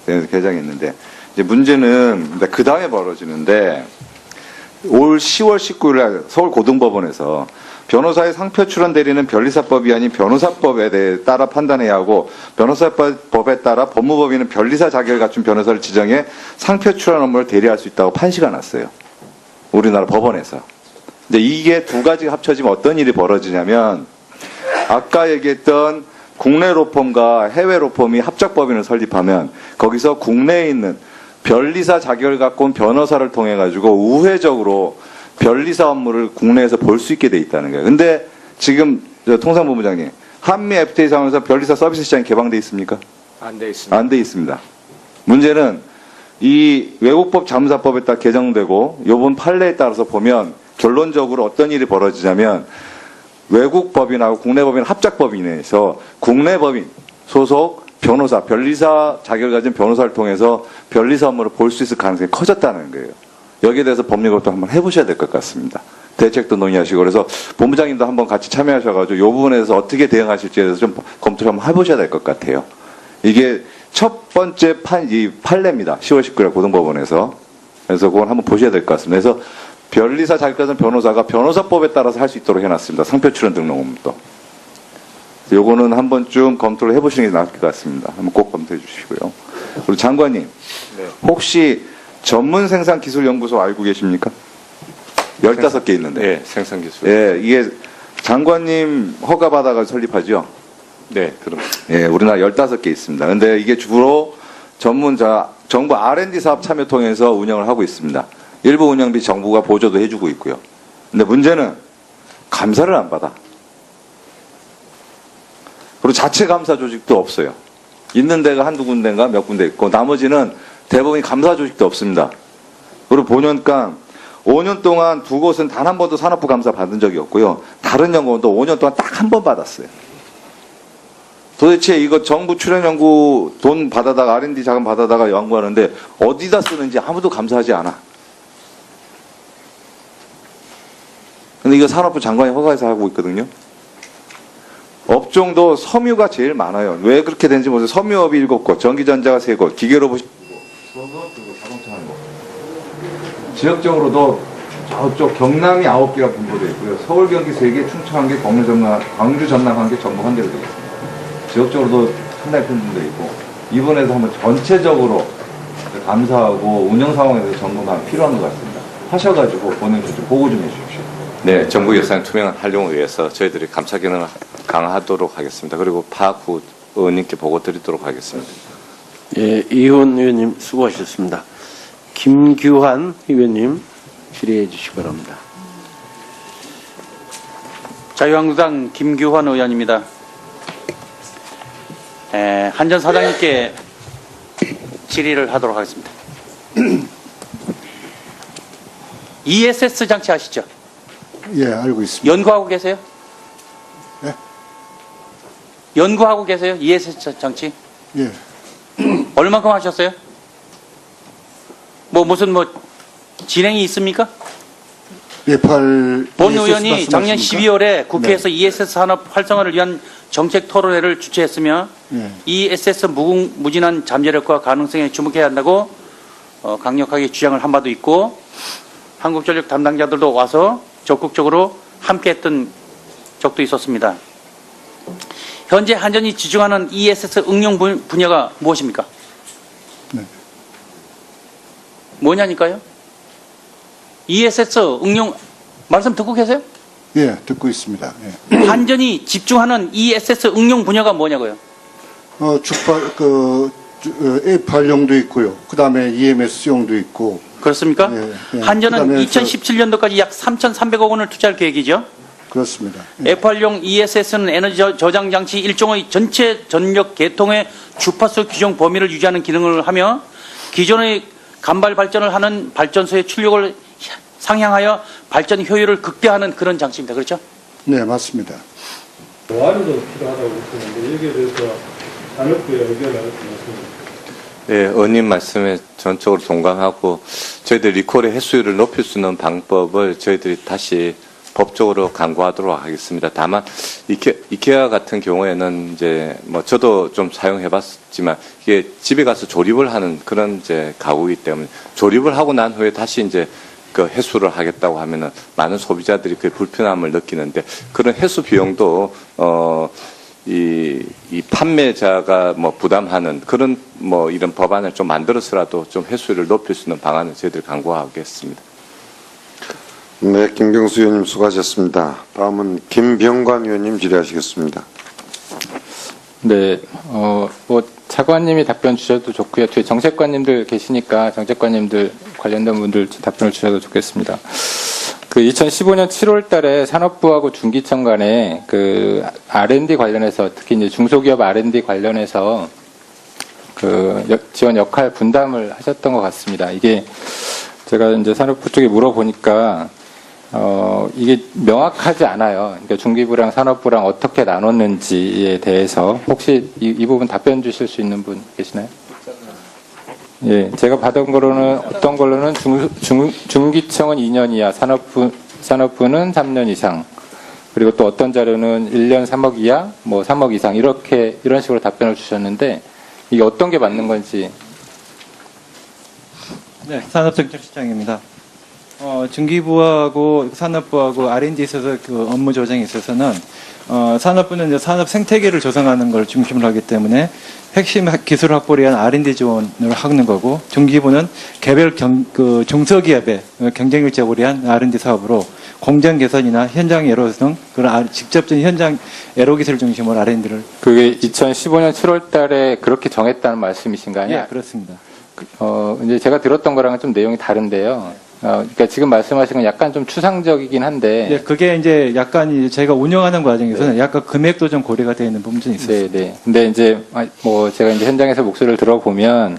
그래서 개정했는데 이제 문제는 그 다음에 벌어지는데 올 10월 19일 날 서울고등법원에서 변호사의 상표 출원 대리는 변리사법이 아닌 변호사법에 대해 따라 판단해야 하고 변호사법에 따라 법무법인은 변리사 자격을 갖춘 변호사를 지정해 상표 출원 업무를 대리할 수 있다고 판시가 났어요. 우리나라 법원에서. 근데 이게 두 가지가 합쳐지면 어떤 일이 벌어지냐면 아까 얘기했던 국내 로펌과 해외 로펌이 합작법인을 설립하면 거기서 국내에 있는 변리사 자격을 갖고 온 변호사를 통해 가지고 우회적으로 변리사 업무를 국내에서 볼 수 있게 돼 있다는 거예요. 근데 지금 통상본부장님, 한미 FTA 상황에서 변리사 서비스 시장이 개방돼 있습니까? 안 돼 있습니다. 안 돼 있습니다. 문제는 이 외국법 자문사법에 따라 개정되고 이번 판례에 따라서 보면 결론적으로 어떤 일이 벌어지냐면 외국 법인하고 국내 법인 합작법인에서 국내 법인 소속 변호사, 변리사 자격을 가진 변호사를 통해서 변리사 업무를 볼 수 있을 가능성이 커졌다는 거예요. 여기에 대해서 법률 검토 한번 해보셔야 될 것 같습니다. 대책도 논의하시고 그래서 본부장님도 한번 같이 참여하셔가지고 이 부분에 대해서 어떻게 대응하실지에 대해서 좀 검토를 한번 해보셔야 될 것 같아요. 이게 첫 번째 판례입니다. 10월 19일 고등법원에서. 그래서 그건 한번 보셔야 될 것 같습니다. 그래서 변리사 자격 가진 변호사가 변호사법에 따라서 할 수 있도록 해놨습니다. 상표 출원 등록금도. 요거는 한 번쯤 검토를 해보시는 게 나을 것 같습니다. 한번 꼭 검토해 주시고요. 그리고 장관님, 혹시 전문생산기술연구소 알고 계십니까? 15개 있는데. 네, 생산기술. 예, 이게 장관님 허가받아가 설립하죠? 네, 그럼. 예, 우리나라 15개 있습니다. 근데 이게 주로 정부 R&D 사업 참여 통해서 운영을 하고 있습니다. 일부 운영비 정부가 보조도 해주고 있고요. 근데 문제는 감사를 안 받아. 그리고 자체 감사 조직도 없어요. 있는 데가 한두 군데인가 몇 군데 있고 나머지는 대부분이 감사 조직도 없습니다. 그리고 보니까 5년 동안 두 곳은 단 한 번도 산업부 감사 받은 적이 없고요. 다른 연구원도 5년 동안 딱 한 번 받았어요. 도대체 이거 정부 출연 연구 돈 받아다가 R&D 자금 받아다가 연구하는데 어디다 쓰는지 아무도 감사하지 않아. 근데 이거 산업부 장관이 허가해서 하고 있거든요. 업종도 섬유가 제일 많아요. 왜 그렇게 되는지 모르겠어요. 섬유업이 7곳, 전기전자가 3곳, 기계로봇이 2곳, 그리고 자동차 1곳. 지역적으로도 저쪽 경남이 9개가 분포되어 있고요. 서울, 경기 3개, 충청 1개, 광주, 전남 1개, 전북 1개로 되어 있습니다. 지역적으로도 상당히 큰 분도 있고, 이번에도 한번 전체적으로 감사하고 운영 상황에 대해서 점검이 필요한 것 같습니다. 하셔가지고 보내주시고 보고 좀 해주십시오. 네, 정부 예산 투명한 활용을 위해서 저희들이 감사 기능을 강화하도록 하겠습니다. 그리고 파악 후 의원님께 보고 드리도록 하겠습니다. 예, 이훈 의원님 수고하셨습니다. 김규환 의원님 질의해 주시기 바랍니다. 자유한국당 김규환 의원입니다. 한전 사장님께 질의를 하도록 하겠습니다. ESS 장치 아시죠? 예, 알고 있습니다. 연구하고 계세요? 네? 연구하고 계세요? ESS 장치? 예. 얼마큼 하셨어요? 무슨 진행이 있습니까? 본 본 의원이 작년 12월에 국회에서 ESS 산업 활성화를 위한 정책 토론회를 주최했으며 예. ESS 무궁무진한 잠재력과 가능성에 주목해야 한다고 강력하게 주장을 한 바도 있고 한국전력 담당자들도 와서 적극적으로 함께했던 적도 있었습니다. 현재 한전이 지중하는 ESS 응용 분야가 무엇입니까? 네. 뭐냐니까요? ESS 응용 말씀 듣고 계세요? 예, 듣고 있습니다. 예. 한전이 집중하는 ESS 응용 분야가 뭐냐고요? A8용도 있고요. 그 다음에 EMS용도 있고. 그렇습니까? 예. 한전은 그다음에 2017년도까지 약 3,300억 원을 투자할 계획이죠. 그렇습니다. F8용 ESS는 에너지 저장 장치 일종의 전체 전력 계통의 주파수 규정 범위를 유지하는 기능을 하며 기존의 간발 발전을 하는 발전소의 출력을 상향하여 발전 효율을 극대화하는 그런 장치입니다. 그렇죠? 네, 맞습니다. 보완도 필요하다고 했었는데 여기에 대해서 산업부의 의견을 말씀드립니다. 네, 의원님 말씀에 전적으로 동감하고 저희들 리콜의 횟수율을 높일 수 있는 방법을 저희들이 다시 법적으로 강구하도록 하겠습니다. 다만 이케아 같은 경우에는 이제 저도 좀 사용해봤지만 이게 집에 가서 조립을 하는 그런 이제 가구이기 때문에 조립을 하고 난 후에 다시 이제 그 회수를 하겠다고 하면은 많은 소비자들이 그 불편함을 느끼는데 그런 회수 비용도 이 판매자가 부담하는 그런 이런 법안을 좀 만들어서라도 좀 회수율을 높일 수 있는 방안을 저희들이 강구하겠습니다. 네, 김경수 의원님 수고하셨습니다. 다음은 김병관 의원님 질의하시겠습니다. 네, 차관님이 답변 주셔도 좋고요. 뒤에 정책관님들 계시니까 정책관님들 관련된 분들 답변을 주셔도 좋겠습니다. 그 2015년 7월 달에 산업부하고 중기청 간에 그 R&D 관련해서 특히 이제 중소기업 R&D 관련해서 그 지원 역할 분담을 하셨던 것 같습니다. 이게 제가 이제 산업부 쪽에 물어보니까 이게 명확하지 않아요. 그러니까 중기부랑 산업부랑 어떻게 나눴는지에 대해서 혹시 이 부분 답변 주실 수 있는 분 계시나요? 예, 제가 받은 거로는 어떤 걸로는 중기청은 2년 이하, 산업부는 3년 이상, 그리고 또 어떤 자료는 1년 3억 이하, 3억 이상 이런 식으로 답변을 주셨는데 이게 어떤 게 맞는 건지. 네, 산업정책실장입니다. 중기부하고 산업부하고 R&D에 있어서 그 업무 조정에 있어서는 산업부는 이제 산업 생태계를 조성하는 걸 중심으로 하기 때문에 핵심 기술 확보를 위한 R&D 지원을 하는 거고 중기부는 개별 중소기업의 경쟁력 제고를 위한 R&D 사업으로 공정 개선이나 현장 애로 등 그런 직접적인 현장 애로 기술 중심으로 R&D를 그게 2015년 7월 달에 그렇게 정했다는 말씀이신가요? 예, 그렇습니다. 이제 제가 들었던 거랑은 좀 내용이 다른데요. 그러니까 지금 말씀하신 건 약간 좀 추상적이긴 한데. 네, 그게 이제 약간 저희가 운영하는 과정에서는 약간 금액도 좀 고려가 되어 있는 부분이 있습니다. 네. 근데 이제 제가 이제 현장에서 목소리를 들어보면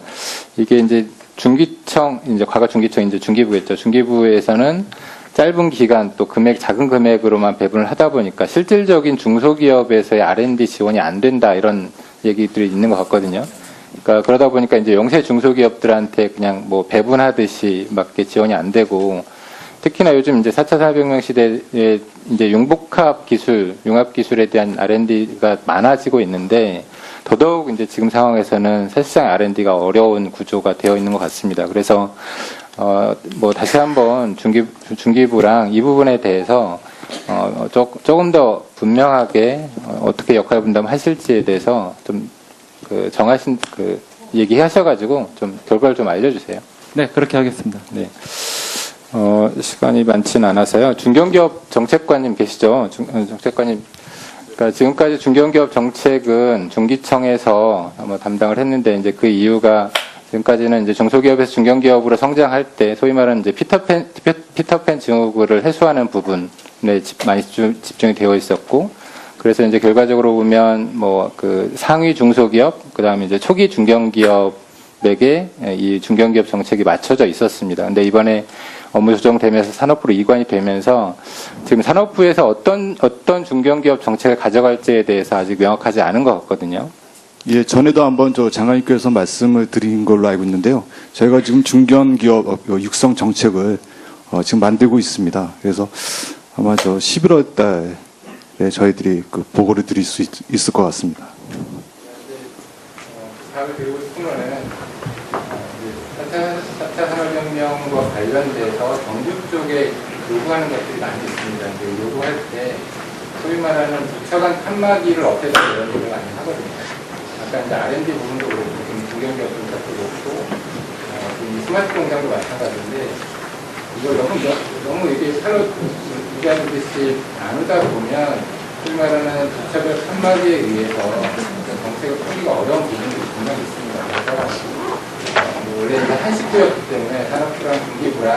이게 이제 중기청, 이제 과거 중기청 이제 중기부였죠. 중기부에서는 짧은 기간 또 작은 금액으로만 배분을 하다 보니까 실질적인 중소기업에서의 R&D 지원이 안 된다 이런 얘기들이 있는 것 같거든요. 그러니까 그러다 보니까 이제 영세 중소기업들한테 그냥 배분하듯이 막 이렇게 지원이 안 되고 특히나 요즘 이제 4차 산업혁명 시대에 이제 융복합 기술, 융합 기술에 대한 R&D가 많아지고 있는데 더더욱 이제 지금 상황에서는 사실상 R&D가 어려운 구조가 되어 있는 것 같습니다. 그래서 뭐 다시 한번 중기부랑 이 부분에 대해서 조금 더 분명하게 어떻게 역할 분담하실지에 대해서 좀 정하신 얘기하셔가지고 좀 결과를 좀 알려주세요. 네, 그렇게 하겠습니다. 네. 시간이 많지는 않아서요. 중견기업 정책관님 계시죠? 정책관님. 그러니까 지금까지 중견기업 정책은 중기청에서 담당을 했는데 이제 그 이유가 지금까지는 이제 중소기업에서 중견기업으로 성장할 때 소위 말하는 이제 피터팬 증후군을 해소하는 부분에 많이 집중이 되어 있었고, 그래서 이제 결과적으로 보면 뭐 그 상위 중소기업, 그다음에 이제 초기 중견기업에게 이 중견기업 정책이 맞춰져 있었습니다. 근데 이번에 업무 조정되면서 산업부로 이관이 되면서 지금 산업부에서 어떤 중견기업 정책을 가져갈지에 대해서 아직 명확하지 않은 것 같거든요. 예, 전에도 한번 장관님께서 말씀을 드린 걸로 알고 있는데요. 저희가 지금 중견기업 육성 정책을 지금 만들고 있습니다. 그래서 아마 11월 달에 저희들이 그 보고를 드릴 수 있을 것 같습니다. 답을 드리고 싶은 거는 4차 산업혁명과 관련돼서 정부 쪽에 요구하는 것들이 많이 있습니다. 요구할 때 소위 말하는 부처간 칸막이를 없애자 이런 얘기를 많이 하거든요. 아까 이제 R&D 부분도 그렇고 중견기업 정책도 그렇고 이 스마트 공장도 마찬가지인데 이걸 너무 이게 서로 얘기하는 듯이 나누다 보면 소위 말하는 부처별 칸막이에 의해서 정책을 풀기가 어려운 부분들이 분명히 있습니다. 그래서 원래 이제 한식부였기 때문에 산업부랑 중기부랑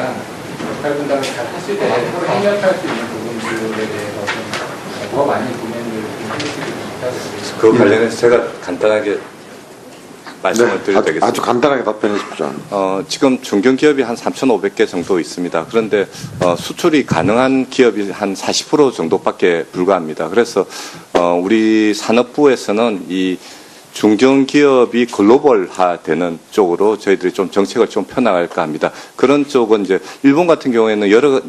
역할 분담을 잘 하실 때 서로 협력할 수 있는 부분들에 대해서 좀 더 많이 고민을 좀 해주시기 바랍니다. 그 관련해서 제가 간단하게 말씀을 드려도 되겠습니다. 아주 간단하게 답변해 주십시오. 지금 중견기업이 한 3,500개 정도 있습니다. 그런데 수출이 가능한 기업이 한 40% 정도밖에 불과합니다. 그래서 우리 산업부에서는 이 중견기업이 글로벌화되는 쪽으로 저희들이 좀 정책을 좀 펴나갈까 합니다. 그런 쪽은 이제 일본 같은 경우에는 여러